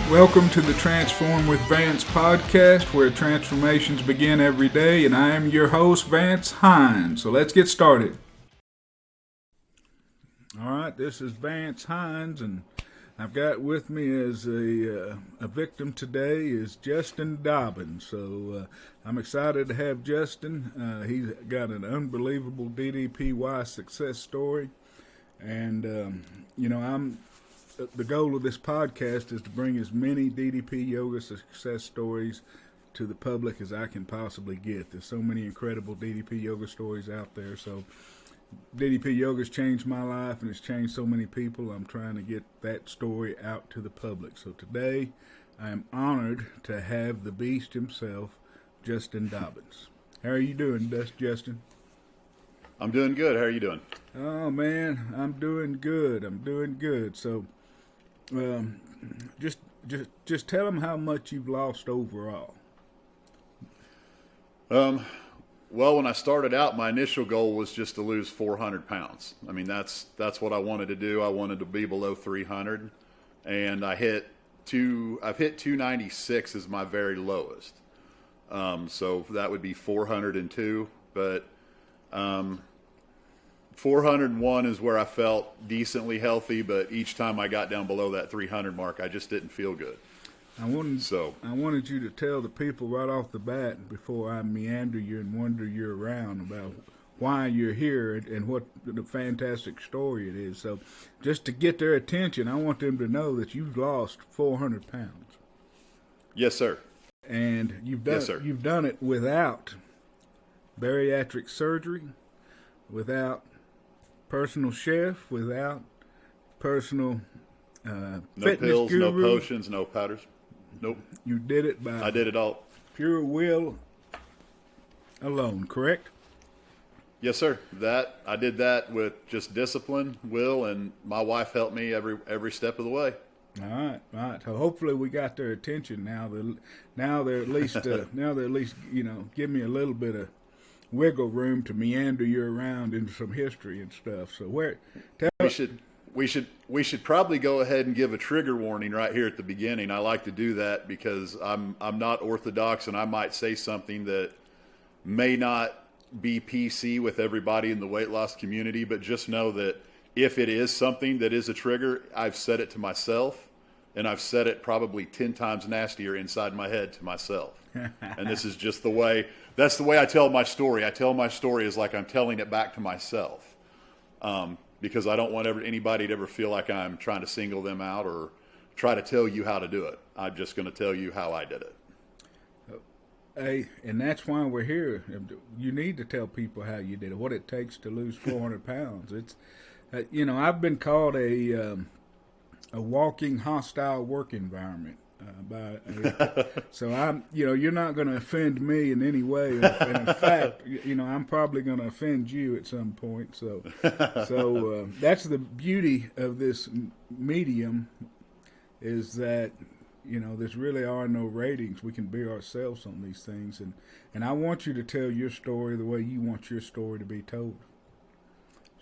Welcome to the Transform with Vance podcast, where transformations begin every day, and I am your host, Vance Hines. So let's get started. All right, this is Vance Hines, and I've got with me as a victim today is Justin Dobbin. So I'm excited to have Justin. He's got an unbelievable DDPY success story, and the goal of this podcast is to bring as many DDP Yoga success stories to the public as I can possibly get. There's so many incredible DDP Yoga stories out there. So DDP Yoga has changed my life and it's changed so many people. I'm trying to get that story out to the public. So today I am honored to have the beast himself, Justin Dobbins. How are you doing, Justin? I'm doing good. How are you doing? Oh, man, I'm doing good. So just tell them how much you've lost overall. Well, when I started out, my initial goal was just to lose 400 pounds. I mean, that's what I wanted to do. I wanted to be below 300, and I've hit 296 as my very lowest. So that would be 402, but 401 is where I felt decently healthy, but each time I got down below that 300 mark, I just didn't feel good. I wanted you to tell the people right off the bat, before I meander you and wander you around, about why you're here and what the fantastic story it is. So just to get their attention, I want them to know that you've lost 400 pounds. Yes, sir. And you've done it without bariatric surgery, without personal chef, without personal no fitness pills, guru. no potions, no powders. Nope. You did it by I did it all. Pure will alone, correct? Yes, sir. I did that with just discipline, will, and my wife helped me every step of the way. All right. So hopefully we got their attention now. They're at least give me a little bit of wiggle room to meander you around into some history and stuff. So we should probably go ahead and give a trigger warning right here at the beginning. I like to do that because I'm not orthodox, and I might say something that may not be PC with everybody in the weight loss community, but just know that if it is something that is a trigger, I've said it to myself, and I've said it probably 10 times nastier inside my head to myself. And this is just that's the way I tell my story. I tell my story as like I'm telling it back to myself. Because I don't want anybody to ever feel like I'm trying to single them out or try to tell you how to do it. I'm just going to tell you how I did it. Hey, and that's why we're here. You need to tell people how you did it, what it takes to lose 400 pounds. It's, I've been called a walking hostile work environment. So I'm, you're not going to offend me in any way, and in fact, I'm probably going to offend you at some point. So that's the beauty of this medium, is that there's really are no ratings. We can be ourselves on these things, and I want you to tell your story the way you want your story to be told.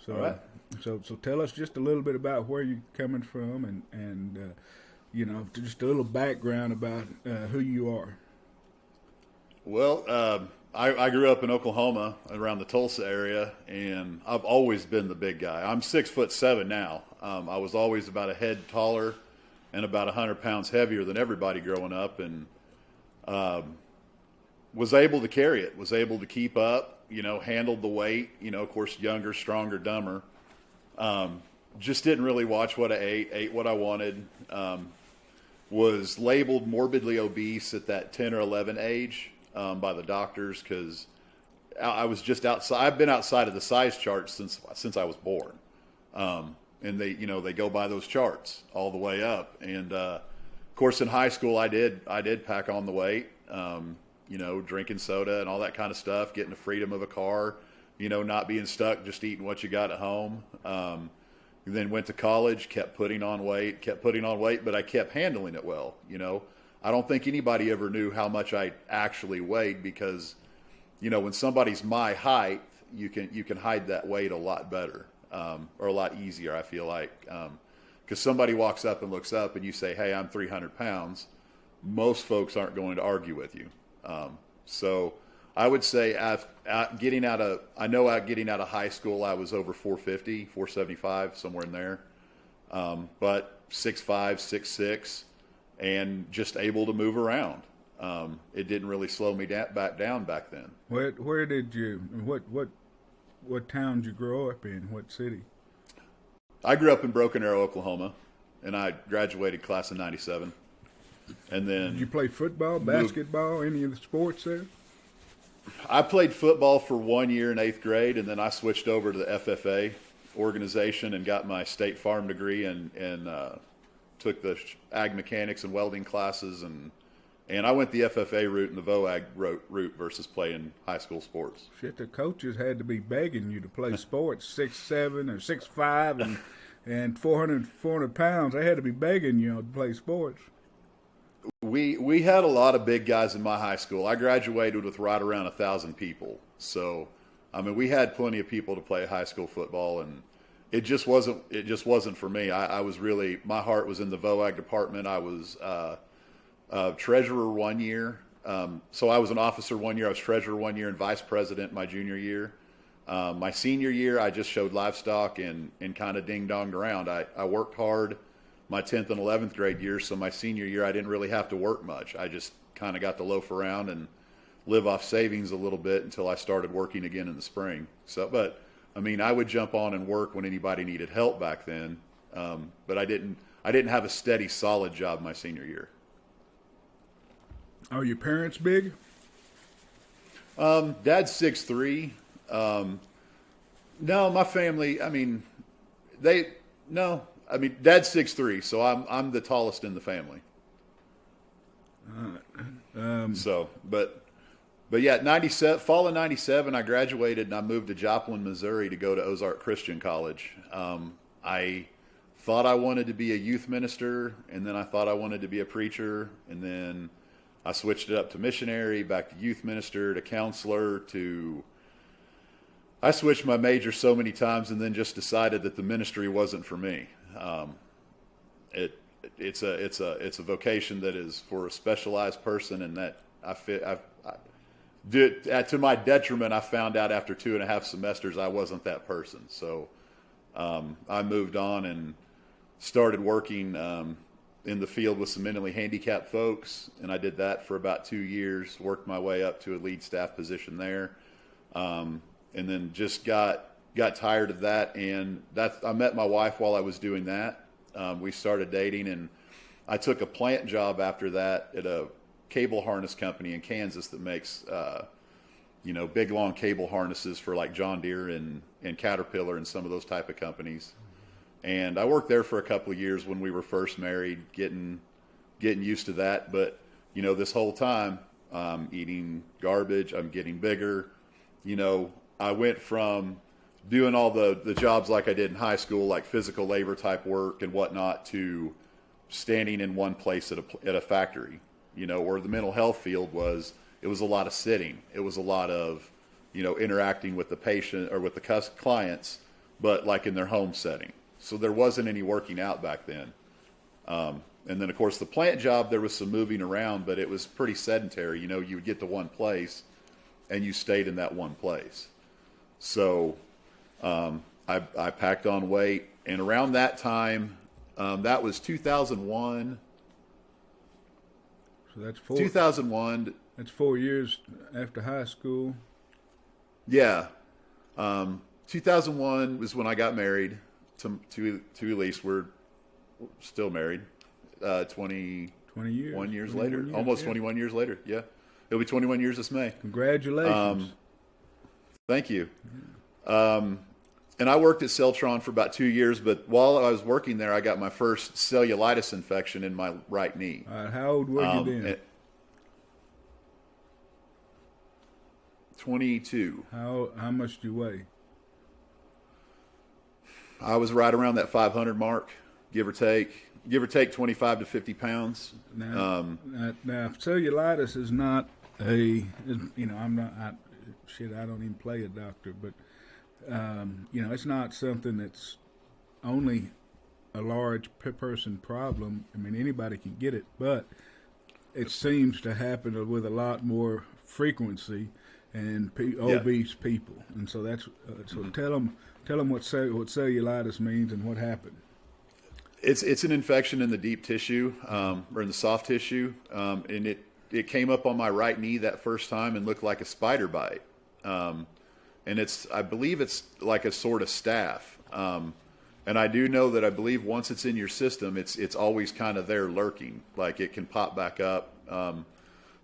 So, all right. So tell us just a little bit about where you're coming from, and just a little background about who you are. Well, I grew up in Oklahoma, around the Tulsa area, and I've always been the big guy. I'm 6'7" now. I was always about a head taller and about 100 pounds heavier than everybody growing up, and was ate to carry it, was able to keep up, handled the weight, of course, younger, stronger, dumber. Just didn't really watch what I ate what I wanted. Was labeled morbidly obese at that 10 or 11 age by the doctors, because I was just outside. I've been outside of the size chart since I was born, and they go by those charts all the way up. And of course, in high school, I did pack on the weight, drinking soda and all that kind of stuff, getting the freedom of a car, not being stuck just eating what you got at home. Then went to college, kept putting on weight, but I kept handling it well. I don't think anybody ever knew how much I actually weighed, because, when somebody's my height, you can hide that weight a lot better, or a lot easier, I feel like. Because somebody walks up and looks up and you say, hey, I'm 300 pounds, most folks aren't going to argue with you. So I would say getting out of high school, I was over 450, 475, somewhere in there. But 6'5", 6'6", and just able to move around. It didn't really slow me back down back then. Where did you, what town did you grow up in? What city? I grew up in Broken Arrow, Oklahoma, and I graduated class of 97. And then did you play football, basketball, any of the sports there? I played football for 1 year in 8th grade, and then I switched over to the FFA organization and got my State Farm degree and took the ag mechanics and welding classes, and I went the FFA route and the VOAG route versus playing high school sports. Shit, the coaches had to be begging you to play sports, 6'7" or 6'5", and 400 pounds. They had to be begging you to play sports. We had a lot of big guys in my high school. I graduated with right around 1,000 people. So, I mean, we had plenty of people to play high school football, and it just wasn't for me. I was really, my heart was in the VOAG department. I was treasurer 1 year. So I was an officer 1 year. I was treasurer 1 year and vice president my junior year. My senior year, I just showed livestock and kind of ding-donged around. I worked hard my 10th and 11th grade years, so my senior year I didn't really have to work much. I just kind of got to loaf around and live off savings a little bit until I started working again in the spring. So, but I mean, I would jump on and work when anybody needed help back then, but I didn't have a steady, solid job my senior year. Are your parents big? Dad's 6'3". No, my family, I mean, Dad's 6'3", so I'm the tallest in the family. But yeah, fall of 97, I graduated and I moved to Joplin, Missouri to go to Ozark Christian College. I thought I wanted to be a youth minister, and then I thought I wanted to be a preacher, and then I switched it up to missionary, back to youth minister, to counselor, I switched my major so many times and then just decided that the ministry wasn't for me. It's a vocation that is for a specialized person, and that to my detriment, I found out after 2.5 semesters I wasn't that person. So I moved on and started working in the field with some mentally handicapped folks, and I did that for about 2 years, worked my way up to a lead staff position there, and then just got tired of that, and I met my wife while I was doing that. We started dating, and I took a plant job after that at a cable harness company in Kansas that makes big long cable harnesses for like John Deere and Caterpillar and some of those type of companies. And I worked there for a couple of years when we were first married, getting used to that. But this whole time I'm eating garbage, I'm getting bigger. I went from doing all the jobs like I did in high school, like physical labor type work and whatnot, to standing in one place at a factory, where the mental health field was. It was a lot of sitting. It was a lot of, interacting with the patient or with the clients, but like in their home setting. So there wasn't any working out back then. And then, of course, the plant job, there was some moving around, but it was pretty sedentary. You would get to one place and you stayed in that one place. So I packed on weight, and around that time, that was 2001. So that's 2001. That's 4 years after high school. Yeah. 2001 was when I got married to Elise. We're still married. 21 years later. Almost 21 years later. Yeah. It'll be 21 years this May. Congratulations. Thank you. And I worked at Celtron for about 2 years, but while I was working there, I got my first cellulitis infection in my right knee. How old were you then? 22. How much do you weigh? I was right around that 500 mark, give or take 25 to 50 pounds. Now, cellulitis is not I don't even play a doctor, but it's not something that's only a large person problem. I mean, anybody can get it, but it seems to happen with a lot more frequency and obese people. And so that's so tell them what cellulitis means and what happened. It's an infection in the deep tissue or in the soft tissue, and it came up on my right knee that first time and looked like a spider bite. And I believe it's like a sort of staph. And I do know that I believe once it's in your system, it's always kind of there lurking, like it can pop back up.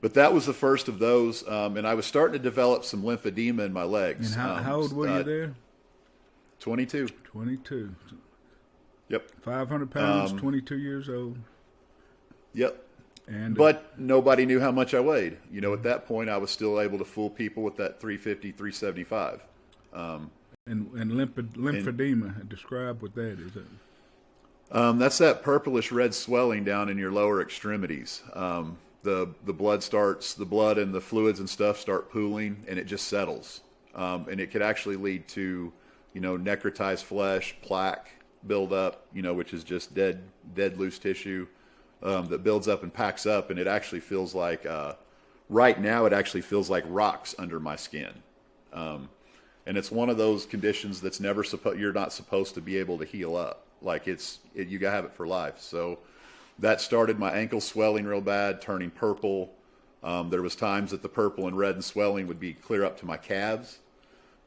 But that was the first of those, and I was starting to develop some lymphedema in my legs. And how old were you there? 22. 22. Yep. 500 pounds, 22 years old. Yep. And but nobody knew how much I weighed. You know, at that point, I was still able to fool people with that 350, 375. And lymphedema, describe what that is. That's that purplish red swelling down in your lower extremities. The blood and the fluids and stuff start pooling, and it just settles. And it could actually lead to, necrotized flesh, plaque buildup, which is just dead loose tissue that builds up and packs up, and it actually feels like right now it actually feels like rocks under my skin. And it's one of those conditions that's you're not supposed to be able to heal up. Like you gotta have it for life. So that started my ankle swelling real bad, turning purple. There was times that the purple and red and swelling would be clear up to my calves.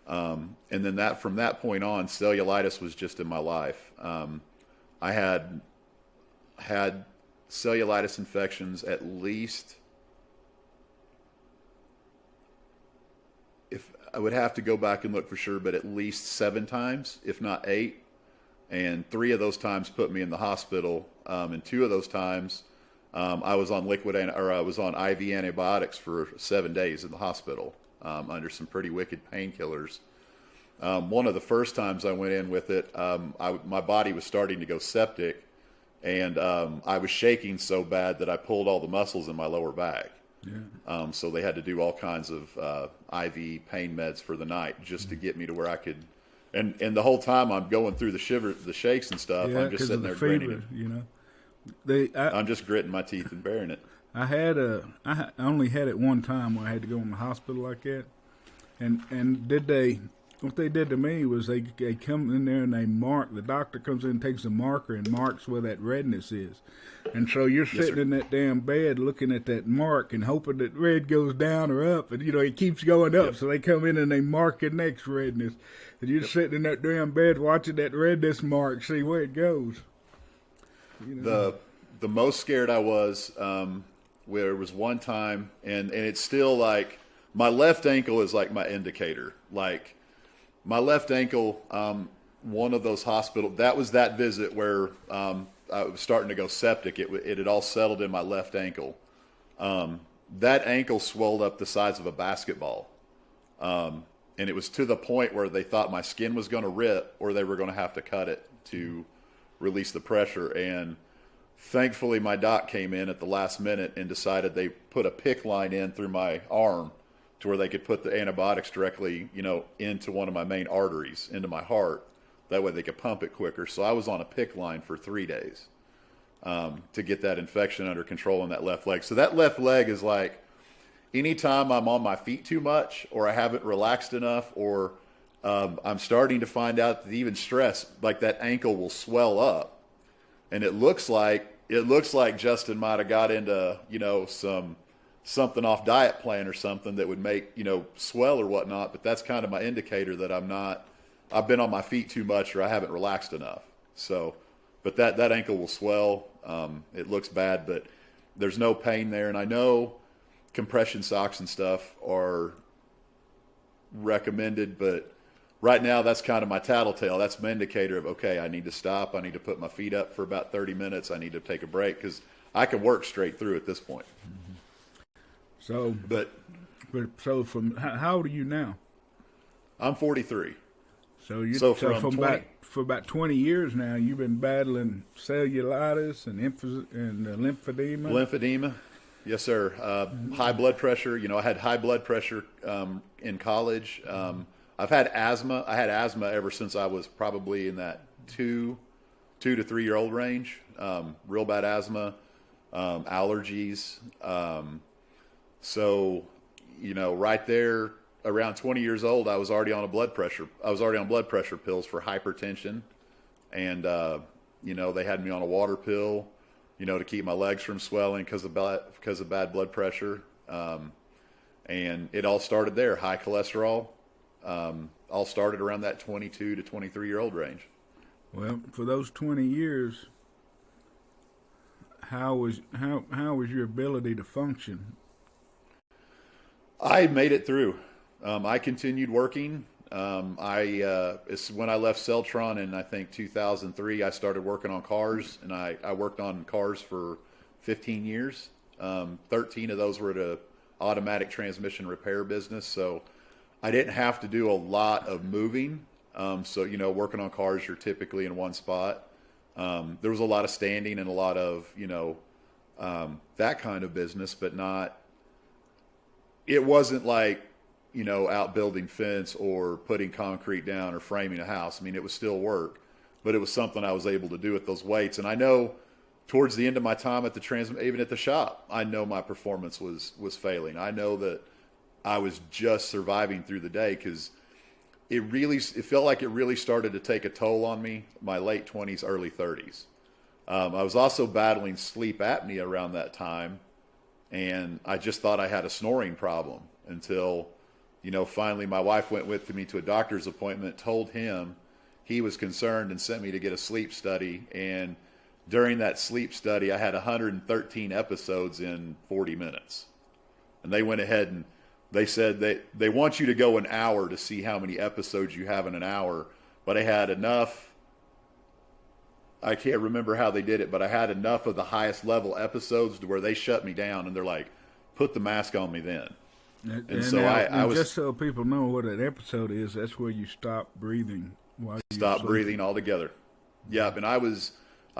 And then from that point on, cellulitis was just in my life. I had cellulitis infections at least, if I would have to go back and look for sure, but at least 7 times, if not 8. And 3 of those times put me in the hospital. And 2 of those times, I was on I was on IV antibiotics for 7 days in the hospital under some pretty wicked painkillers. One of the first times I went in with it, my body was starting to go septic, and I was shaking so bad that I pulled all the muscles in my lower back. Yeah. So they had to do all kinds of IV pain meds for the night just to get me to where I could. And the whole time I'm going through the shakes and stuff. Yeah, I'm just sitting there gritting it. I'm just gritting my teeth and bearing it. I only had it one time where I had to go in the hospital like that, and what they did to me was they come in there and they mark. The doctor comes in and takes a marker and marks where that redness is, and so you're sitting in that damn bed looking at that mark and hoping that red goes down or up, and it keeps going up. Yep. So they come in and they mark your next redness, and you're sitting in that damn bed watching that redness mark, see where it goes. The most scared I was, where it was one time, and it's still like my left ankle is like my indicator. Like my left ankle, one of those that was that visit where I was starting to go septic. It had all settled in my left ankle. That ankle swelled up the size of a basketball. And it was to the point where they thought my skin was going to rip or they were going to have to cut it to release the pressure. And thankfully my doc came in at the last minute and decided they put a PICC line in through my arm to where they could put the antibiotics directly, into one of my main arteries, into my heart. That way they could pump it quicker. So I was on a PICC line for 3 days to get that infection under control in that left leg. So that left leg is like anytime I'm on my feet too much or I haven't relaxed enough or I'm starting to find out that even stress, like that ankle will swell up. And it looks like Justin might have got into, something off diet plan or something that would make, swell or whatnot. But that's kind of my indicator that I've been on my feet too much or I haven't relaxed enough. So, but that ankle will swell. It looks bad, but there's no pain there. And I know compression socks and stuff are recommended, but right now that's kind of my tattletale. That's my indicator of, okay, I need to stop. I need to put my feet up for about 30 minutes. I need to take a break because I can work straight through at this point. Mm-hmm. So from how old are you now? I'm 43. For about 20 years now, you've been battling cellulitis and lymphedema. Lymphedema, yes, sir. High blood pressure. I had high blood pressure in college. I've had asthma. I had asthma ever since I was probably in that 2 2 to 3 year old range. Real bad asthma, allergies. So, you know, right there around 20 years old, I was already on blood pressure pills for hypertension. And, you know, they had me on a water pill, you know, to keep my legs from swelling because of bad blood pressure. And it all started there, high cholesterol. All started around that 22 to 23 year old range. Well, for those 20 years, how was your ability to function? I made it through. I continued working. It's when I left Celtron in, I think, 2003, I started working on cars, and I worked on cars for 15 years. 13 of those were at a automatic transmission repair business, so I didn't have to do a lot of moving. So, you know, working on cars, you're typically in one spot. There was a lot of standing and a lot of, you know, that kind of business, but it wasn't like, you know, out building fence or putting concrete down or framing a house. I mean, it was still work, but it was something I was able to do with those weights. And I know towards the end of my time at even at the shop, I know my performance was failing. I know that I was just surviving through the day because it felt like it really started to take a toll on me, my late 20s, early 30s. I was also battling sleep apnea around that time, and I just thought I had a snoring problem until, you know, finally my wife went with me to a doctor's appointment, told him, he was concerned and sent me to get a sleep study. And during that sleep study, I had 113 episodes in 40 minutes. And they went ahead and they said they want you to go an hour to see how many episodes you have in an hour. But I had enough, I can't remember how they did it, but I had enough of the highest level episodes to where they shut me down and they're like, put the mask on me then. And so I was, just so people know what an episode is, that's where you stop breathing while you stop breathing altogether. Yeah, and I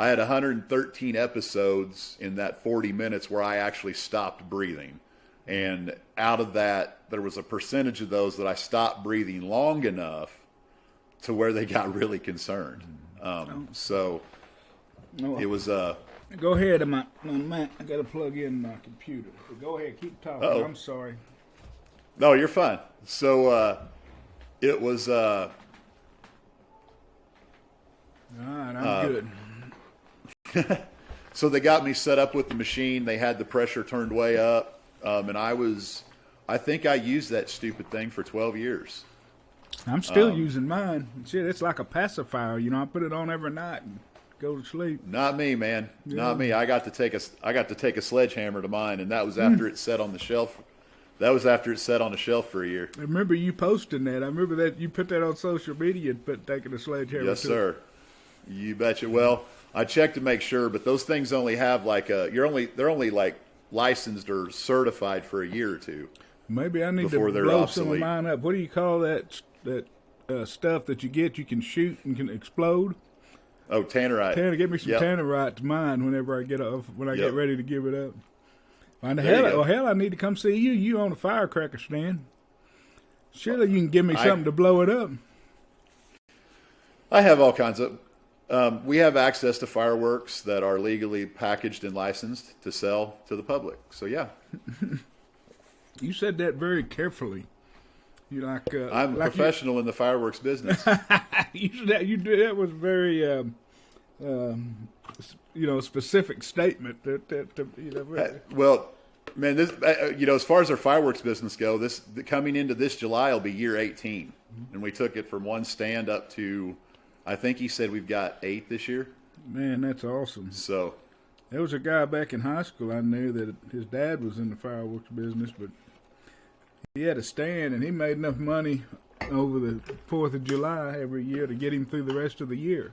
had 113 episodes in that 40 minutes where I actually stopped breathing. And out of that, there was a percentage of those that I stopped breathing long enough to where they got really concerned. So it was... Go ahead, my Mac. I got to plug in my computer. Go ahead, keep talking. Uh-oh. I'm sorry. No, you're fine. So it was... All right, I'm good. So they got me set up with the machine. They had the pressure turned way up. And I think I used that stupid thing for 12 years. I'm still using mine. Shit, it's like a pacifier. You know, I put it on every night and go to sleep. Not me, man. Yeah. Not me. I got to take a sledgehammer to mine, and that was after it sat on the shelf. That was after it sat on the shelf for a year. I remember you posting that. I remember that you put that on social media and taking a sledgehammer. Yes, sir. You betcha. Well, I checked to make sure, but those things only have they're only like licensed or certified for a year or two. Maybe I need to blow some of mine up. What do you call that stuff that you get? You can shoot and can explode. Oh, tannerite. Give me some tannerite to mine whenever I get ready to give it up. Hell, I need to come see you. You on a firecracker stand. Surely you can give me something to blow it up. I have all kinds of. We have access to fireworks that are legally packaged and licensed to sell to the public. So yeah. You said that very carefully. You I'm a professional in the fireworks business. That was very, specific statement. Well, man, this as far as our fireworks business go, coming into this July will be year 18, and we took it from one stand up to, I think he said we've got 8 this year. Man, that's awesome. So there was a guy back in high school I knew that his dad was in the fireworks business, but he had a stand and he made enough money over the 4th of July every year to get him through the rest of the year.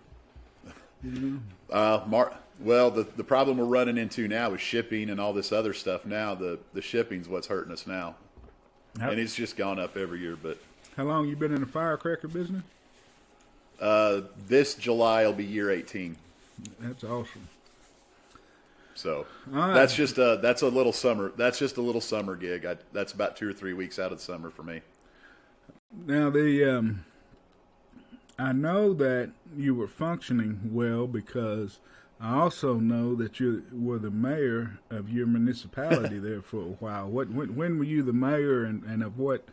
You know? Well, the problem we're running into now is shipping and all this other stuff. Now the shipping's what's hurting us now, and it's just gone up every year. But how long you been in the firecracker business? This July will be year 18. That's awesome. So that's just a little summer. That's just a little summer gig. That's about 2 or 3 weeks out of the summer for me. Now I know that you were functioning well because I also know that you were the mayor of your municipality there for a while. When were you the mayor and of what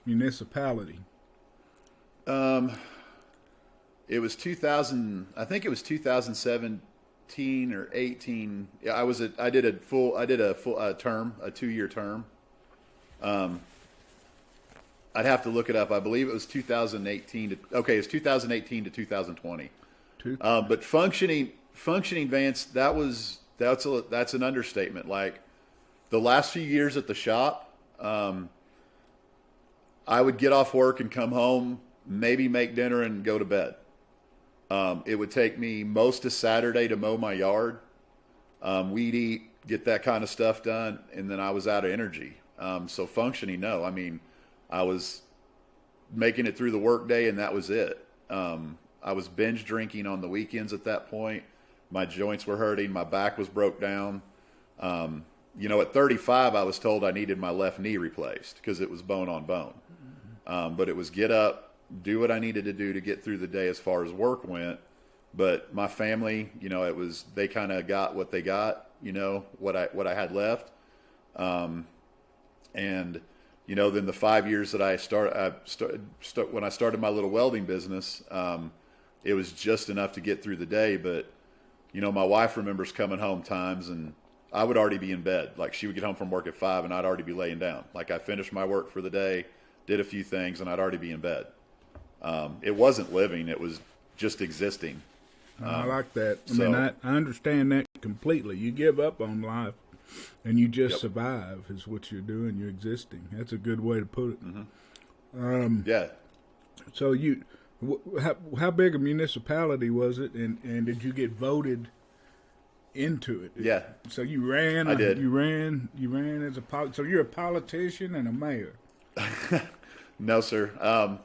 municipality? It was 2000. I think it was 2017 or 18. Yeah, I did a full term, a 2-year term. I'd have to look it up. I believe it was 2018 to, okay, it's 2018 to 2020. But functioning, Vance, that's an understatement. Like the last few years at the shop, I would get off work and come home, maybe make dinner and go to bed. It would take me most of Saturday to mow my yard, weed eat, get that kind of stuff done, and then I was out of energy. So functioning, no. I mean, I was making it through the workday, and that was it. I was binge drinking on the weekends at that point. My joints were hurting. My back was broke down. At 35, I was told I needed my left knee replaced because it was bone on bone. But it was get up, do what I needed to do to get through the day as far as work went. But my family, they kind of got what they got, what I had left. Then the 5 years that when I started my little welding business, it was just enough to get through the day. But, my wife remembers coming home times and I would already be in bed. Like she would get home from work at 5 and I'd already be laying down. Like I finished my work for the day, did a few things, and I'd already be in bed. It wasn't living. It was just existing. I like that. I mean, I understand that completely. You give up on life and you just survive is what you're doing. You're existing. That's a good way to put it. Mm-hmm. Yeah. So how big a municipality was it, and did you get voted into it? Yeah. So you ran. I did. You ran as a so you're a politician and a mayor. No, sir.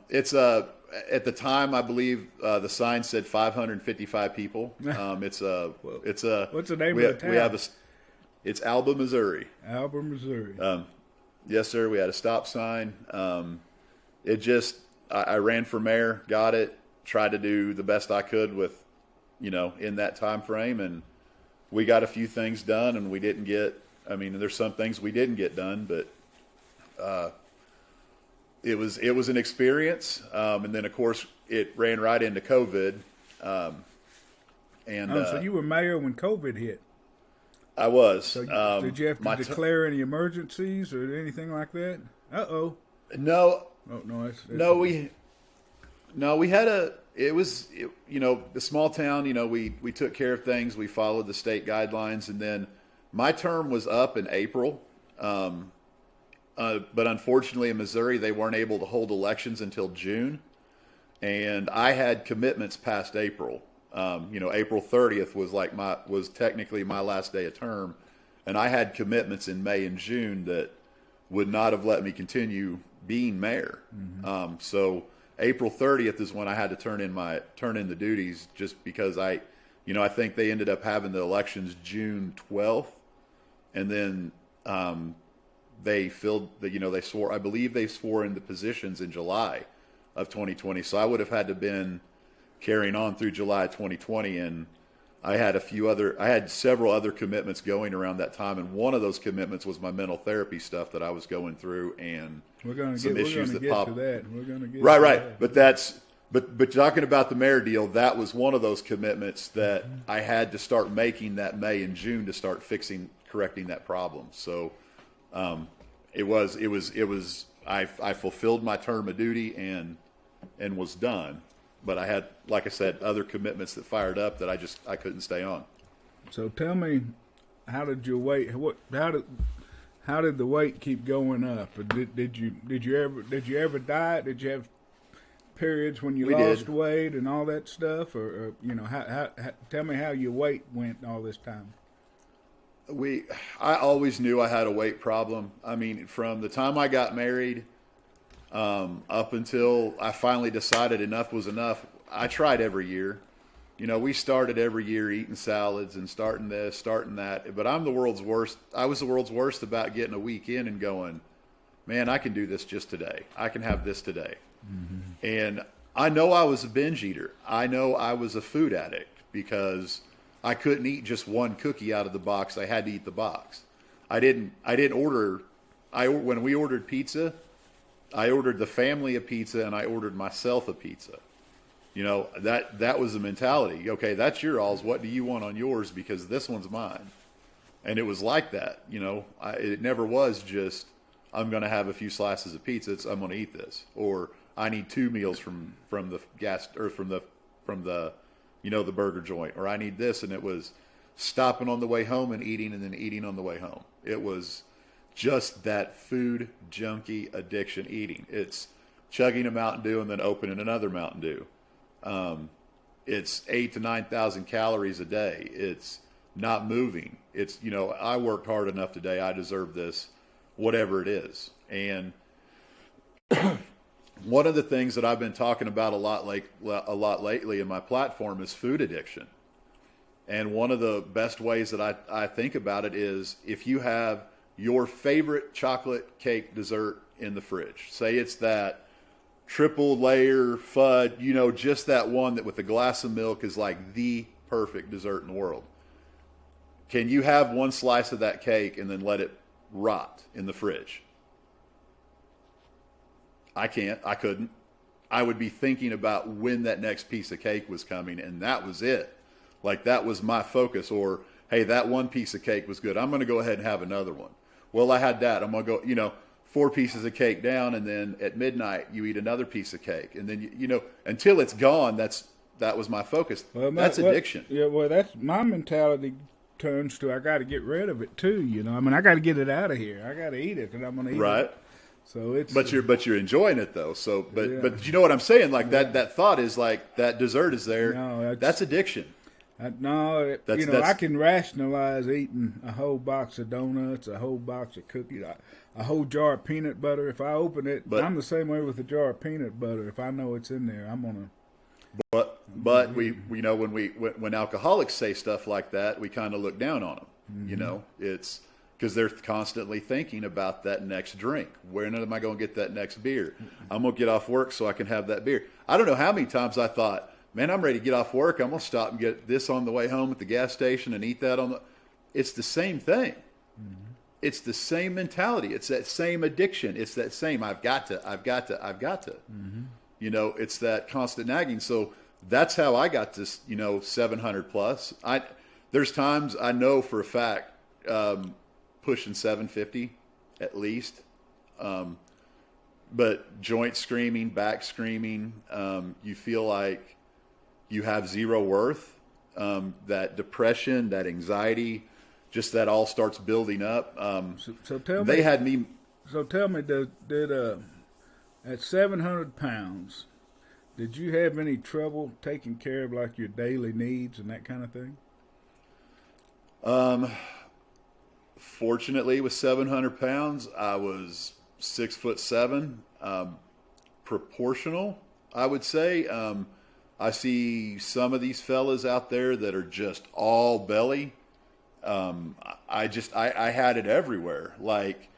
It's at the time I believe the sign said 555 people. It's a what's the name of the town? It's Alba, Missouri. Alba, Missouri. Yes, sir. We had a stop sign. I ran for mayor, got it, tried to do the best I could with, in that time frame, and we got a few things done, and we didn't get. I mean, there's some things we didn't get done, but it was an experience, and then of course it ran right into COVID. So you were mayor when COVID hit. I was. So did you have to declare any emergencies or anything like that? No. Oh no. We had the small town. We took care of things. We followed the state guidelines, and then my term was up in April. But unfortunately, in Missouri, they weren't able to hold elections until June, and I had commitments past April. April 30th was technically my last day of term, and I had commitments in May and June that would not have let me continue being mayor. Mm-hmm. So April 30th is when I had to turn in the duties, just because I think they ended up having the elections June 12th, and then they filled I believe they swore in the positions in July of 2020. So I would have had to been carrying on through July 2020, and I had several other commitments going around that time, and one of those commitments was my mental therapy stuff that I was going through, and some issues that popped. Right. But talking about the mayor deal, that was one of those commitments that I had to start making that May and June to start correcting that problem. So I fulfilled my term of duty and was done. But I had, like I said, other commitments that fired up that I couldn't stay on. So tell me, how did your weight? How did the weight keep going up? Did you ever diet? Did you have periods when you lost weight and all that stuff, or how tell me how your weight went all this time? I always knew I had a weight problem. I mean, from the time I got married. Up until I finally decided enough was enough. I tried every year. We started every year eating salads and starting this, starting that. But I'm the world's worst. I was the world's worst about getting a week in and going, man, I can do this just today. I can have this today. Mm-hmm. And I know I was a binge eater. I know I was a food addict because I couldn't eat just one cookie out of the box. I had to eat the box. I didn't order. When we ordered pizza, I ordered the family a pizza and I ordered myself a pizza. You know, that was the mentality. Okay, that's your alls. What do you want on yours? Because this one's mine. And it was like that. You know, it never was just, I'm going to have a few slices of pizza. It's, I'm going to eat this. Or I need 2 meals from the gas, or from the you know, the burger joint. Or I need this. And it was stopping on the way home and then eating on the way home. It was just that food junkie addiction eating. It's chugging a Mountain Dew and then opening another Mountain Dew. It's 8,000 to 9,000 calories a day. It's not moving. It's, you know, I worked hard enough today. I deserve this, whatever it is. And one of the things that I've been talking about a lot lately in my platform is food addiction. And one of the best ways that I think about it is if you have your favorite chocolate cake dessert in the fridge, say it's that triple layer fudge, you know, just that one that with a glass of milk is like the perfect dessert in the world. Can you have one slice of that cake and then let it rot in the fridge? I can't. I couldn't. I would be thinking about when that next piece of cake was coming, and that was it. Like, that was my focus. Or, hey, that one piece of cake was good. I'm going to go ahead and have another one. Well, I had that. I'm going to go, you know, 4 pieces of cake down, and then at midnight you eat another piece of cake. And then, you know, until it's gone, that was my focus. Well, that's addiction. Yeah, well, that's my mentality turns to, I got to get rid of it too, you know. I mean, I got to get it out of here. I got to eat it, and I'm going to eat right. it. So it's but you're enjoying it though. So but you know what I'm saying? Like that thought is like that dessert is there. No, that's addiction. I can rationalize eating a whole box of donuts, a whole box of cookies, a whole jar of peanut butter. If I open it, I'm the same way with a jar of peanut butter. If I know it's in there, I'm gonna. But we know when alcoholics say stuff like that, we kind of look down on them. Mm-hmm. You know, it's because they're constantly thinking about that next drink. When am I going to get that next beer? I'm going to get off work so I can have that beer. I don't know how many times I thought, man, I'm ready to get off work. I'm going to stop and get this on the way home at the gas station and eat that on the. It's the same thing. Mm-hmm. It's the same mentality. It's that same addiction. It's that same I've got to. Mm-hmm. You know, it's that constant nagging. So that's how I got this, you know, 700 plus. There's times I know for a fact, pushing 750 at least. But joint screaming, back screaming, you feel like you have zero worth. That depression, that anxiety, just that all starts building up. So tell me, they had me. So tell me, did at 700 pounds, did you have any trouble taking care of like your daily needs and that kind of thing? Fortunately, with 700 pounds, I was 6'7", proportional, I would say. I see some of these fellas out there that are just all belly. I had it everywhere. Like,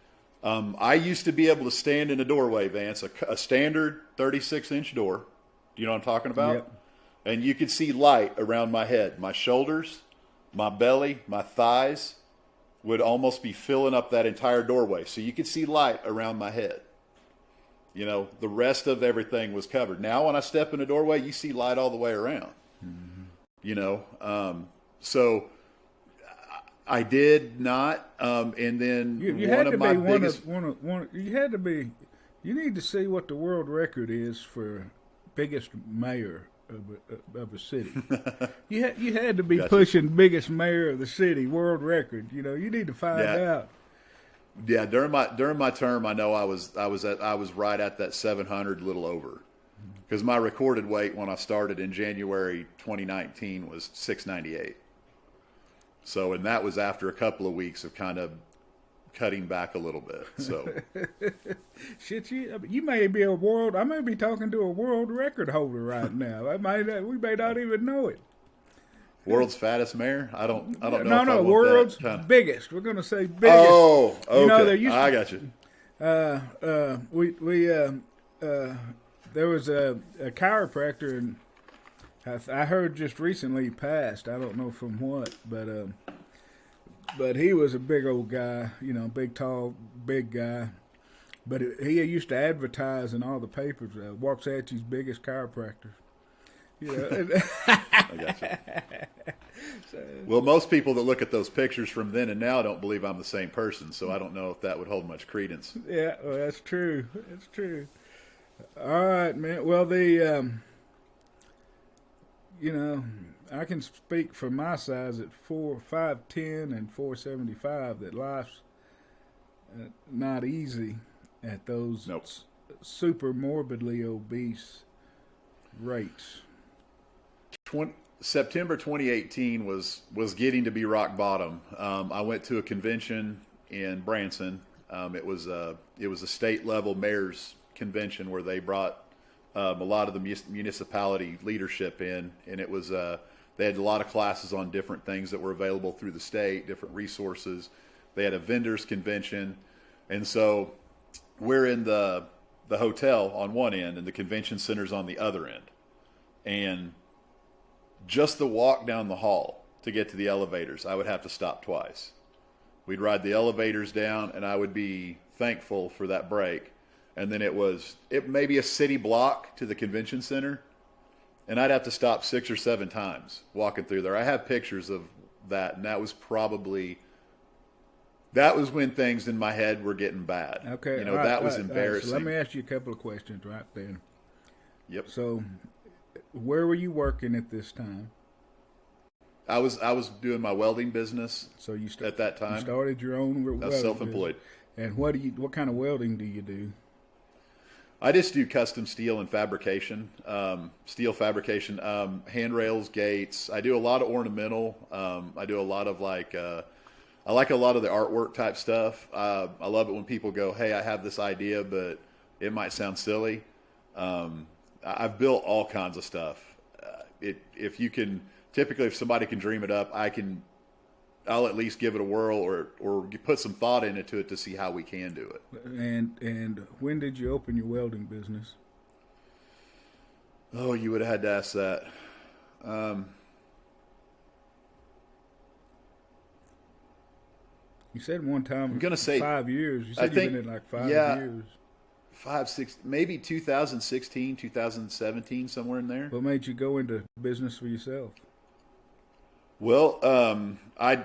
I used to be able to stand in a doorway, Vance, a standard 36-inch door. Do you know what I'm talking about? Yep. And you could see light around my head. My shoulders, my belly, my thighs would almost be filling up that entire doorway. So you could see light around my head. You know, the rest of everything was covered. Now when I step in a doorway, you see light all the way around. Mm-hmm. You know, so I did not. And then you had to be one. You had to be. You need to see what the world record is for biggest mayor of a city. you had to be gotcha. Pushing biggest mayor of the city world record. You know, you need to find out. Yeah, during my term, I know I was right at that 700, little over, because my recorded weight when I started in January 2019 was 698. So, and that was after a couple of weeks of kind of cutting back a little bit. So, shit, you may be I may be talking to a world record holder right now. We may not even know it. World's fattest mayor? I don't know. No, world's biggest. We're going to say biggest. Oh, okay. You know, I got you. there was a chiropractor, and I heard just recently he passed. I don't know from what, but he was a big old guy, big, tall, big guy. But he used to advertise in all the papers, Waxahachie's biggest chiropractor. I gotcha. Well, most people that look at those pictures from then and now don't believe I'm the same person, so I don't know if that would hold much credence. Yeah, well, that's true. That's true. All right, man. Well, I can speak for my size at 5'10" and 475 that life's not easy at those Nope. super morbidly obese rates. September 2018 was getting to be rock bottom. I went to a convention in Branson. It was a state level mayor's convention where they brought a lot of the municipality leadership in, and it was they had a lot of classes on different things that were available through the state, different resources. They had a vendors convention, and so we're in the hotel on one end and the convention center's on the other end, and just the walk down the hall to get to the elevators, I would have to stop twice. We'd ride the elevators down, and I would be thankful for that break. And then it may be a city block to the convention center, and I'd have to stop 6 or 7 times walking through there. I have pictures of that, and that was when things in my head were getting bad. Okay, that was embarrassing. So let me ask you a couple of questions right there. Yep. So, where were you working at this time? I was doing my welding business. So at that time you started your own welding. I was self-employed. Business. And what kind of welding do you do? I just do custom steel and fabrication, steel fabrication, handrails, gates. I do a lot of ornamental. I do a lot of I like a lot of the artwork type stuff. I love it when people go, "Hey, I have this idea, but it might sound silly." I've built all kinds of stuff. Typically, if somebody can dream it up, I'll at least give it a whirl or put some thought into it to see how we can do it. And when did you open your welding business? Oh, you would have had to ask that. You said one time. I'm gonna say 5 years. You said you've been in like 5 years. 5, 6, maybe 2016, 2017, somewhere in there. What made you go into business for yourself? Well, I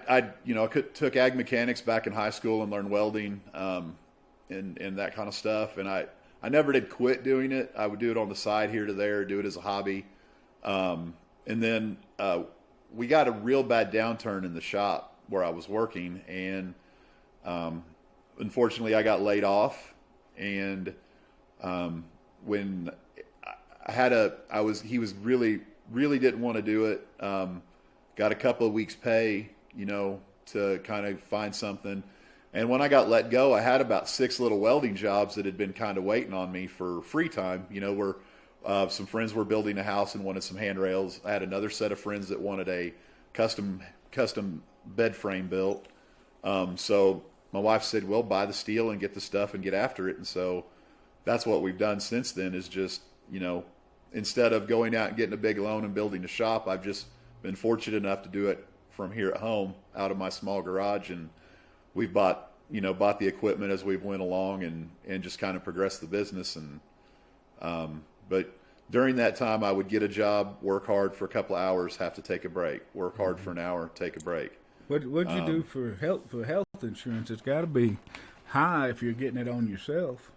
took ag mechanics back in high school and learned welding, and that kind of stuff. And I never did quit doing it. I would do it on the side here to there, do it as a hobby. And then we got a real bad downturn in the shop where I was working, and unfortunately, I got laid off. And when he was really didn't want to do it. Got a couple of weeks pay, to kind of find something. And when I got let go, I had about 6 little welding jobs that had been kind of waiting on me for free time, where some friends were building a house and wanted some handrails. I had another set of friends that wanted a custom bed frame built. So my wife said, well, buy the steel and get the stuff and get after it. And so that's what we've done since then is just, instead of going out and getting a big loan and building a shop, I've just been fortunate enough to do it from here at home out of my small garage. And we've bought the equipment as we've went along and just kind of progressed the business. And, but during that time I would get a job, work hard for a couple of hours, have to take a break, work hard for an hour, take a break. What'd you do for health insurance? It's got to be high if you're getting it on yourself.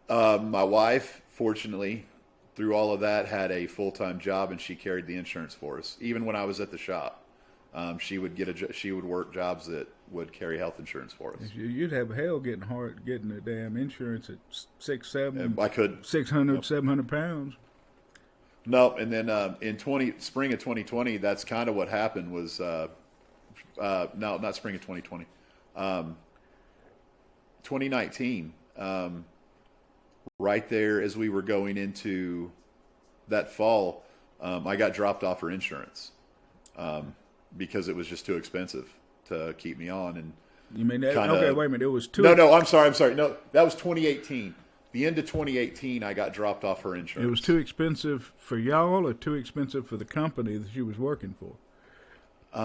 My wife, fortunately, through all of that, had a full-time job, and she carried the insurance for us. Even when I was at the shop, she would work jobs that would carry health insurance for us. You'd have hell getting the damn insurance at 600, I could 700 pounds. No, and then in spring of 2020, that's kind of what happened was, no, not spring of 2020, 2019, right there as we were going into that fall, I got dropped off for insurance because it was just too expensive to keep me on. And you mean that? Okay, wait a minute. It was two. No, I'm sorry. No, that was 2018. the end of 2018, I got dropped off her insurance. It was too expensive for y'all or too expensive for the company that she was working for?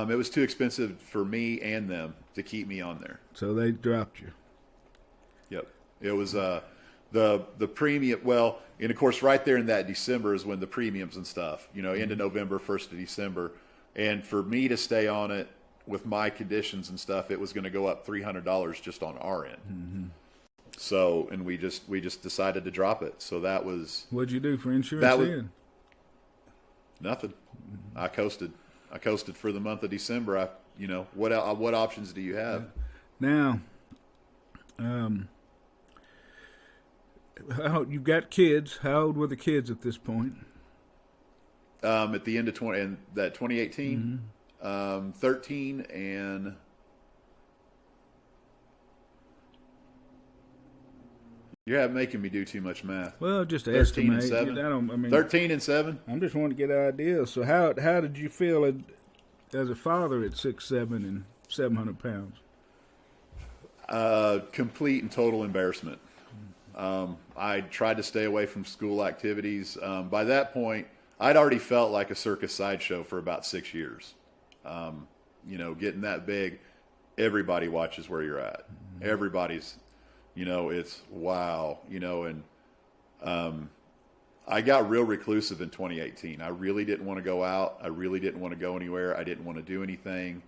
It was too expensive for me and them to keep me on there. So they dropped you. Yep. It was the premium. Well, and of course, right there in that December is when the premiums and stuff, end of November, 1st of December. And for me to stay on it with my conditions and stuff, it was going to go up $300 just on our end. Mm-hmm. So, and we just decided to drop it. So that was. What'd you do for insurance then? Nothing. I coasted for the month of December. What options do you have? Now, you've got kids. How old were the kids at this point? At the end of 2018, 13 and you're making me do too much math. Well, just 13 estimate. and 7. 13 and 7. I'm just wanting to get an idea. So how did you feel as a father at 6'7" and 700 pounds? Complete and total embarrassment. I tried to stay away from school activities. By that point, I'd already felt like a circus sideshow for about 6 years. Getting that big, everybody watches where you're at. Mm-hmm. Everybody's, it's wow, and I got real reclusive in 2018. I really didn't want to go out. I really didn't want to go anywhere. I didn't want to do anything.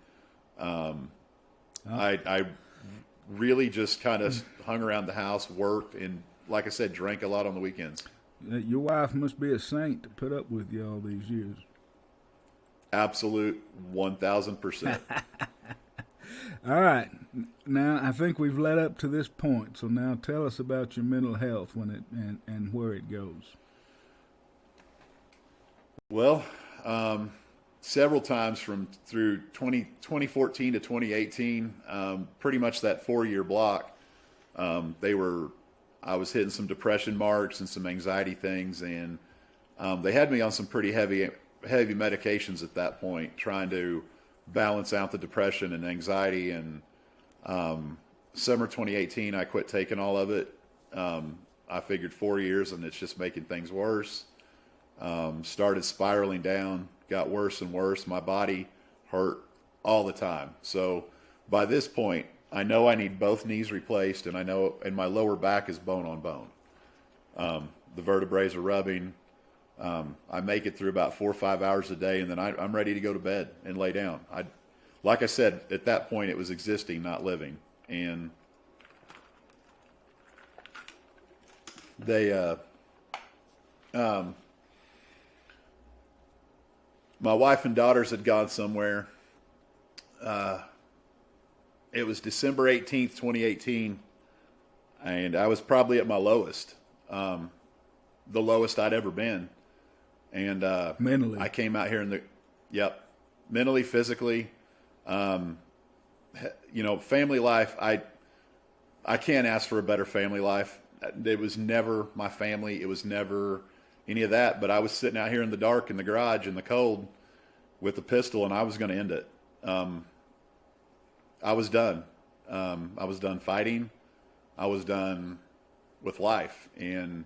I really just kind of hung around the house, worked, and like I said, drank a lot on the weekends. Your wife must be a saint to put up with you all these years. Absolute 1,000%. All right. Now, I think we've led up to this point. So now tell us about your mental health and where it goes. Well, several times through 2014 to 2018, pretty much that 4-year block, I was hitting some depression marks and some anxiety things, and they had me on some pretty heavy medications at that point, trying to balance out the depression and anxiety. And summer 2018, I quit taking all of it. I figured 4 years, and it's just making things worse. Started spiraling down, got worse and worse. My body hurt all the time. So by this point, I know I need both knees replaced, and my lower back is bone on bone. The vertebrae are rubbing. I make it through about 4 or 5 hours a day, and then I'm ready to go to bed and lay down. Like I said, at that point, it was existing, not living. And my wife and daughters had gone somewhere. It was December 18th, 2018, and I was probably at my lowest, the lowest I'd ever been. And mentally, I came out here mentally, physically, family life. I can't ask for a better family life. It was never my family. It was never any of that. But I was sitting out here in the dark in the garage in the cold with a pistol, and I was going to end it. I was done. I was done fighting. I was done with life. And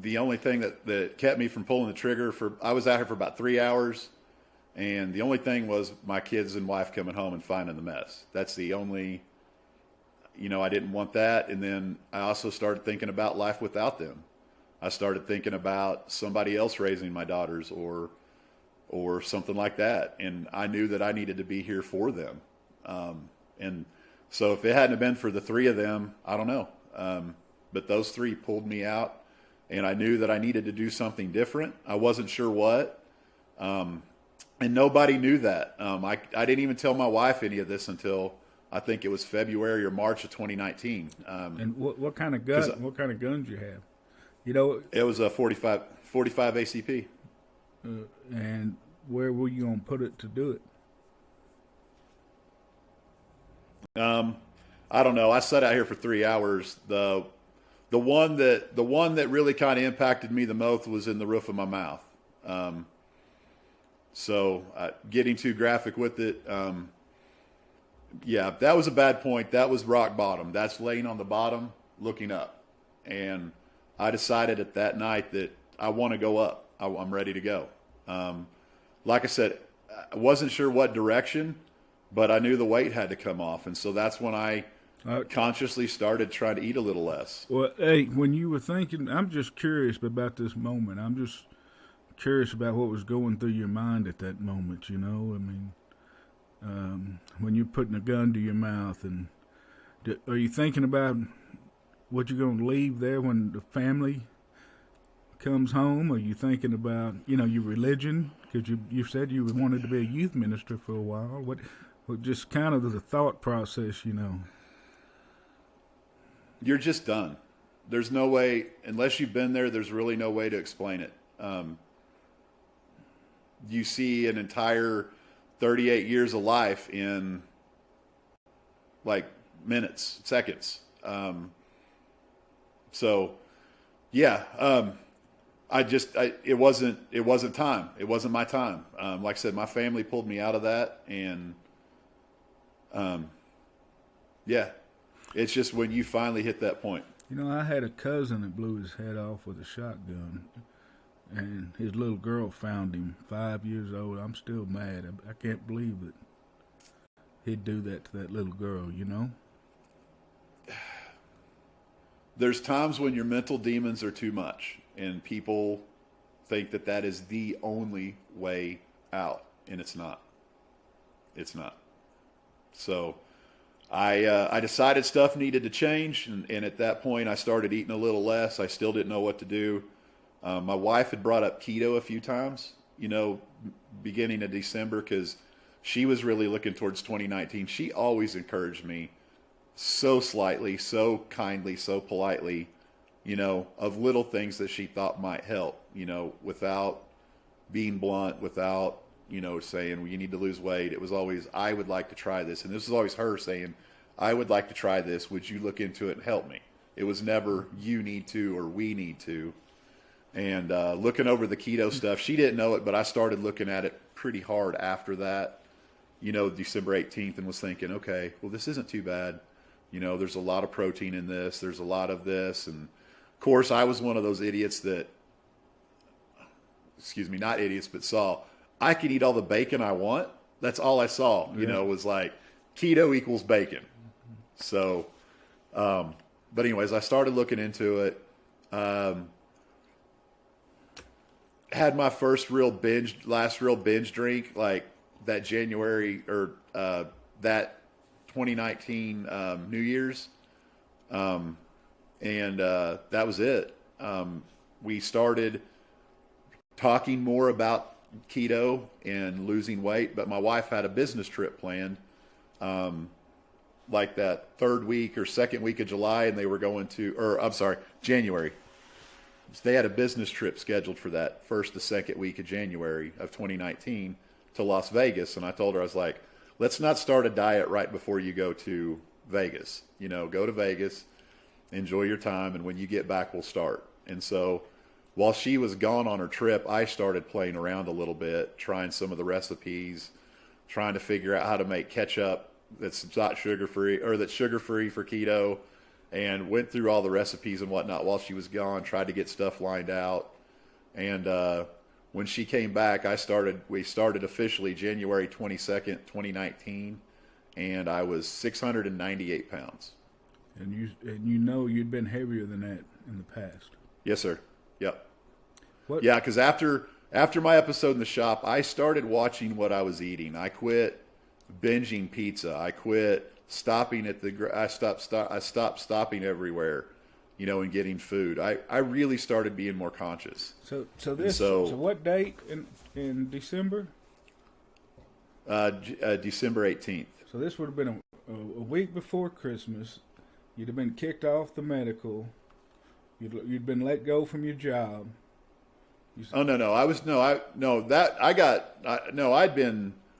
the only thing that kept me from pulling the trigger I was out here for about 3 hours, and the only thing was my kids and wife coming home and finding the mess. That's the only, I didn't want that. And then I also started thinking about life without them. I started thinking about somebody else raising my daughters or something like that. And I knew that I needed to be here for them. And so if it hadn't been for the three of them, I don't know. But those three pulled me out, and I knew that I needed to do something different. I wasn't sure what. And nobody knew that. I didn't even tell my wife any of this until I think it was February or March of 2019. And what kind of gun? What kind of guns you have? It was a 45 ACP. And where were you gonna put it to do it? I don't know. I sat out here for 3 hours. The one that really kind of impacted me the most was in the roof of my mouth. So getting too graphic with it, Yeah, that was a bad point. That was rock bottom. That's laying on the bottom, looking up. And I decided at that night that I want to go up. I'm ready to go. Like I said, I wasn't sure what direction, but I knew the weight had to come off. And so that's when I consciously started trying to eat a little less. Well, hey, when you were thinking, I'm just curious about this moment. I'm just curious about what was going through your mind at that moment, you know? I mean, when you're putting a gun to your mouth, and are you thinking about what you're going to leave there when the family comes home? Are you thinking about, your religion? Because you said you wanted to be a youth minister for a while. What just kind of the thought process, You're just done. There's no way, unless you've been there, there's really no way to explain it. You see an entire 38 years of life in like minutes, seconds. So yeah, it wasn't time. It wasn't my time. Like I said, my family pulled me out of that, and yeah, it's just when you finally hit that point. I had a cousin that blew his head off with a shotgun, and his little girl found him, 5 years old. I'm still mad. I can't believe that he'd do that to that little girl, There's times when your mental demons are too much, and people think that that is the only way out, and it's not. It's not. So I decided stuff needed to change, and at that point I started eating a little less. I still didn't know what to do. My wife had brought up keto a few times, beginning of December, because she was really looking towards 2019. She always encouraged me so slightly, so kindly, so politely, of little things that she thought might help, without being blunt, without, saying, well, you need to lose weight. It was always, I would like to try this. And this was always her saying, I would like to try this. Would you look into it and help me? It was never, you need to, or we need to. And looking over the keto stuff, she didn't know it, but I started looking at it pretty hard after that, December 18th, and was thinking, okay, well, this isn't too bad. There's a lot of protein in this. There's a lot of this. And, of course, I was one of those idiots that, not idiots, but saw I could eat all the bacon I want. That's all I saw, was like keto equals bacon. So, but anyways, I started looking into it. Had my last real binge drink, like that January or that 2019 New Year's, and that was it. We started talking more about keto and losing weight, but my wife had a business trip planned, like that third week or second week of July, and they were going to, or I'm sorry, January. They had a business trip scheduled for that first to second week of January of 2019 to Las Vegas. And I told her, I was like, let's not start a diet right before you go to Vegas. Go to Vegas, enjoy your time, and when you get back, we'll start. And so while she was gone on her trip, I started playing around a little bit, trying some of the recipes, trying to figure out how to make ketchup that's not sugar-free, or that's sugar-free for keto, and went through all the recipes and whatnot while she was gone, tried to get stuff lined out. And when she came back, we started officially January 22nd, 2019, and I was 698 pounds. And you'd been heavier than that in the past. Yes, sir. Yep. What? Yeah, because after my episode in the shop, I started watching what I was eating. I quit binging pizza. I quit stopping at I stopped stopping everywhere, and getting food. I really started being more conscious. So what date in December? December 18th. So this would have been a week before Christmas. You'd have been kicked off the medical. You'd been let go from your job.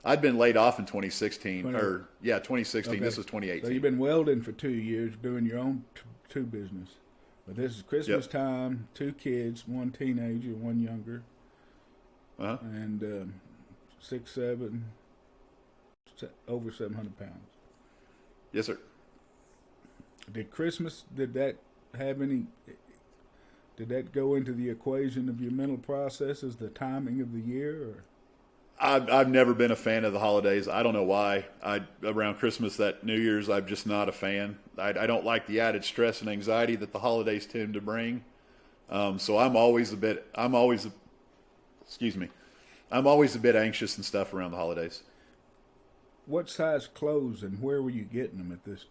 I'd been laid off in 2016, 2016. Okay. This was 2018. So you've been welding for 2 years, doing your own two business. But this is Christmas time, 2 kids, 1 teenager, 1 younger, and 6, 7, over 700 pounds. Yes, sir. Did Christmas, did that go into the equation of your mental processes, the timing of the year? Or? I've never been a fan of the holidays. I don't know why. Around Christmas, that New Year's, I'm just not a fan. I don't like the added stress and anxiety that the holidays tend to bring. So I'm always a bit anxious and stuff around the holidays. What size clothes and where were you getting them at this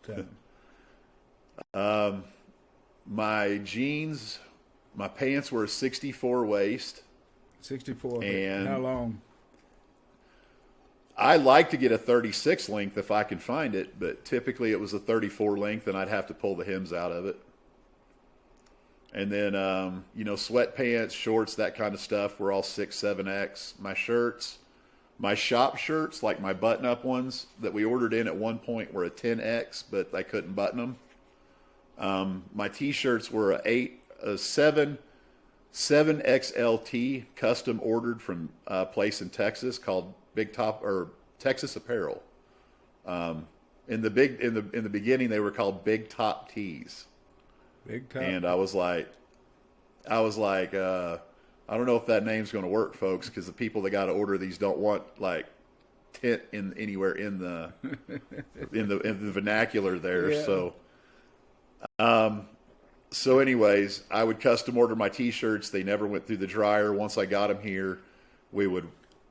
time? My jeans, my pants were a 64 waist. 64. And how long? I like to get a 36 length if I can find it, but typically it was a 34 length and I'd have to pull the hems out of it. And then, sweatpants, shorts, that kind of stuff were all 6, 7X. My shirts, my shop shirts, like my button-up ones that we ordered in at one point were a 10X, but I couldn't button them. My T-shirts were a 7XLT, custom ordered from a place in Texas called Texas Apparel. In the beginning, they were called Big Top Tees. Big Top. And I was like, I don't know if that name's going to work, folks, because the people that got to order these don't want like tint anywhere in the in the vernacular there. Yeah. So anyways, I would custom order my T-shirts. They never went through the dryer. Once I got them here, we would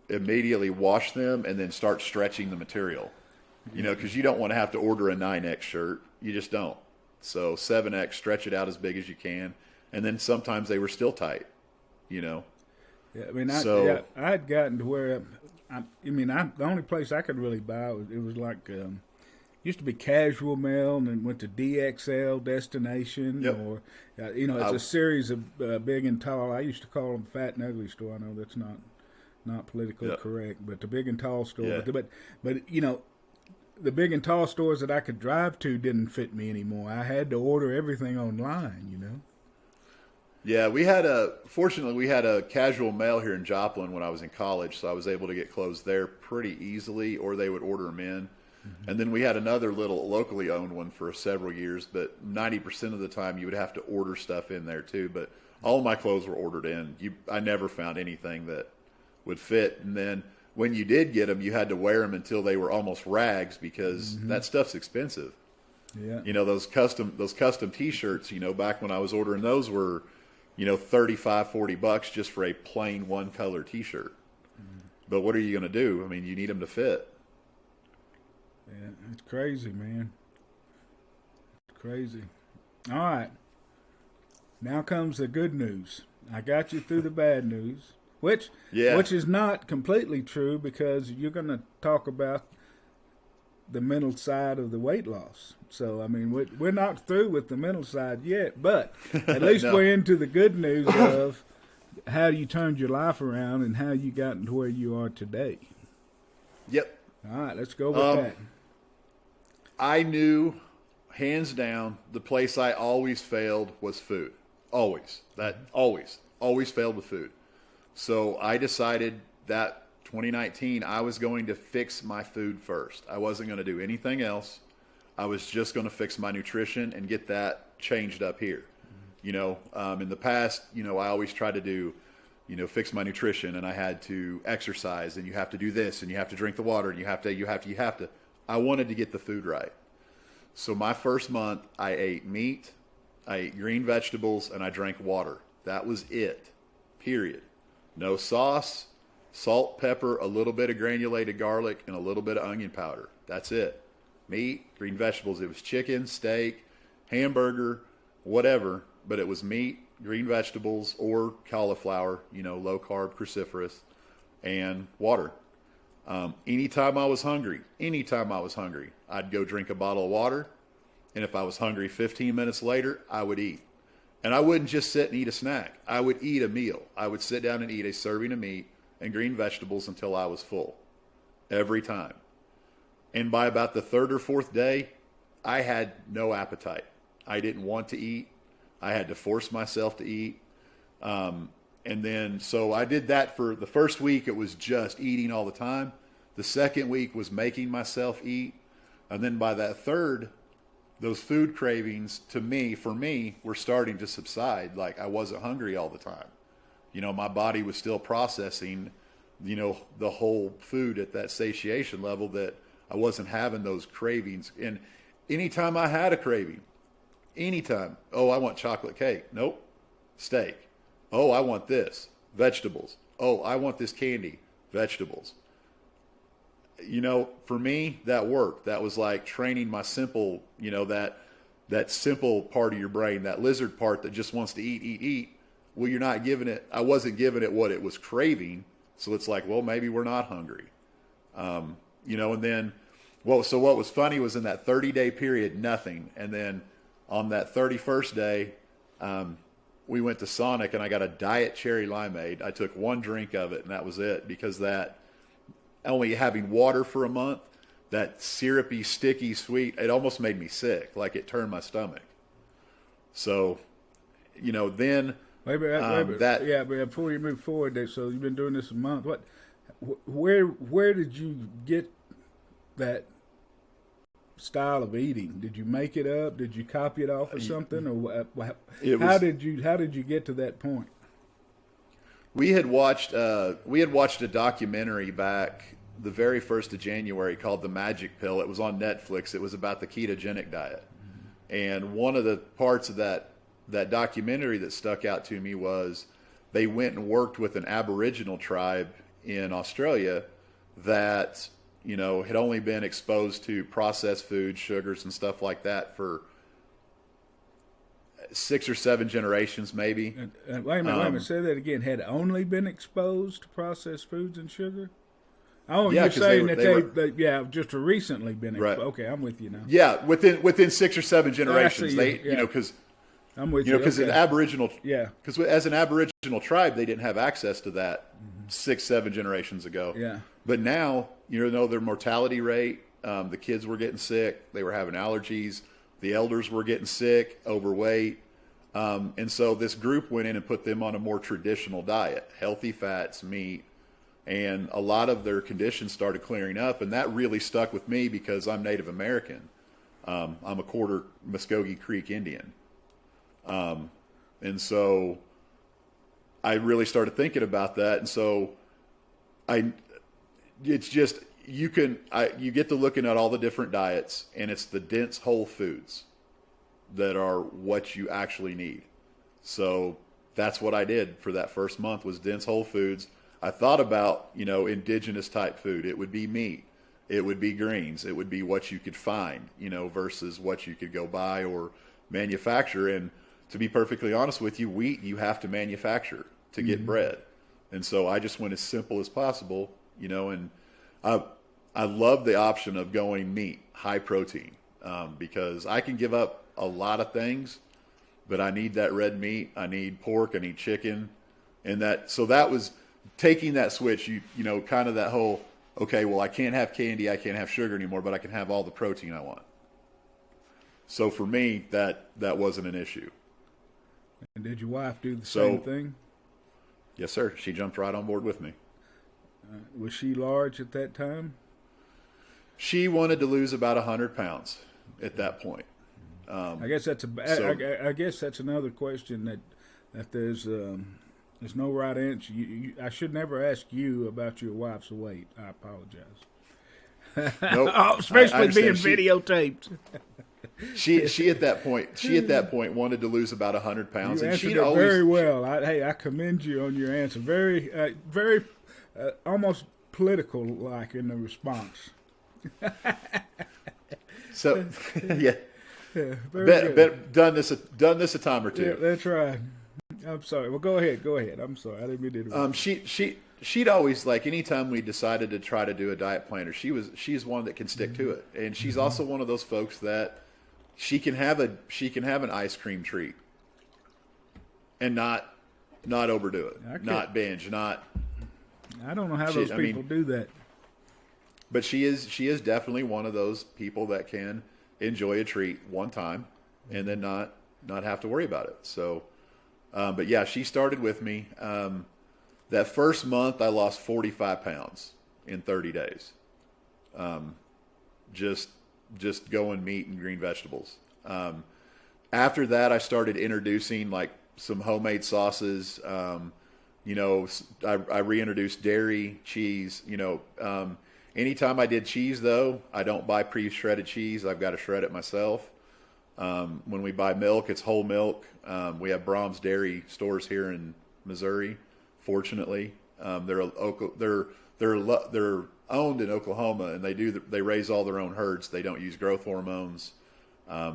immediately wash them and then start stretching the material. Because you don't want to have to order a 9X shirt. You just don't. So 7X, stretch it out as big as you can. And then sometimes they were still tight, Yeah, I mean, I had gotten to where, the only place I could really buy, it was like, used to be Casual Mail and then went to DXL Destination. Yep. Or, it's a series of big and tall. I used to call them Fat and Ugly Store. I know that's not politically correct, but the big and tall store. Yeah. But the big and tall stores that I could drive to didn't fit me anymore. I had to order everything online, Yeah, fortunately we had a Casual Mail here in Joplin when I was in college, so I was able to get clothes there pretty easily, or they would order them in. Mm-hmm. And then we had another little locally owned one for several years, but 90% of the time you would have to order stuff in there too. But all of my clothes were ordered in. I never found anything that would fit. And then when you did get them, you had to wear them until they were almost rags because that stuff's expensive. Yeah. Those custom T-shirts, back when I was ordering those were, $35-$40 just for a plain one color T-shirt. Mm-hmm. But what are you going to do? I mean, you need them to fit. Yeah, it's crazy, man. It's crazy. All right. Now comes the good news. I got you through the bad news, which is not completely true because you're going to talk about the mental side of the weight loss. So, I mean, we're not through with the mental side yet, but at least No. we're into the good news of how you turned your life around and how you got to where you are today. Yep. All right, let's go with that. I knew, hands down, the place I always failed was food. Always. Always failed with food. So I decided that 2019, I was going to fix my food first. I wasn't going to do anything else. I was just going to fix my nutrition and get that changed up here. In the past, I always tried to do, fix my nutrition, and I had to exercise, and you have to do this, and you have to drink the water, and you have to. I wanted to get the food right. So my first month, I ate meat, I ate green vegetables, and I drank water. That was it. Period. No sauce, salt, pepper, a little bit of granulated garlic, and a little bit of onion powder. That's it. Meat, green vegetables. It was chicken, steak, hamburger, whatever, but it was meat, green vegetables, or cauliflower, low carb, cruciferous, and water. Anytime I was hungry, I'd go drink a bottle of water, and if I was hungry 15 minutes later, I would eat. And I wouldn't just sit and eat a snack. I would eat a meal. I would sit down and eat a serving of meat and green vegetables until I was full. Every time. And by about the third or fourth day, I had no appetite. I didn't want to eat. I had to force myself to eat. So I did that for the first week. It was just eating all the time. The second week was making myself eat. And then by that third, those food cravings for me, were starting to subside. Like I wasn't hungry all the time. My body was still processing, the whole food at that satiation level, that I wasn't having those cravings. And anytime I had a craving, anytime, oh, I want chocolate cake. Nope. Steak. Oh, I want this. Vegetables. Oh, I want this candy. Vegetables. For me, that worked. That was like training my simple, that simple part of your brain, that lizard part that just wants to eat. Well, you're not giving it, I wasn't giving it what it was craving. So it's like, well, maybe we're not hungry. And then, so what was funny was in that 30-day period, nothing. And then on that 31st day, we went to Sonic and I got a diet cherry limeade. I took one drink of it and that was it, because that, only having water for a month, that syrupy, sticky, sweet, it almost made me sick. Like it turned my stomach. So, then wait, but before you move forward, so you've been doing this a month. Where did you get that style of eating? Did you make it up? Did you copy it off of something, or how did you get to that point? We had watched a documentary back the very 1st of January called The Magic Pill. It was on Netflix. It was about the ketogenic diet. And one of the parts of that documentary that stuck out to me was they went and worked with an Aboriginal tribe in Australia that, had only been exposed to processed foods, sugars, and stuff like that for 6 or 7 generations, maybe. Wait a minute. Say that again. Had only been exposed to processed foods and sugar? Oh, yeah, you're saying they just recently been exposed. Right. Okay, I'm with you now. Yeah, within 6 or 7 generations, because I'm with you. Because okay. Because as an Aboriginal tribe, they didn't have access to that 6, 7 generations ago. Yeah. But now, their mortality rate, the kids were getting sick, they were having allergies. The elders were getting sick, overweight. And so this group went in and put them on a more traditional diet, healthy fats, meat, and a lot of their conditions started clearing up. And that really stuck with me because I'm Native American. I'm a quarter Muskogee Creek Indian. And so I really started thinking about that. And so it's just, you get to looking at all the different diets, and it's the dense whole foods that are what you actually need. So that's what I did for that first month, was dense whole foods. I thought about, indigenous type food. It would be meat. It would be greens. It would be what you could find, versus what you could go buy or manufacture. And to be perfectly honest with you, wheat you have to manufacture to get bread. And so I just went as simple as possible, and I love the option of going meat, high protein, because I can give up a lot of things, but I need that red meat. I need pork. I need chicken. And so that was taking that switch, kind of that whole, okay, well, I can't have candy. I can't have sugar anymore, but I can have all the protein I want. So for me, that wasn't an issue. And did your wife do the same thing? Yes, sir. She jumped right on board with me. Was she large at that time? She wanted to lose about 100 pounds at that point. I guess that's I guess that's another question that there's no right answer. I should never ask you about your wife's weight. I apologize. Nope. Especially being videotaped. She at that point wanted to lose about 100 pounds, you and she'd always very well. I commend you on your answer. Very almost political like in the response. So yeah. Yeah, done this a time or two. Yeah, that's right. I'm sorry. Well, go ahead. I'm sorry. I didn't mean to interrupt. She'd always, like, anytime we decided to try to do a diet plan, she's one that can stick to it, and she's also one of those folks that she can have an ice cream treat and not overdo it, not binge, not. I don't know how those people do that. But she is definitely one of those people that can enjoy a treat one time and then not have to worry about it. So, but yeah, she started with me. That first month I lost 45 pounds in 30 days. Just just going meat and green vegetables. After that, I started introducing like some homemade sauces. You know, I reintroduced dairy, cheese. You know, anytime I did cheese, though, I don't buy pre-shredded cheese. I've got to shred it myself. When we buy milk, it's whole milk. We have Brahms dairy stores here in Missouri. Fortunately, they're owned in Oklahoma, and they raise all their own herds. They don't use growth hormones.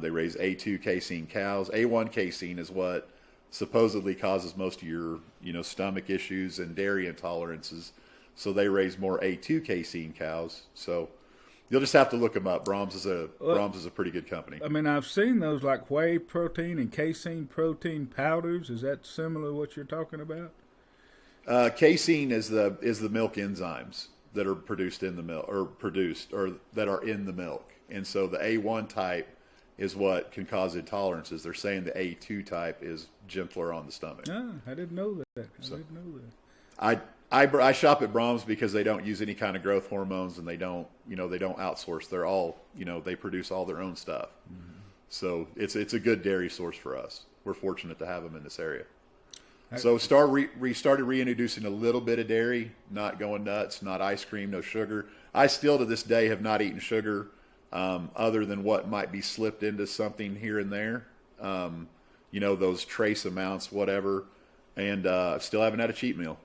They raise A2 casein cows. A1 casein is what supposedly causes most of your, you know, stomach issues and dairy intolerances. So they raise more A2 casein cows. So you'll just have to look them up. Brahms is a pretty good company. I mean, I've seen those like whey protein and casein protein powders. Is that similar to what you're talking about? Casein is the milk enzymes that are produced in the milk, or that are in the milk. And so the A1 type is what can cause intolerances. They're saying the A2 type is gentler on the stomach. Ah, I didn't know that. I didn't know that. I shop at Brahms because they don't use any kind of growth hormones, and they don't outsource. They're all, you know, they produce all their own stuff. Mm-hmm. So it's a good dairy source for us. We're fortunate to have them in this area. So we started reintroducing a little bit of dairy, not going nuts, not ice cream, no sugar. I still to this day have not eaten sugar, other than what might be slipped into something here and there. You know, those trace amounts, whatever. And still haven't had a cheat meal.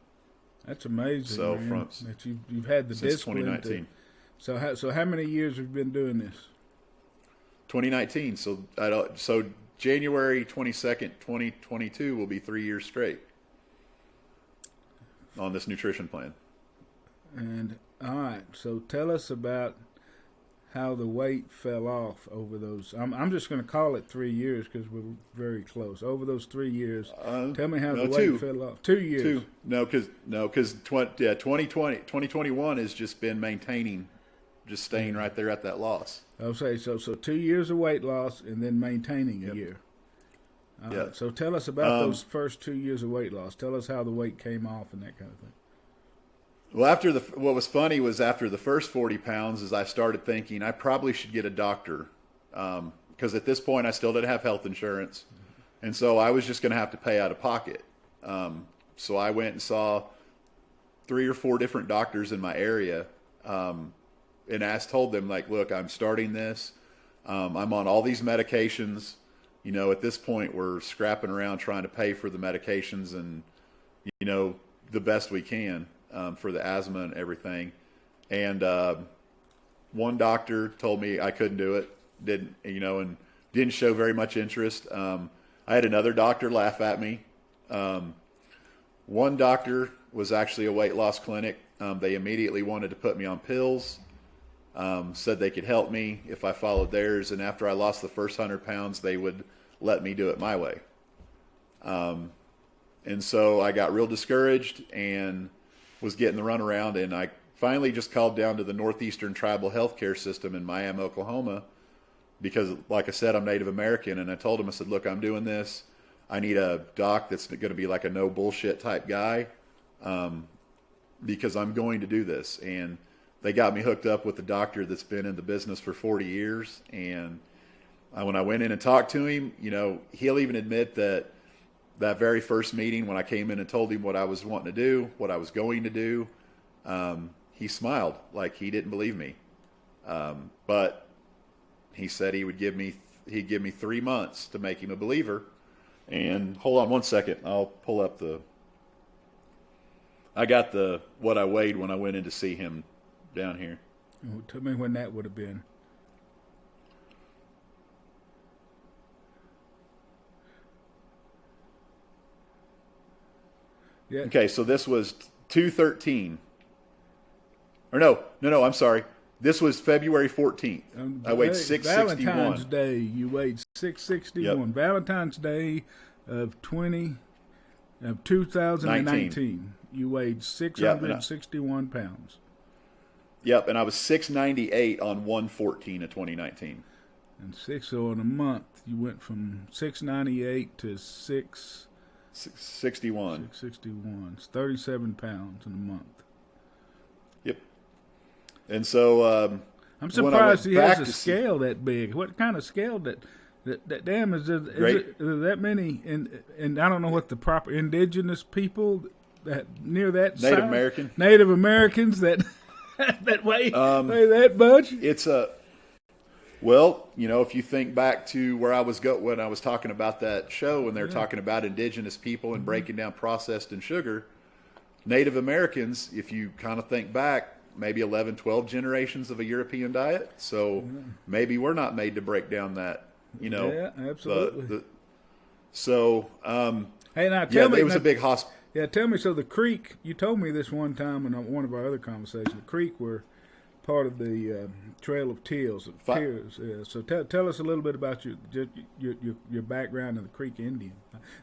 That's amazing. So man, that you've had the since discipline. 2019. So how many years have you been doing this? 2019. So January 22nd, 2022 will be 3 years straight on this nutrition plan. And all right, so tell us about how the weight fell off over those. I'm just going to call it 3 years because we're very close. Over those 3 years, tell me how the weight fell off. 2 years. No, because 2021 has just been maintaining, just staying right there at that loss. Okay, so 2 years of weight loss and then maintaining a year. Yeah. So tell us about those first 2 years of weight loss. Tell us how the weight came off and that kind of thing. Well, what was funny was after the first 40 pounds is I started thinking I probably should get a doctor, because at this point I still didn't have health insurance. And so I was just going to have to pay out of pocket. So I went and saw 3 or 4 different doctors in my area, and told them, like, look, I'm starting this. I'm on all these medications. You know, at this point we're scrapping around trying to pay for the medications and, you know, the best we can. For the asthma and everything. And one doctor told me I couldn't do it, and didn't show very much interest. I had another doctor laugh at me. One doctor was actually a weight loss clinic. They immediately wanted to put me on pills, said they could help me if I followed theirs, and after I lost the first 100 pounds, they would let me do it my way. And so I got real discouraged and was getting the runaround, and I finally just called down to the Northeastern Tribal Healthcare System in Miami, Oklahoma, because, like I said, I'm Native American, and I told them, I said, look, I'm doing this. I need a doc that's going to be like a no bullshit type guy, because I'm going to do this. And they got me hooked up with a doctor that's been in the business for 40 years, and when I went in and talked to him, you know, he'll even admit that very first meeting when I came in and told him what I was wanting to do, what I was going to do, he smiled like he didn't believe me. But he said he'd give me 3 months to make him a believer. And hold on one second. I'll pull up I got what I weighed when I went in to see him down here. Oh, tell me when that would have been. Yeah. Okay, so this was 213. Or no, I'm sorry. This was February 14th. I weighed 661. Valentine's Day, you weighed 661. Yep. Valentine's Day of 2019, you weighed 661 pounds. Yep, and I was 698 on 1/14 of 2019. And so in a month, you went from 698 to 661. 661. It's 37 pounds in a month. Yep. And so I'm when I went surprised he has back a to see- scale that big. What kind of scale that damn is Great. it that many? And I don't know what the proper indigenous people that near that Native size? American. Native Americans that that weigh that much. It's well, if you think back to where I was when I was talking about that show, when they were talking about indigenous people and breaking down processed and sugar, Native Americans, if you kind of think back, maybe 11, 12 generations of a European diet. So maybe we're not made to break down that, Yeah, absolutely. Hey, now tell me, it was a big hospital. Yeah, tell me. So the Creek, you told me this one time in one of our other conversations. The Creek were part of the Trail of Tears. Yeah. So tell us a little bit about your background in the Creek Indian.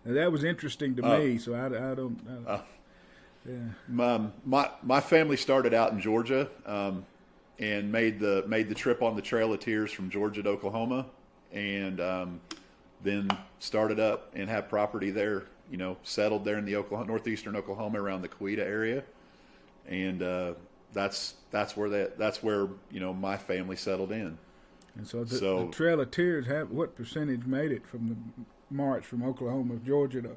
Now, that was interesting to me. So I don't. Yeah. My family started out in Georgia, and made the trip on the Trail of Tears from Georgia to Oklahoma, and then started up and have property there. Settled there in the northeastern Oklahoma around the Coweta area, and that's where my family settled in. And so the Trail of Tears, what percentage made it from the march from Georgia to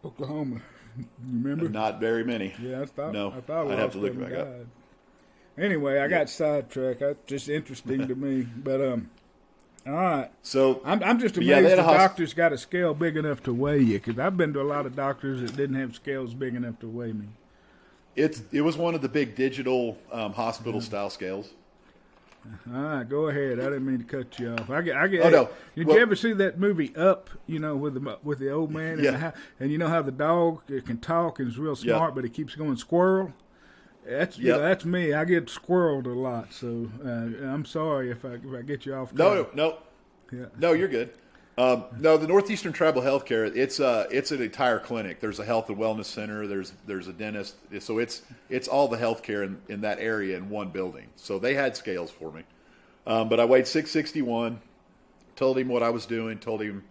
Oklahoma? You remember? Not very many. Yeah, I thought I'd have to look back up. Anyway, I got sidetracked. That's just interesting to me, but all right. So I'm just amazed the doctors got a scale big enough to weigh you, because I've been to a lot of doctors that didn't have scales big enough to weigh me. It was one of the big digital hospital style scales. All right, go ahead. I didn't mean to cut you off. I get. Oh no! Did you ever see that movie Up? With the old man and you know how the dog can talk and is real smart, but it keeps going squirrel. That's me. I get squirreled a lot, so I'm sorry if I get you off. No, you're good. No, the Northeastern Tribal Healthcare, it's an entire clinic. There's a health and wellness center. There's a dentist. So it's all the healthcare in that area in one building. So they had scales for me, but I weighed 661. Told him what I was doing. Told him,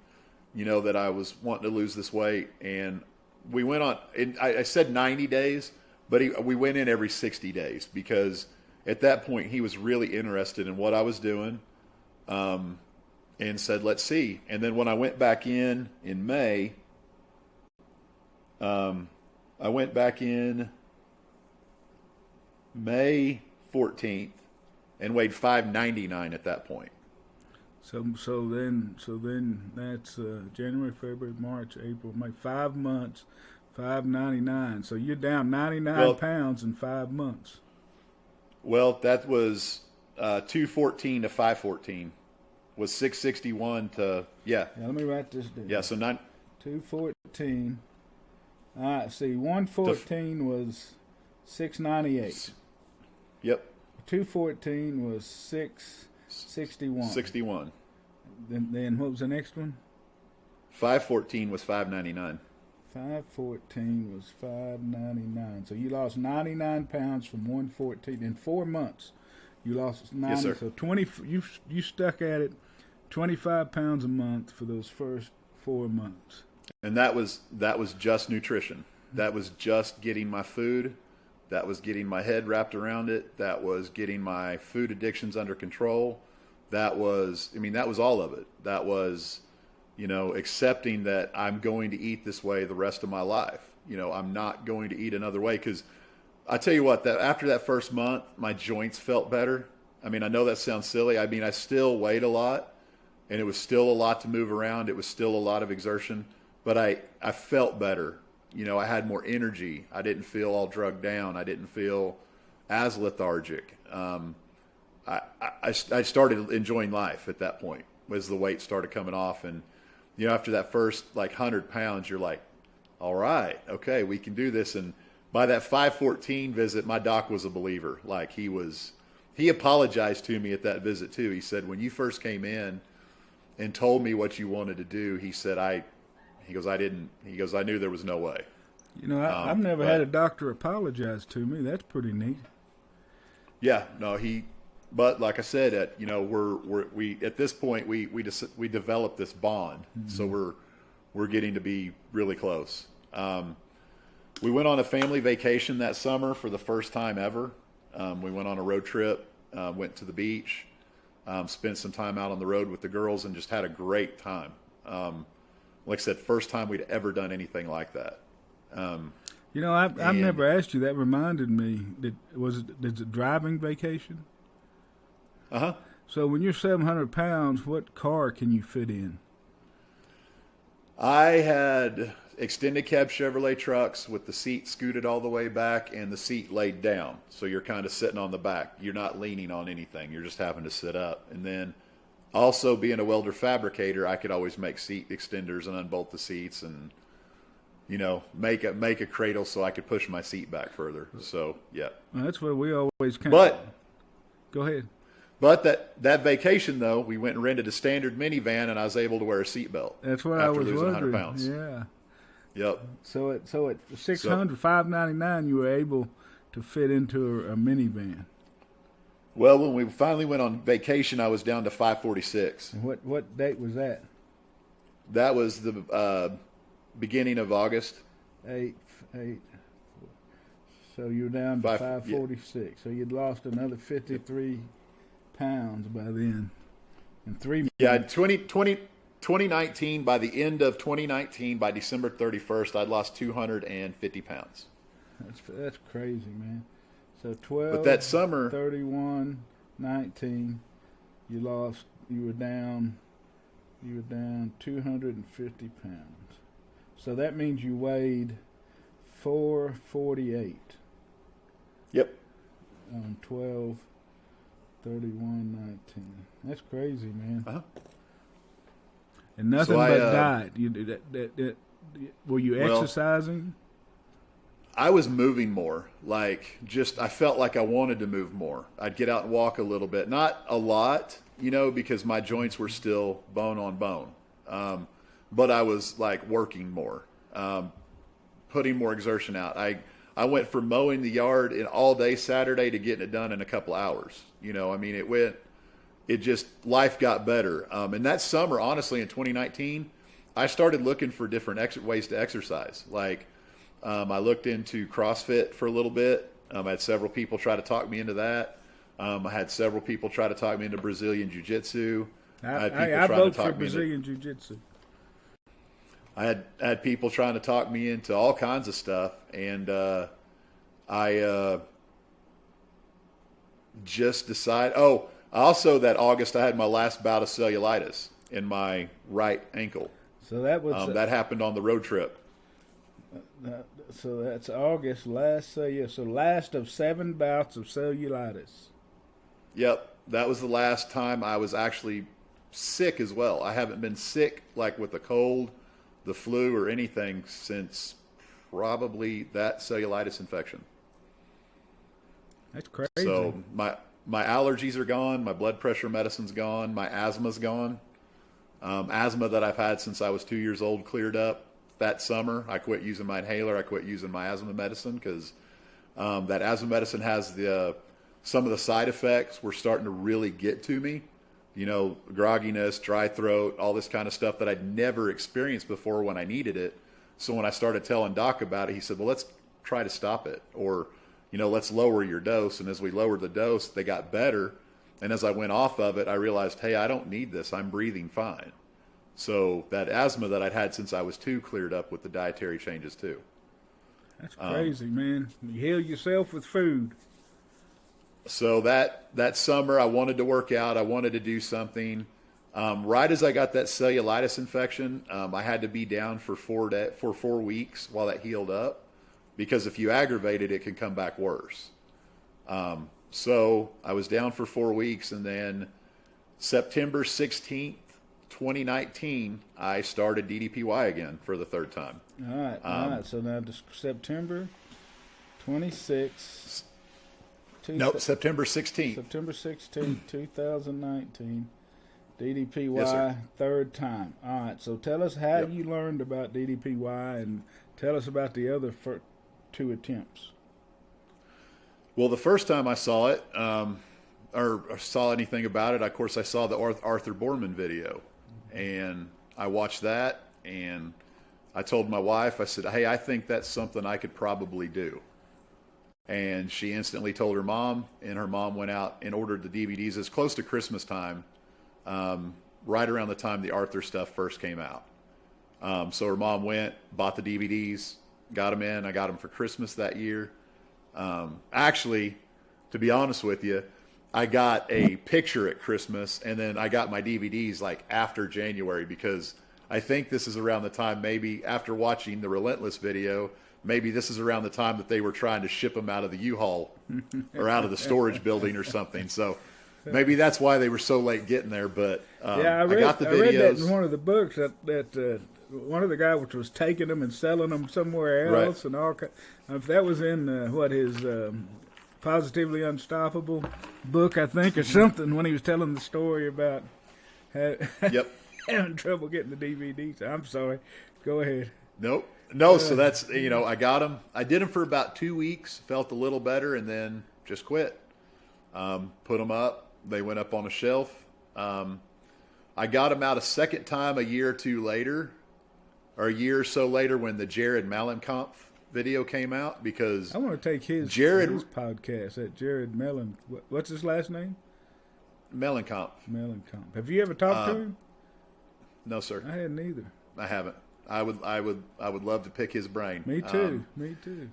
that I was wanting to lose this weight, and we went on. I said 90 days. But we went in every 60 days, because at that point he was really interested in what I was doing, and said, let's see. And then when I went back in May, I went back in May 14th and weighed 599 at that point. So then that's January, February, March, April, May, 5 months. 599. So you're down 99 pounds in 5 months. Well, that was 214 to 514. Was 661 to Let me write this down. Yeah, so 214. All right. See, 114 was 698. Yep. 214 was 661. 61. Then what was the next one? 514 was 599. 514 was 599. So you lost 99 pounds from 114 in 4 months. You lost 90. Yes, sir. So 20. You stuck at it, 25 pounds a month for those first 4 months. And that was just nutrition. That was just getting my food. That was getting my head wrapped around it. That was getting my food addictions under control. That was all of it. That was, accepting that I'm going to eat this way the rest of my life. I'm not going to eat another way, because I tell you what, that after that first month, my joints felt better. I know that sounds silly. I still weighed a lot, and it was still a lot to move around. It was still a lot of exertion, but I felt better. I had more energy. I didn't feel all drugged down. I didn't feel as lethargic. I started enjoying life at that point as the weight started coming off. And, after that first 100 pounds, you're like, all right, okay, we can do this. And by that 514 visit, my doc was a believer. He apologized to me at that visit too. He said, when you first came in and told me what you wanted to do, he said, I knew there was no way. I've never had a doctor apologize to me. That's pretty neat. Yeah, no, but like I said, we at this point we developed this bond, so we're getting to be really close. We went on a family vacation that summer for the first time ever. We went on a road trip went to the beach, spent some time out on the road with the girls, and just had a great time. Like I said, first time we'd ever done anything like that. You know, I've never asked you. That reminded me. Is it a driving vacation? Uh-huh. So when you're 700 pounds, what car can you fit in? I had extended cab Chevrolet trucks with the seat scooted all the way back and the seat laid down. So you're kind of sitting on the back. You're not leaning on anything. You're just having to sit up. And then also being a welder fabricator, I could always make seat extenders and unbolt the seats and, you know, make a cradle so I could push my seat back further. So, yeah. Well, that's what we always kind But go ahead. But that vacation, though, we went and rented a standard minivan, and I was able to wear a seatbelt. That's what I was losing wondering. 100 pounds. Yeah. Yep. So at $600, $599, you were able to fit into a minivan. Well, when we finally went on vacation, I was down to $546. And what date was that? That was the beginning of August. Eight. So you're down to 546. Yeah. So you'd lost another 53 pounds by then. In 3 months. Yeah, 2019, by the end of 2019, by December 31st, I'd lost 250 pounds. That's crazy, man. So 12, but that summer, 31, 19, you were down 250 pounds. So that means you weighed 448. Yep. On 12, 31, 19. That's crazy, man. Uh-huh. And nothing but diet. Were you exercising? I was moving more. I felt like I wanted to move more. I'd get out and walk a little bit. Not a lot, because my joints were still bone on bone. But I was working more, putting more exertion out. I went from mowing the yard all day Saturday to getting it done in a couple hours. Life got better. And that summer, honestly, in 2019, I started looking for different ways to exercise. I looked into CrossFit for a little bit. I had several people try to talk me into that. I had several people try to talk me into Brazilian Jiu-Jitsu. I vote for Brazilian Jiu-Jitsu. I had people trying to talk me into all kinds of stuff, and I just decided. Oh, also that August I had my last bout of cellulitis in my right ankle. So that was that happened on the road trip. So that's August last. So last of 7 bouts of cellulitis. Yep, that was the last time I was actually sick as well. I haven't been sick with a cold, the flu, or anything since probably that cellulitis infection. That's crazy. So my allergies are gone. My blood pressure medicine's gone. My asthma's gone. Asthma that I've had since I was 2 years old cleared up. That summer, I quit using my inhaler. I quit using my asthma medicine because that asthma medicine has some of the side effects were starting to really get to me. Grogginess, dry throat, all this kind of stuff that I'd never experienced before when I needed it. So when I started telling Doc about it, he said, well, let's try to stop it. Or, let's lower your dose. And as we lowered the dose, they got better. And as I went off of it, I realized, hey, I don't need this. I'm breathing fine. So that asthma that I'd had since I was 2 cleared up with the dietary changes too. That's crazy, man. You heal yourself with food. So that summer I wanted to work out. I wanted to do something. Right as I got that cellulitis infection, I had to be down for 4 weeks while that healed up, because if you aggravate it, it can come back worse. So I was down for 4 weeks, and then September 16th, 2019, I started DDPY again for the 3rd time. All right. So now September 26th. Nope, September 16th. September 16th, 2019. DDPY, yes, 3rd time. All right, so tell us how you learned about DDPY, and tell us about the other 2 attempts. Well, the first time I saw it, or saw anything about it, of course, I saw the Arthur Borman video. And I watched that, and I told my wife, I said, hey, I think that's something I could probably do. and she instantly told her mom, and her mom went out and ordered the DVDs as close to Christmas time, right around the time the Arthur stuff first came out. So her mom went, bought the DVDs, got them in. I got them for Christmas that year. Actually, to be honest with you, I got a picture at Christmas, and then I got my DVDs like after January, because I think this is around the time, maybe after watching the Relentless video, maybe this is around the time that they were trying to ship them out of the U-Haul or out of the storage building or something. So maybe that's why they were so late getting there. But I got the videos. I read that in one of the books that one of the guys was taking them and selling them somewhere else, right. And all. If that was in his Positively Unstoppable book, I think, or something, when he was telling the story about having trouble getting the DVDs. I'm sorry. Go ahead. Nope. No, so that's, I got them. I did them for about 2 weeks, felt a little better, and then just quit. Put them up. They went up on a shelf. I got them out a second time a year or two later, or a year or so later, when the Jared Mellencamp video came out, because I want to take his podcast, that Jared Mellon. What's his last name? Mellencamp. Mellencamp. Have you ever talked to him? No, sir. I hadn't either. I haven't. I would love to pick his brain. Me too. Me too.